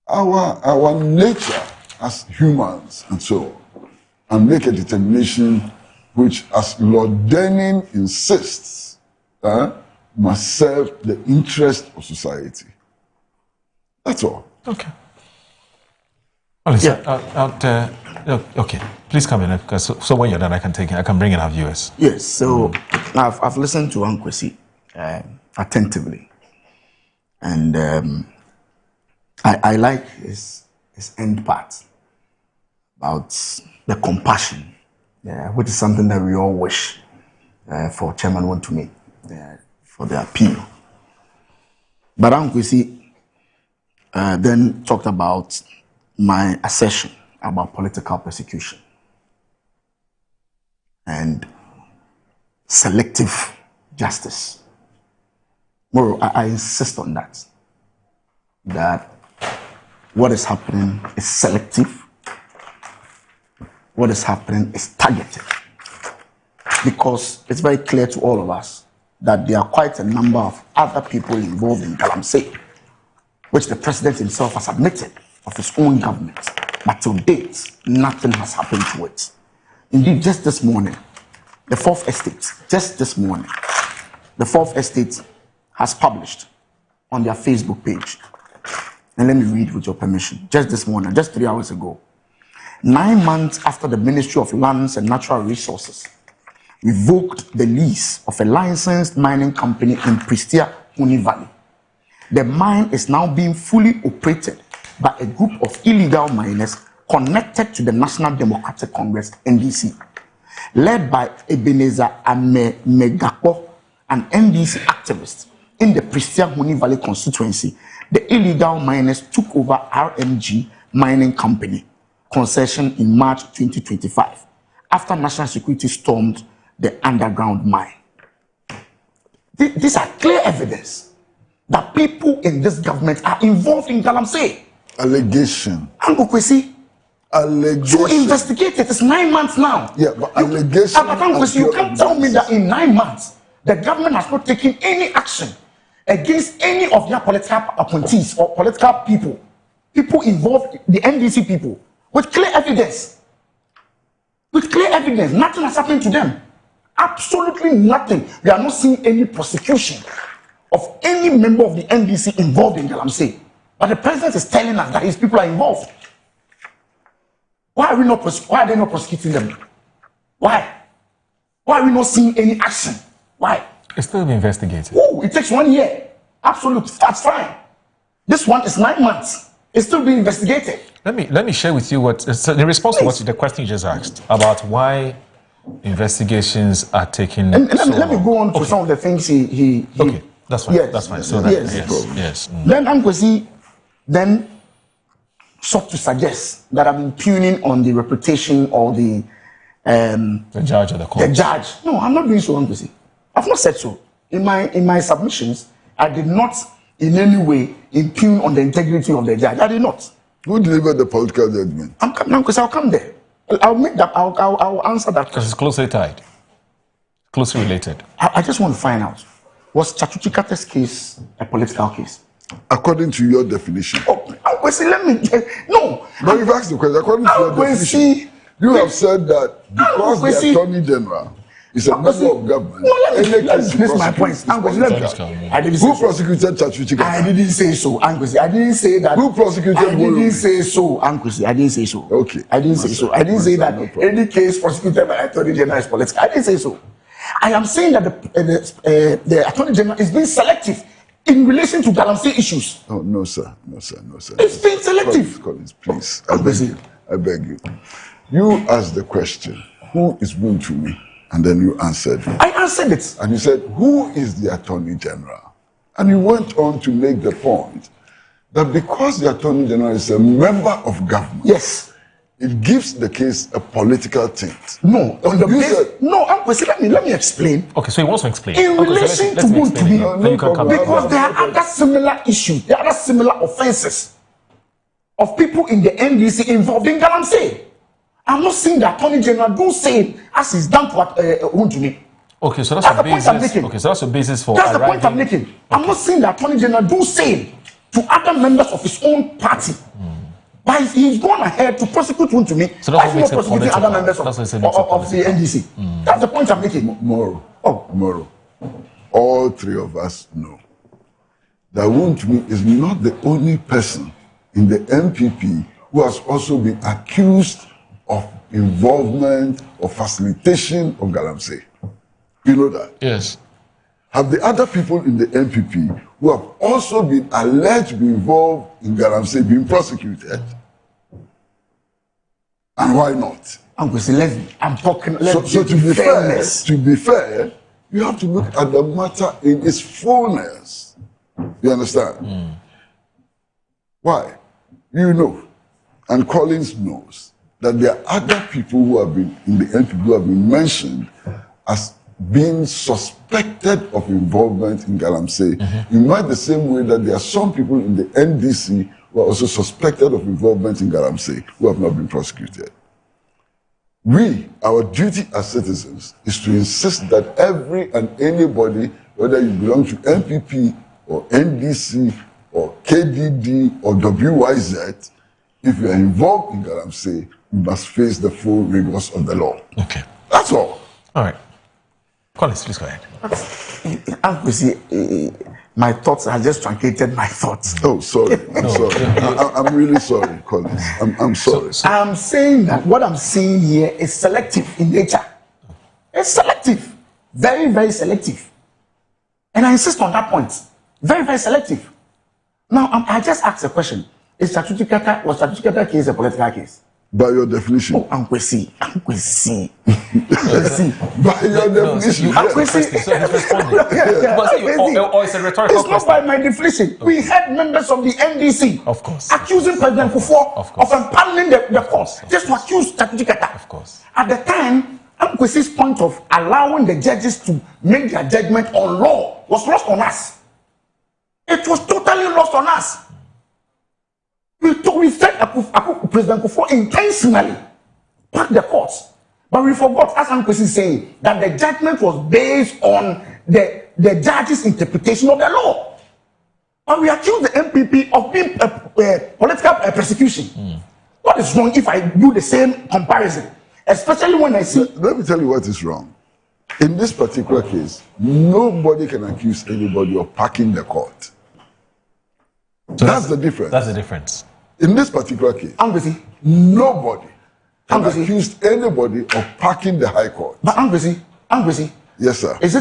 our nature as humans and so on, and make a determination which, as Lord Denning insists, must serve the interest of society. That's all. Okay. Okay, please come in. So when you're done, I can bring in our viewers. Yes. So I've listened to Ankwesi attentively, and I like his end part about the compassion, which is something that we all wish for Chairman Wontumi for the appeal. But Ankwesi then talked about my assertion about political persecution and selective justice. More, I insist on that. that what is happening is selective. What is happening is targeted. Because it's very clear to all of us that there are quite a number of other people involved in Galamsey, which the president himself has admitted of his own government. But to date, nothing has happened to it. Indeed, just this morning, the Fourth Estate, the Fourth Estate has published on their Facebook page. And let me read with your permission. Just this morning, just 3 hours ago. 9 months after the Ministry of Lands and Natural Resources revoked the lease of a licensed mining company in Prestia Huni Valley, the mine is now being fully operated by a group of illegal miners connected to the National Democratic Congress, NDC, led by Ebenezer Amegapo, an NDC activist in the Prestia Huni Valley constituency. The illegal miners took over RMG Mining Company concession in March 2025 after national security stormed the underground mine. These are clear evidence that people in this government are involved in Galamsey. Allegation. Angokwesi. Allegation. To investigate it, it's 9 months now. Yeah, but allegation. You can't tell me that in 9 months the government has not taken any action against any of their political appointees or political people involved, the NDC people, with clear evidence. With clear evidence, nothing has happened to them. Absolutely nothing. We are not seeing any prosecution of any member of the NDC involved in Galamsey. But the president is telling us that his people are involved. Why are they not prosecuting them? Why? Why are we not seeing any action? Why? It's still being investigated. Oh, it takes 1 year. Absolutely, that's fine. This one is 9 months. It's still being investigated. Let me share with you what in response to what the question you just asked about why investigations are taking. And let me go on to some of the things he okay, that's fine. Yes, that's fine. So yes. Then Angokwesi then sought to suggest that I'm impugning on the reputation of the judge or the court. The judge. No, I'm not doing so, Angokwesi. I've not said so. In my submissions, I did not in any way impugn on the integrity of the judge. I did not. Who delivered the political judgment? I'm coming because I'll come there. I'll make that. I'll answer that. Because it's closely tied, closely related. I just want to find out: was Chatuchi Carter's case a political case? According to your definition. Oh, let me. No. But you've asked the question. According to your definition, you have said that because the Attorney General is a member of government. No, this is my point. Who prosecuted Chatuchi Carter? I didn't say so, Angokwesi. I didn't say that. Who prosecuted? I didn't say so, Angokwesi. I didn't say so. Okay. I didn't say so. I didn't say that any case prosecuted by Attorney General is political. I didn't say so. I am saying that the Attorney General is being selective in relation to Galamsey issues. Oh, no, sir. It's being selective. Collins, please. I beg you. You asked the question, who is going to me? And then you answered. I answered it. And you said, who is the Attorney General? And you went on to make the point that because the Attorney General is a member of government, yes, it gives the case a political tint. No, on the basis. No, Angokwesi, let me explain. Okay, so he wants to explain. In relation to Wontumi, because there are other similar issues, there are other similar offenses of people in the NDC involved in Galamsey. I'm not saying the Attorney General do same as is done to Wontumi. Okay, so that's the basis. Okay, so that's the basis for. That's the point I'm making. Okay. I'm not saying the Attorney General do same to other members of his own party. But he's gone ahead to prosecute Wontumi. So that's what makes it prosecuting other members of the NDC. That's the point I'm making. Moro. All three of us know that Wontumi is not the only person in the NPP who has also been accused of involvement or facilitation of Galamsey. You know that? Yes. Have the other people in the NPP who have also been alleged to be involved in Galamsey been prosecuted? And why not? I'm talking. So to be fair, you have to look at the matter in its fullness. You understand? Why? You know, and Collins knows that there are other people who have been in the NPP who have been mentioned as being suspected of involvement in Galamsey, in much the same way that there are some people in the NDC who are also suspected of involvement in Galamsey who have not been prosecuted. Our duty as citizens is to insist that every and anybody, whether you belong to NPP or NDC or KDD or WYZ, if you are involved in Galamsey, you must face the full rigors of the law. Okay. That's all. All right. Collins, please go ahead. My thoughts are just truncated my thoughts. Oh, sorry. I'm sorry. I'm really sorry, Collins. I'm sorry. I'm saying that what I'm seeing here is selective in nature. It's selective. Very, very selective. And I insist on that point. Very, very selective. Now, I just asked a question. Was Statutory Kata case a political case? By your definition. Oh, Ankwesi. By your definition. Ankwesi. It's a rhetorical It's not by my definition. We had members of the NDC, of course, accusing President Kufuor of impaneling the courts, just to accuse Statutory Kata. Of course. At the time, Ankwesi's point of allowing the judges to make their judgment on law was lost on us. It was totally lost on us. We said President Kufuor intentionally packed the courts, but we forgot, as Ankwesi saying, that the judgment was based on the judge's interpretation of the law. But we accused the MPP of being political persecution. What is wrong if I do the same comparison? Especially when I see... Let me tell you what is wrong. In this particular case, nobody can accuse anybody of packing the court. So that's the difference. That's the difference. In this particular case, nobody can accuse anybody of packing the High Court. But Ankwesi, yes, sir. Is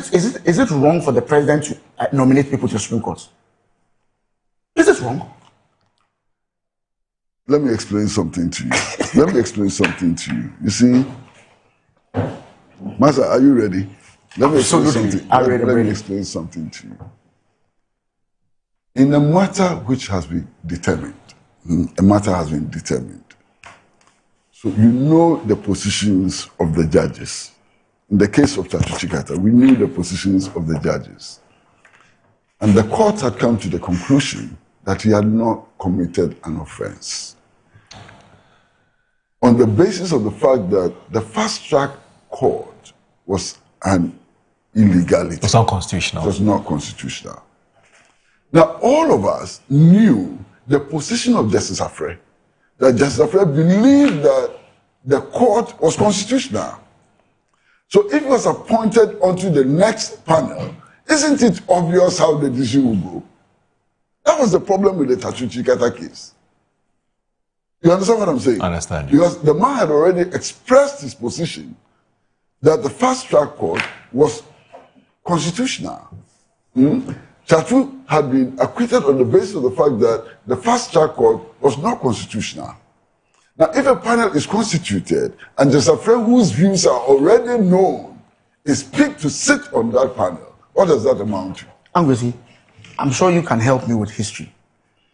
it wrong for the president to nominate people to the Supreme Court? Is it wrong? Let me explain something to you. You see, Master, are you ready? Let me explain something. Let me explain something to you. In a matter which has been determined, so you know the positions of the judges. In the case of Statutory Kata, we knew the positions of the judges. And the court had come to the conclusion that he had not committed an offense. On the basis of the fact that the fast-track court was an illegality. It was unconstitutional. It was not constitutional. Now, all of us knew the position of Justice Afre, that Justice Afre believed that the court was constitutional. So if he was appointed onto the next panel, isn't it obvious how the decision will go? That was the problem with the Statutory Kata case. You understand what I'm saying? I understand. Because the man had already expressed his position that the fast-track court was constitutional. Chatu had been acquitted on the basis of the fact that the fast-track court was not constitutional. Now, if a panel is constituted and Justice Afre, whose views are already known, is picked to sit on that panel, what does that amount to? Ankwesi, I'm sure you can help me with history.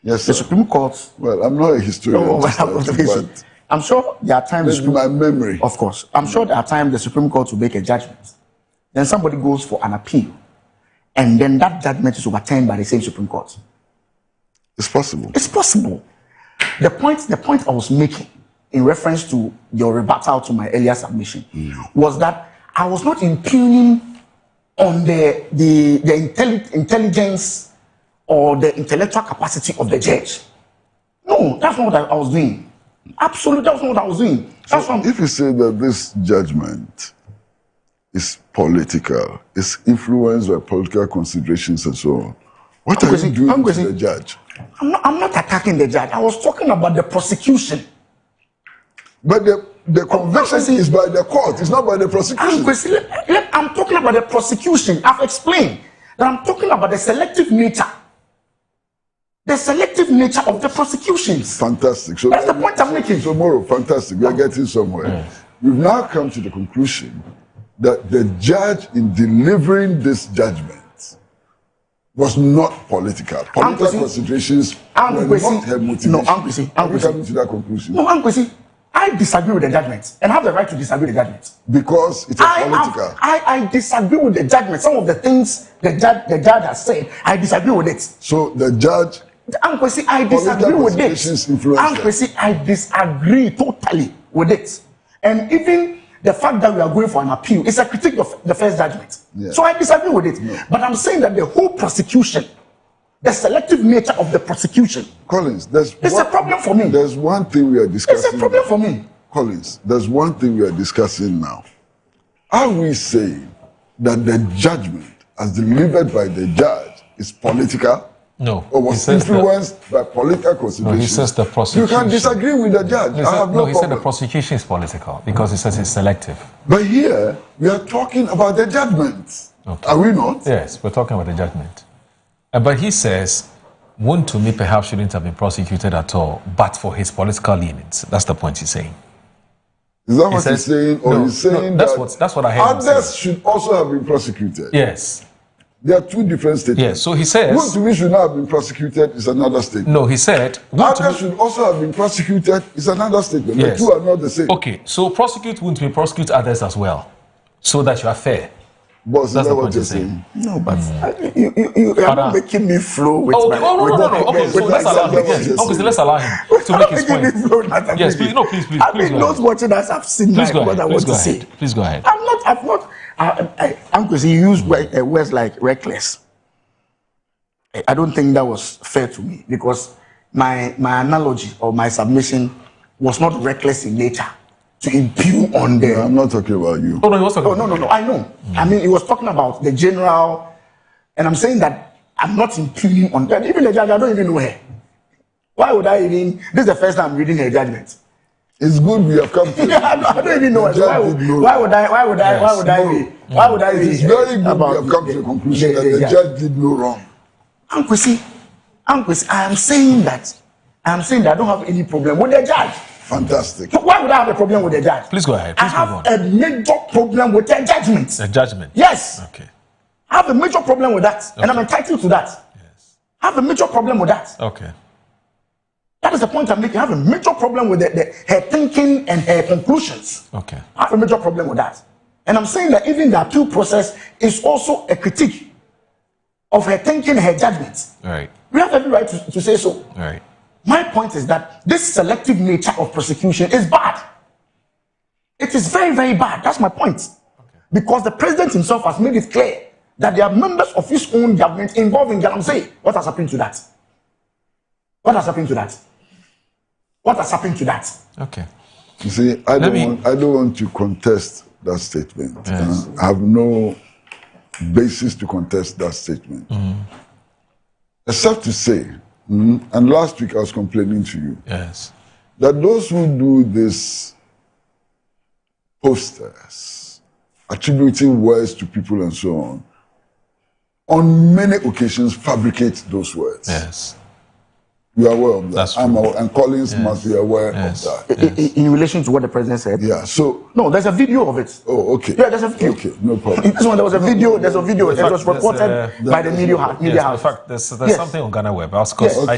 Yes, sir. The Supreme Court... Well, I'm not a historian. But I'm sure there are times... Maybe my memory. Of course. I'm sure there are times the Supreme Court will make a judgment. Then somebody goes for an appeal. And then that judgment is overturned by the same Supreme Court. It's possible. It's possible. The point I was making in reference to your rebuttal to my earlier submission was that I was not impugning on the intelligence or the intellectual capacity of the judge. No, that's not what I was doing. Absolutely, that's not what I was doing. If you say that this judgment is political, is influenced by political considerations and so on, what are you doing to the judge? I'm not attacking the judge. I was talking about the prosecution. But the conviction is by the court, it's not by the prosecution. I'm talking about the prosecution. I've explained that I'm talking about the selective nature. The selective nature of the prosecutions. Fantastic. So that's the point I'm making. Tomorrow, fantastic. We are getting somewhere. We've now come to the conclusion that the judge in delivering this judgment was not political. Political considerations were not her motivation. No, Ankwesi. Are we coming to that conclusion? No, Ankwesi. I disagree with the judgment and have the right to disagree with the judgment. Because it's political. I disagree with the judgment. Some of the things the judge has said, I disagree with it. So the judge... Uncle, see, I disagree with it. Uncle, see, I disagree totally with it. And even the fact that we are going for an appeal is a critique of the first judgment. Yeah. So I disagree with it. No. But I'm saying that the whole prosecution, the selective nature of the prosecution, Collins, it's a problem for me. There's one thing we are discussing. It's a problem for me. Collins, there's one thing we are discussing now. Are we saying that the judgment as delivered by the judge is political? No. Or was influenced by political considerations? No, he says the prosecution. You can disagree with the judge. He said the prosecution is political because he says it's selective. But here, we are talking about the judgment. Okay. Are we not? Yes, we're talking about the judgment. But he says, Wontumi perhaps shouldn't have been prosecuted at all, but for his political leanings. That's the point he's saying. Is that what he's saying? Or he's saying that's what I heard. Others should also have been prosecuted. Yes. There are two different statements. Yes, so he says... Wontumi should not have been prosecuted is another statement. No, he said... Others should also have been prosecuted is another statement. Yes. The two are not the same. Okay, so prosecute Wontumi, prosecute others as well, so that you are fair. But that's the what you're saying. No, but you are not making me flow with my... No. Okay, so let's allow him. Yes, obviously, let's allow him to make his point. Yes, please, no, please. I mean, those watching us have seen what I want to say. Please go ahead. I'm not... Uncle, you used words like reckless. I don't think that was fair to me because my analogy or my submission was not reckless in nature to impugn on the... I'm not talking about you. Oh, no, he was talking No, I know. I mean, he was talking about the general, and I'm saying that I'm not impugning on that. Even the judge, I don't even know her. Why would I even... This is the first time I'm reading her judgment. It's good we have come to... I don't even know her. Why would I read? It's very good we have come to the conclusion that the judge did no wrong. Uncle, I am saying that I don't have any problem with the judge. Fantastic. Why would I have a problem with the judge? Please go ahead. Please I have a major problem with the judgment. The judgment? Yes. Okay. I have a major problem with that. Okay. And I'm entitled to that. Yes. I have a major problem with that. Okay. That is the point I'm making. I have a major problem with her thinking and her conclusions. Okay. I have a major problem with that. And I'm saying that even the appeal process is also a critique of her thinking and her judgment. Right. We have every right to say so. Right. My point is that this selective nature of prosecution is bad. It is very, very bad. That's my point. Okay. Because the president himself has made it clear that there are members of his own government involved in Galamsey. What has happened to that? What has happened to that? What has happened to that? Okay. You see, I don't want to contest that statement. Yes. I have no basis to contest that statement. Except to say, and last week I was complaining to you, yes, that those who do these posters, attributing words to people and so on many occasions fabricate those words. Yes. You are aware of that. That's I'm aware, and Collins must be aware of that. In relation to what the president said? Yeah, so... No, there's a video of it. Oh, okay. Yeah, there's a video. Okay, no problem. This one, there was a video, there's a video. It was reported by the media house. In fact, there's something on Ghana Web. I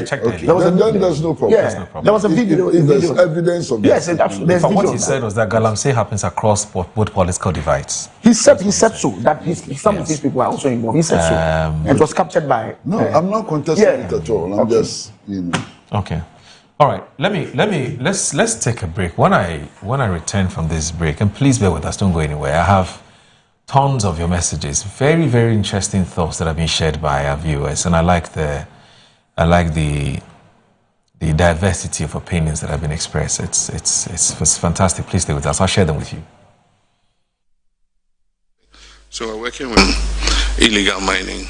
checked it. Then there's no problem. Yeah, there was a video. If there's evidence of yes, that. Yes, but what he said was that Galamsey happens across both political divides. He said so, that some of these people are also involved. He said so. And it was captured by... No, I'm not contesting it at all. I'm just, Okay. All right. Let's take a break. When I return from this break, and please bear with us, don't go anywhere. I have tons of your messages, very, very interesting thoughts that have been shared by our viewers, and I like the diversity of opinions that have been expressed. It's fantastic. Please stay with us. I'll share them with you. So we're working with illegal mining.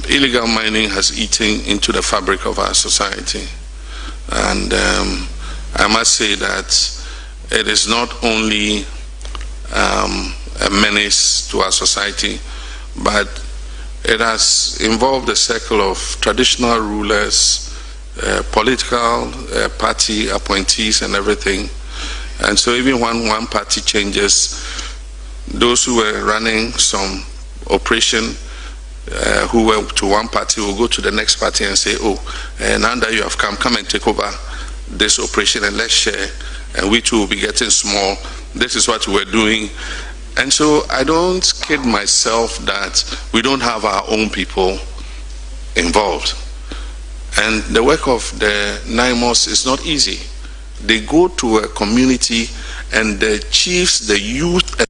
Illegal mining has eaten into the fabric of our society, and I must say that it is not only a menace to our society, but it has involved a circle of traditional rulers, political party appointees and everything. And so even when one party changes, those who were running some operation who went to one party will go to the next party and say, oh, now that you have come and take over this operation and let's share, and we too will be getting small. This is what we're doing. And so I don't kid myself that we don't have our own people involved. And the work of the NIMOS is not easy. They go to a community and the chiefs, the youth,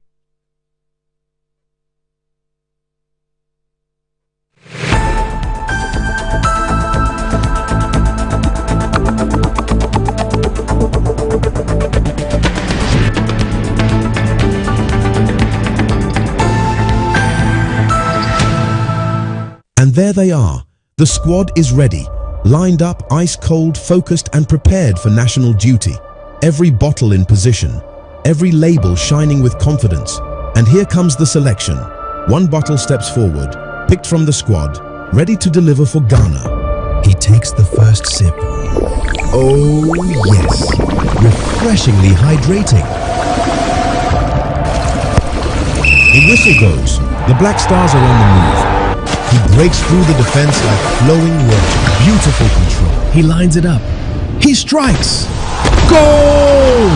And there they are. The squad is ready, lined up, ice cold, focused and prepared for national duty. Every bottle in position, every label shining with confidence. And here comes the selection. One bottle steps forward, picked from the squad, ready to deliver for Ghana. He takes the first sip. Oh yes, refreshingly hydrating. The whistle goes. The Black Stars are on the move. He breaks through the defense like flowing water. Beautiful control. He lines it up. He strikes. Goal!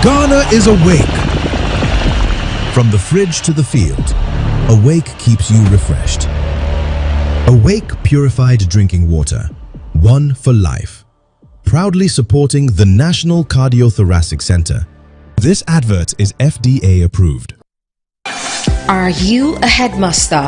Ghana is awake. From the fridge to the field, Awake keeps you refreshed. Awake purified drinking water. One for life. Proudly supporting the National Cardiothoracic Center. This advert is FDA approved. Are you a headmaster,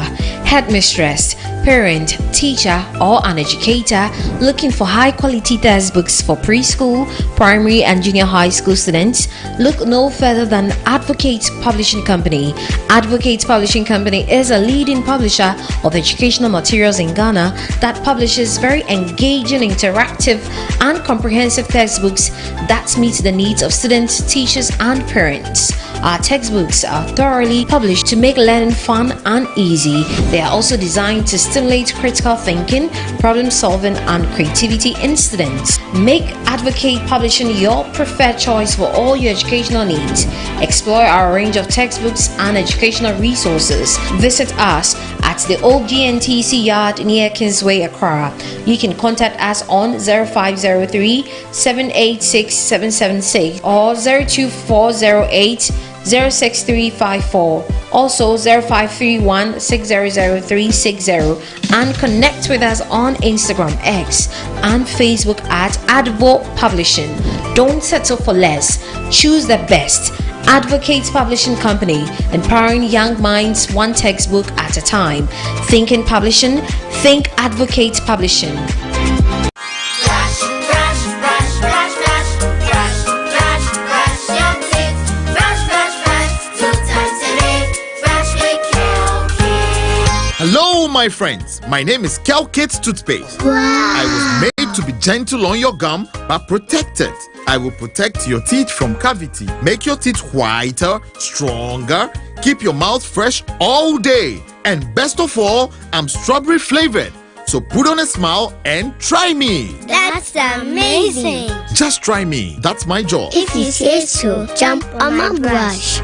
headmistress, parent, teacher, or an educator looking for high-quality textbooks for preschool, primary, and junior high school students? Look no further than Advocate Publishing Company. Advocate Publishing Company is a leading publisher of educational materials in Ghana that publishes very engaging, interactive, and comprehensive textbooks that meet the needs of students, teachers, and parents. Our textbooks are thoroughly published to make learning fun and easy. They are also designed to stimulate critical thinking, problem solving, and creativity in students. Make Advocate Publishing your preferred choice for all your educational needs. Explore our range of textbooks and educational resources. Visit us at the old GNTC yard near Kingsway, Accra. You can contact us on 0503 786 776 or 02408 06354, also 0531 600360, and connect with us on Instagram, X, and Facebook at Advo Publishing. Don't settle for less. Choose the best. Advocate Publishing Company, empowering young minds one textbook at a time. Thinking publishing, think Advocate Publishing. Hello, my friends. My name is Kelkit Toothpaste. Wow. I was made to be gentle on your gum, but protected. I will protect your teeth from cavity, make your teeth whiter, stronger, keep your mouth fresh all day. And best of all, I'm strawberry flavored. So put on a smile and try me. That's amazing. Just try me. That's my job. If you say so, jump on my brush.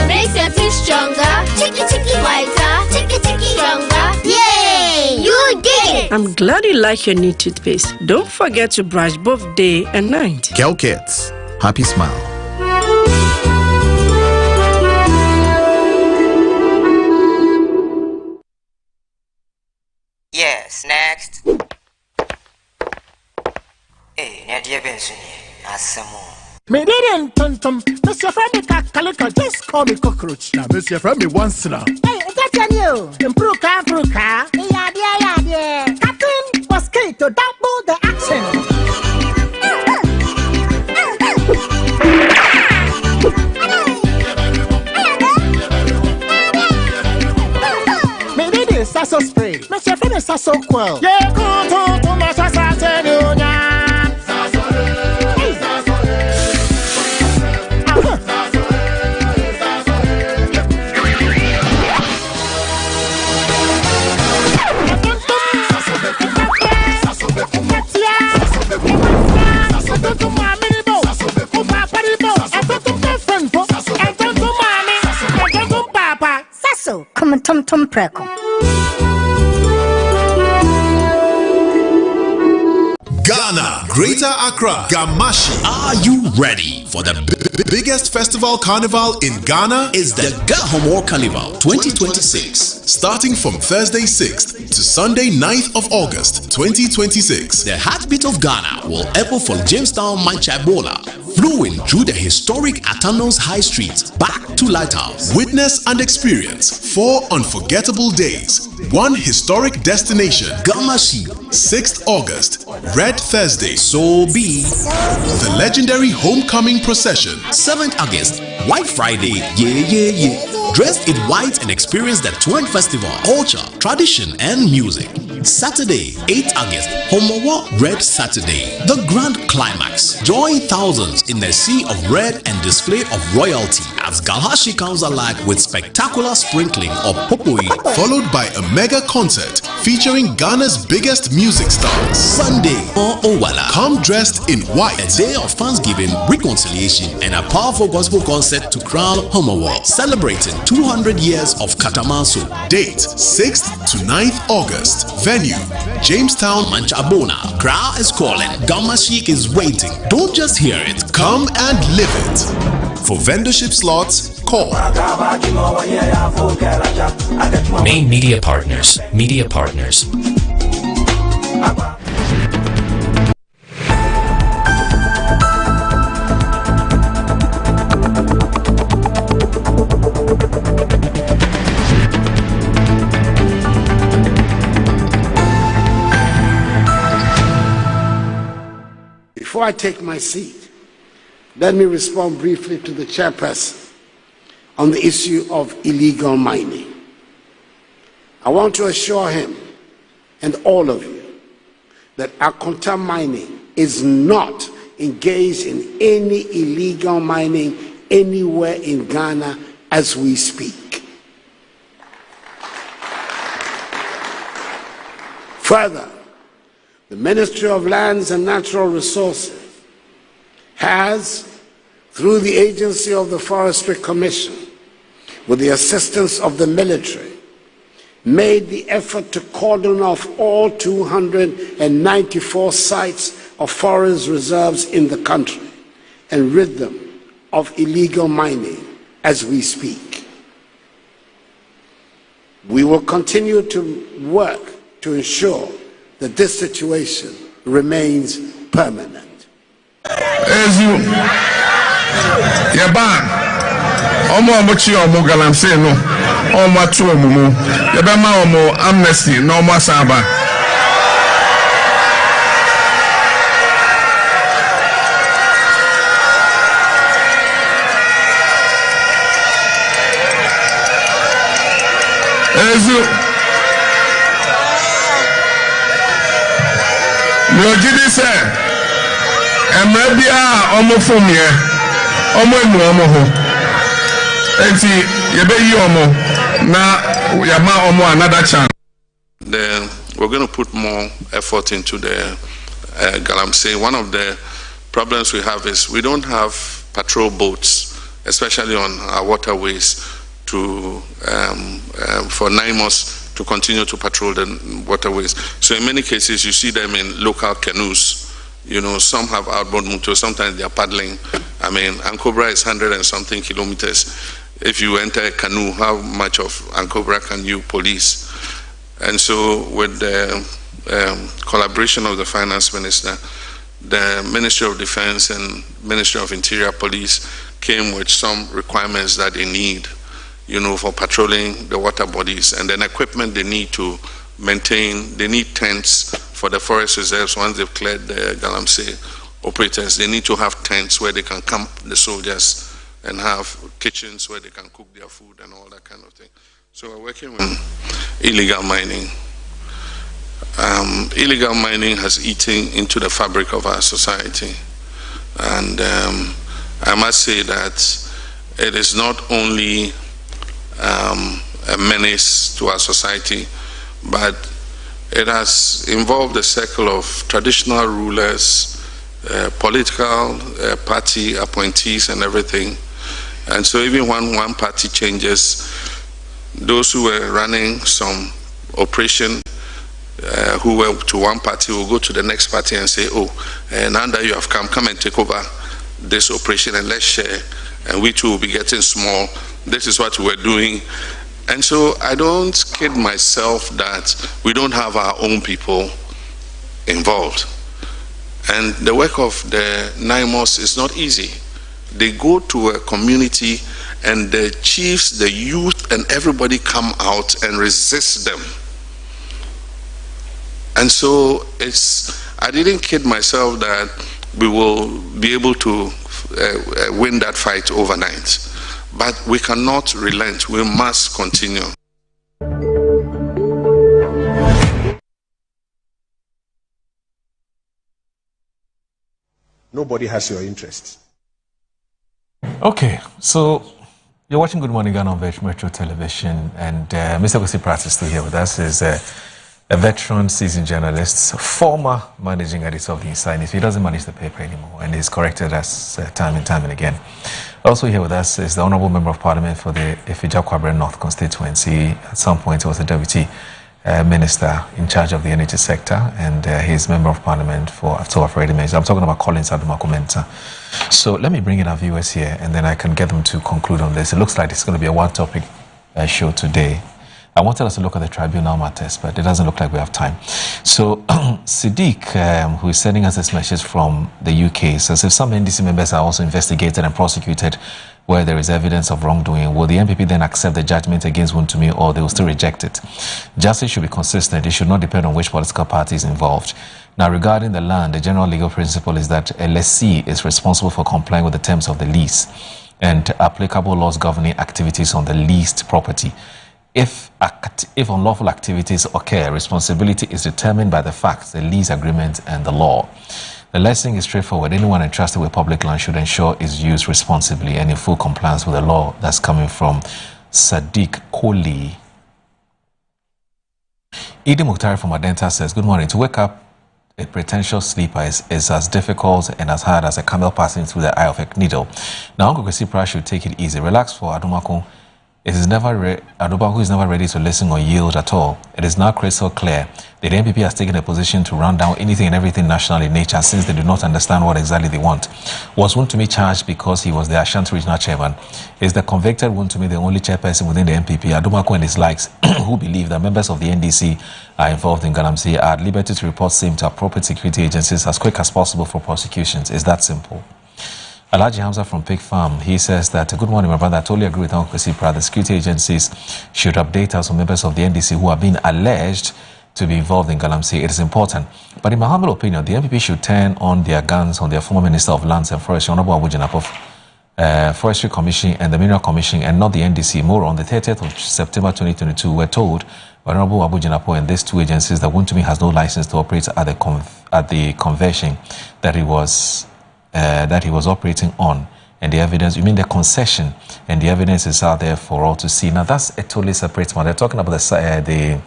Makes your teeth stronger, chicky chicky whiter, chicky chicky younger. Yay! You did it! I'm glad you like your new toothpaste. Don't forget to brush both day and night. Kelkits, happy smile. Yes, next. Hey, Nadia Benson, Asamo. Me didn't tum. Mr. Friendly Calico, just call me cockroach. Now, Mr. Friendly once now. Hey, that's you. Improve car. Yeah. Captain Mosquito, double the accent. Me didn't sasso spray. Mr. Friendly sasso quell. Yeah, go to my sasso. Come on, Tom Preco. God Ghana, Greater Accra, Gamashi. Are you ready for the biggest festival carnival in Ghana? Is the Gahomor Carnival 2026. Starting from Thursday 6th to Sunday 9th of August 2026. The heartbeat of Ghana will echo from Jamestown, Manchabola, flowing through the historic Atanos High Street back to Lighthouse. Witness and experience 4 unforgettable days, 1 historic destination. Gamashi, 6th August, Red Thursday, so be the legendary homecoming procession. 7th August, White Friday, yeah. Dress in white and experience the Twin Festival, culture, tradition, and music. Saturday, 8th August, Homowa Red Saturday, the grand climax. Join thousands in the sea of red and display of royalty as Galhashi comes alive with spectacular sprinkling of popoi, followed by a mega concert featuring Ghana's biggest music stars. Sunday, Owala, come dressed in white. A day of thanksgiving, reconciliation, and a powerful gospel concert to crown Homowa, celebrating 200 years of Katamanso. Date 6th to 9th August. Venue Jamestown, Manchabona. Crowd is calling. Gamashi is waiting. Don't just hear it. Come and live it. For vendorship slots, call. Main Media Partners. Media Partners. Before I take my seat, let me respond briefly to the chairperson on the issue of illegal mining. I want to assure him and all of you that Akonta Mining is not engaged in any illegal mining anywhere in Ghana as we speak. Further, the Ministry of Lands and Natural Resources has, through the agency of the Forestry Commission, with the assistance of the military, made the effort to cordon off all 294 sites of forest reserves in the country and rid them of illegal mining as we speak. We will continue to work to ensure that this situation remains permanent. Ezu, Yaban, Omo Mochi Omo Galamse no, Omo Atu Omo, Yabama Omo Amnesty, no Omo Saba. Ezu. Lojidi say, Emrebia omo fomie, omo enu omo ho. Enti yebe yi omo na yama omo another chance. Then we're going to put more effort into the Galamsey. One of the problems we have is we don't have patrol boats, especially on our waterways, to for NIMOS to continue to patrol the waterways. So in many cases, you see them in local canoes. You know, some have outboard motors, sometimes they are paddling. I mean, Ankobra is 100 and something kilometers. If you enter a canoe, how much of Ankobra can you police? And so with the collaboration of the Finance Minister, the Ministry of Defense and Ministry of Interior Police came with some requirements that they need, you know, for patrolling the water bodies, and then equipment they need to maintain. They need tents for the forest reserves. Once they've cleared the Galamsey operators, they need to have tents where they can camp the soldiers and have kitchens where they can cook their food and all that kind of thing. So we're working with illegal mining. Illegal mining has eaten into the fabric of our society, and I must say that it is not only a menace to our society, but it has involved the circle of traditional rulers, political party appointees and everything. And so even when one party changes, those who were running some operation who were to one party will go to the next party and say, oh, now that you have come and take over this operation and let's share, and we too will be getting small. This is what we're doing. And so I don't kid myself that we don't have our own people involved. And the work of the NIMOS is not easy. They go to a community and the chiefs, the youth, and everybody come out and resist them. And so I didn't kid myself that we will be able to win that fight overnight. But we cannot relent. We must continue. Nobody has your interest. Okay, so you're watching Good Morning Ghana on Metro Television, and Mr. Kwesi Pratt is still here with us. He's a veteran, seasoned journalist, former managing editor of the Insight. He doesn't manage the paper anymore, and he's corrected us time and time and again. Also here with us is the Honourable Member of Parliament for the Ifija-Kwabre North constituency. At some point, he was the Deputy Minister in charge of the energy sector, and he's Member of Parliament for I've already mentioned. I'm talking about Collins Adumaku-Mensah. So let me bring in our viewers here, and then I can get them to conclude on this. It looks like it's going to be a one-topic show today. I wanted us to look at the tribunal matters, but it doesn't look like we have time. So Sadiq, who is sending us this message from the UK, says if some NDC members are also investigated and prosecuted where there is evidence of wrongdoing, will the NPP then accept the judgment against Wontumi, or they will still reject it? Justice should be consistent. It should not depend on which political party is involved. Now, regarding the land, the general legal principle is that a lessee is responsible for complying with the terms of the lease and applicable laws governing activities on the leased property. If unlawful activities occur, responsibility is determined by the facts, the lease agreement, and the law. The lesson is straightforward. Anyone entrusted with public land should ensure it's used responsibly and in full compliance with the law. That's coming from Sadiq Koli. Idi Mukhtar from Adenta says, good morning. To wake up a pretentious sleeper is as difficult and as hard as a camel passing through the eye of a needle. Now, Uncle Kwesi Pratt should take it easy. Relax for Adumaku. Adumaku is never ready to listen or yield at all. It is now crystal clear that the NPP has taken a position to run down anything and everything national in nature since they do not understand what exactly they want. Was Wontumi charged because he was the Ashanti Regional Chairman? Is the convicted Wontumi the only chairperson within the NPP? Adumaku and his likes, who believe that members of the NDC are involved in Galamsey, are at liberty to report same to appropriate security agencies as quick as possible for prosecutions. It's that simple. Alhaji Hamza from Pig Farm, he says that, good morning, my brother, I totally agree with Uncle Kwesi Pratt. The security agencies should update us on members of the NDC who are being alleged to be involved in Galamsey. It is important. But in my humble opinion, the NPP should turn on their guns on their former Minister of Lands and Forestry, Honorable Abu Jinapor, Forestry Commission and the Mineral Commission, and not the NDC. More on the 30th of September 2022, we're told by Honorable Abu Jinapor and these two agencies that Wontumi has no license to operate at the conversion that he was operating on, and the evidence, you mean the concession, and the evidence is out there for all to see. Now that's a totally separate one. They're talking about the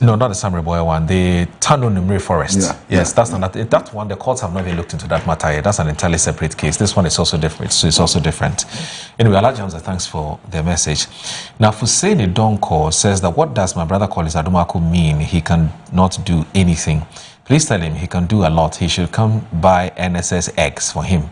no, not the Samurai Boy one, the Tano Numri Forest. Yeah. Yes, that's not that one. The courts have not even looked into that matter yet. That's an entirely separate case. This one is also different. So it's also different. Anyway, Alhaji Hamza, thanks for the message. Now, Fuseni Donko says that what does my brother Collins Adumaku mean? He cannot do anything. Please tell him he can do a lot. He should come buy NSS eggs for him.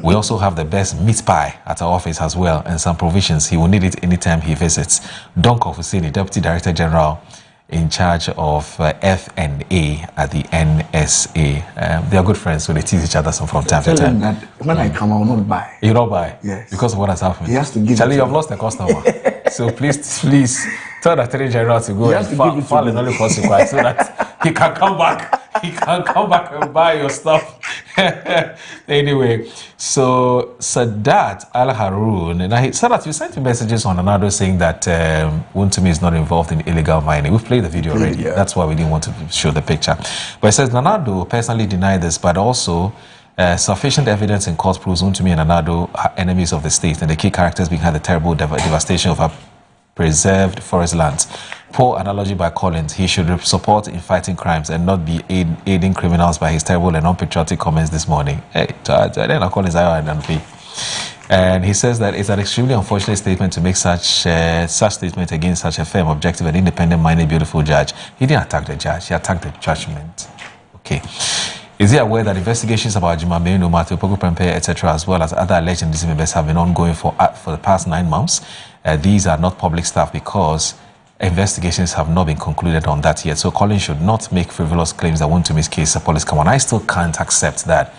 We also have the best meat pie at our office as well, and some provisions. He will need it anytime he visits. Donko Fuseni, Deputy Director General in charge of FNA at the NSA. They are good friends, so they tease each other from time to time. That when I come, I will not buy. You don't buy? Yes. Because of what has happened? He has to give Charlie, it you have lost a customer. So please tell the Attorney General to go and file an only consequence so that he can come back. He can come back and buy your stuff. Anyway, so Sadat Al-Haroun, and Sadat, you sent me messages on another saying that Wontumi is not involved in illegal mining. We've played the video already. Yeah. That's why we didn't want to show the picture. But it says Nanado personally denied this, but also sufficient evidence in court proves Wontumi and Nanado are enemies of the state and the key characters behind the terrible devastation of our preserved forest lands. Poor analogy by Collins. He should support in fighting crimes and not be aiding criminals by his terrible and unpatriotic comments this morning. Hey, Collins, And he says that it's an extremely unfortunate statement to make such statement against such a firm, objective, and independent-minded, beautiful judge. He didn't attack the judge; he attacked the judgment. Okay. Is he aware that investigations about Jumamenu, Matthew Poku Prempeh, etc., as well as other alleged NDC members have been ongoing for the past 9 months? These are not public staff because investigations have not been concluded on that yet. So Collins should not make frivolous claims that Wuntumi's case a police come on. I still can't accept that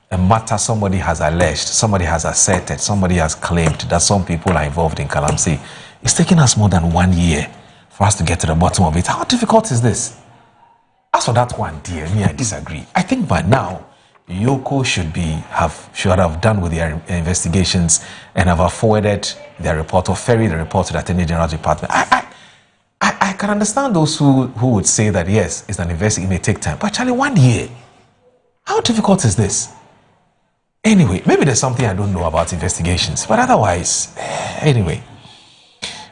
a matter somebody has alleged, somebody has asserted, somebody has claimed that some people are involved in Galamsey. It's taken us more than 1 year for us to get to the bottom of it. How difficult is this? As for that one, dear, me, I disagree. I think by now, Yoko should have done with their investigations and have forwarded their report or ferried the report to the Attorney General Department. I can understand those who would say that, yes, it's an investigation, it may take time. But actually, 1 year, how difficult is this? Anyway, maybe there's something I don't know about investigations, but otherwise, anyway.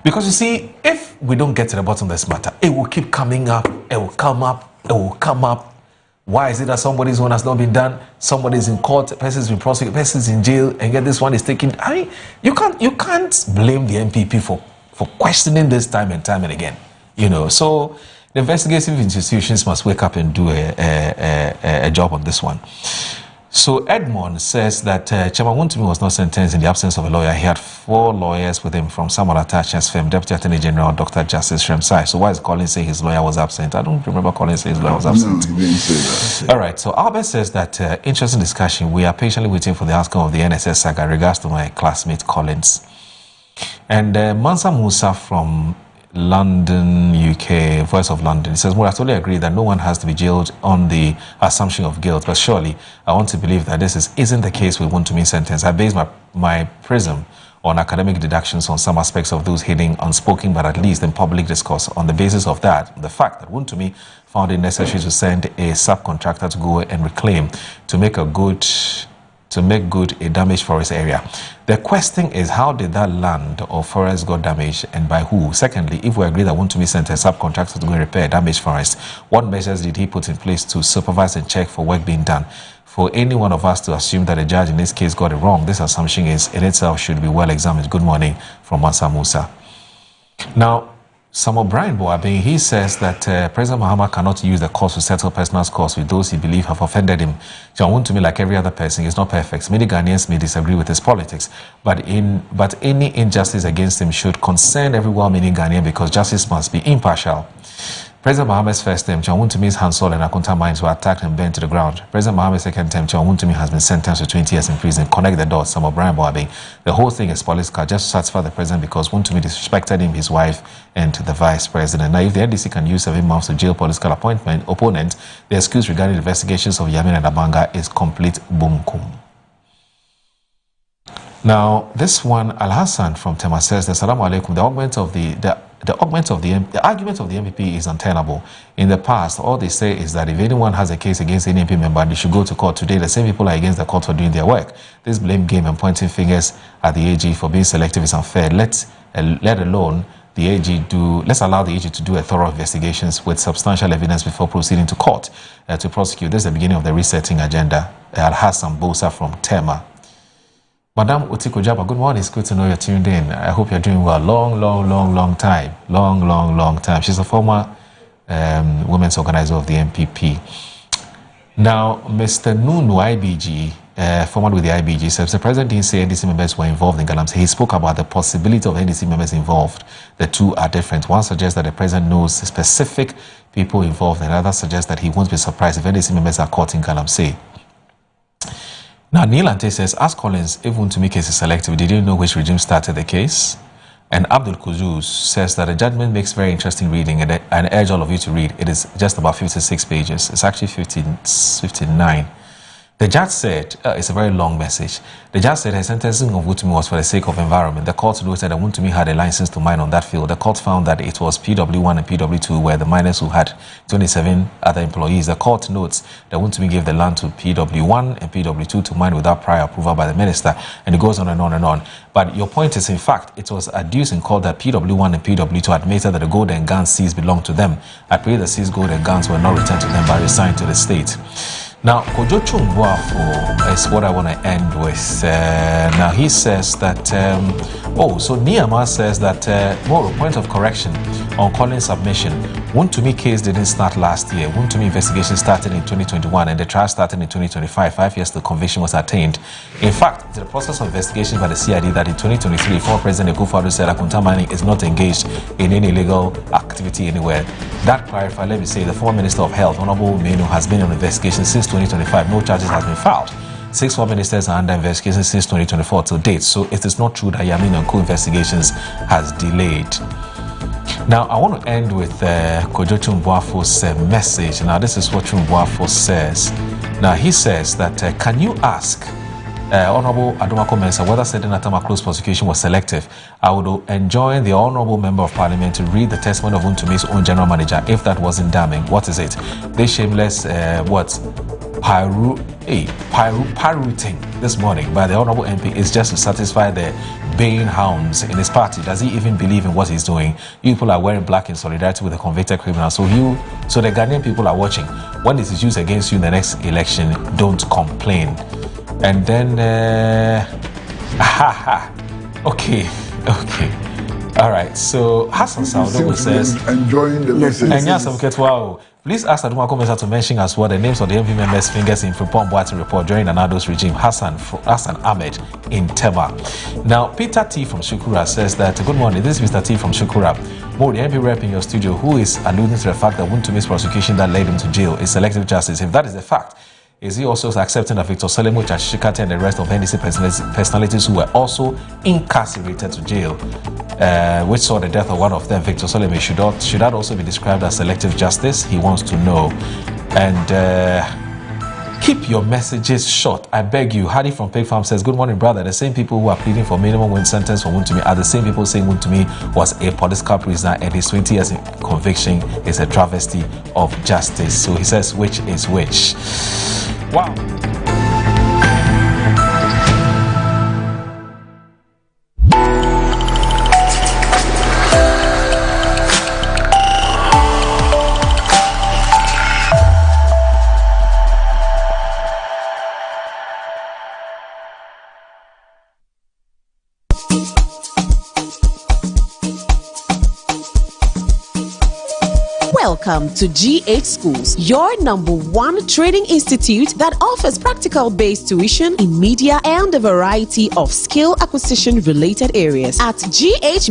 Because you see, if we don't get to the bottom of this matter, it will keep coming up, it will come up, it will come up. Why is it that somebody's one has not been done? Somebody's in court, a person's been prosecuted, a person's in jail, and yet this one is taken. I mean, you can't blame the MPP for questioning this time and time and again. You know, so the investigative institutions must wake up and do a job on this one. So Edmond says that Chairman Wontumi was not sentenced in the absence of a lawyer. He had 4 lawyers with him from Samuel Atachen's firm, Deputy Attorney General Dr. Justice Shremsai. So why is Collins saying his lawyer was absent? I don't remember Collins saying his lawyer was absent. No, he didn't say that. All right, so Albert says that interesting discussion. We are patiently waiting for the outcome of the NSS saga in regards to my classmate Collins. And Mansa Musa from London, UK, Voice of London. It says, well, I totally agree that no one has to be jailed on the assumption of guilt, but surely I want to believe that this isn't the case with Wuntumi's sentence. I base my prism on academic deductions on some aspects of those hidden unspoken, but at least in public discourse. On the basis of that, the fact that Wuntumi found it necessary to send a subcontractor to go and reclaim to make good a damaged forest area. The question is, how did that land or forest got damaged and by who? Secondly, if we agree that Wuntumi sent a subcontractor to go and repair damaged forest, what measures did he put in place to supervise and check for work being done? For any one of us to assume that the judge in this case got it wrong, this assumption is in itself should be well examined. Good morning from Mansa Musa. Now, Samuel Brian Boabeng, he says that President Mahama cannot use the courts to settle personal scores with those he believes have offended him. John Wuntumi, like every other person, is not perfect. Many Ghanaians may disagree with his politics, but any injustice against him should concern every well-meaning Ghanaian because justice must be impartial. President Mahama's first term, John Wuntumi's Hansol and Akunta mines were attacked and burned to the ground. President Mahama's second term, John Wuntumi has been sentenced to 20 years in prison. Connect the dots, Samuel Brian Boabeng. The whole thing is political, just to satisfy the president because Wuntumi disrespected him, his wife, and the vice president. Now, if the NDC can use 7 months to jail political opponent, the excuse regarding the investigations of Yamin and Abanga is complete bunkum. Now, this one, Al Hassan from Tema says, Assalamu alaikum, the argument of the MPP is untenable. In the past, all they say is that if anyone has a case against any MP member, they should go to court. Today, the same people are against the court for doing their work. This blame game and pointing fingers at the AG for being selective is unfair. Let alone the AG let's allow the AG to do a thorough investigations with substantial evidence before proceeding to court to prosecute. This is the beginning of the resetting agenda. Al Hassan Bosa from Tema. Madam Utiko Jaba, good morning. It's good to know you're tuned in. I hope you're doing well. Long time. Long time. She's a former women's organizer of the MPP. Now, Mr. Nunu IBG, former with the IBG, says the president didn't say NDC members were involved in Galamsey. He spoke about the possibility of NDC members involved. The two are different. One suggests that the president knows specific people involved, and another suggests that he won't be surprised if NDC members are caught in Galamsey. Now, Neil Ante says, ask Collins if Wuntumi case is selective, did you know which regime started the case? And Abdul Kuzuz says that the judgment makes very interesting reading, and I urge all of you to read. It is just about 56 pages. It's actually 59. The judge said, it's a very long message. The judge said her sentencing of Wuntumi was for the sake of environment. The court noted that Wuntumi had a license to mine on that field. The court found that it was PW1 and PW2 were the miners who had 27 other employees. The court notes that Wuntumi gave the land to PW1 and PW2 to mine without prior approval by the minister. And it goes on and on and on. But your point is, in fact, it was adduced in court that PW1 and PW2 admitted that the gold and guns seized belonged to them. I pray the seized gold and guns were not returned to them but resigned to the state. Now, Kojo Chumbuafo is what I want to end with. Now, he says that, so Niyama says that, more point of correction on Collins' submission. Wontumi case didn't start last year. Wontumi investigation started in 2021 and the trial started in 2025. 5 years the conviction was attained. In fact, it's the process of investigation by the CID that in 2023, former President Akufo-Addo said Akunta Mining is not engaged in any illegal activity anywhere. That clarified, let me say, the former Minister of Health, Honorable Menu, has been on investigation since 2025. No charges have been filed. 6 former ministers are under investigation since 2024 till date. So it is not true that Yamin and co-investigations has delayed. Now, I want to end with Kojo Chumbuafo's message. Now, this is what Chumbuafo says. Now, he says that, can you ask Honorable Adomako Mensah whether certain Atama close prosecution was selective? I would enjoin the Honorable Member of Parliament to read the testimony of Wuntumi's own General Manager if that wasn't damning. What is it? This shameless, pirating this morning by the Honorable MP is just to satisfy the baying hounds in his party. Does he even believe in what he's doing? You people are wearing black in solidarity with the convicted criminal. So the Ghanaian people are watching. When this is used against you in the next election, don't complain. And then, okay. All right, so Hassan Saudogo says, enjoying the message. And yes, please ask Adomako Mensah to mention as well the names of the MV members' fingers in Frimpong Boateng report during Nanado's regime. Hassan Ahmed in Tema. Now, Peter T from Shukura says that, good morning, this is Mr. T from Shukura. More, the MP rep in your studio who is alluding to the fact that Wuntumi's prosecution that led him to jail is selective justice. If that is the fact, is he also accepting that Victor Solomon, Chashikate, and the rest of NDC personalities who were also incarcerated to jail, which saw the death of one of them, Victor Solomon, should that also be described as selective justice? He wants to know. And keep your messages short, I beg you. Hadi from Pig Farm says, good morning, brother. The same people who are pleading for minimum win sentence for Wontumi are the same people saying Wontumi was a political prisoner and his 20 years in conviction is a travesty of justice. So he says, which is which? Wow. Welcome to GH Schools, your #1 training institute that offers practical-based tuition in media and a variety of skill acquisition-related areas. At GH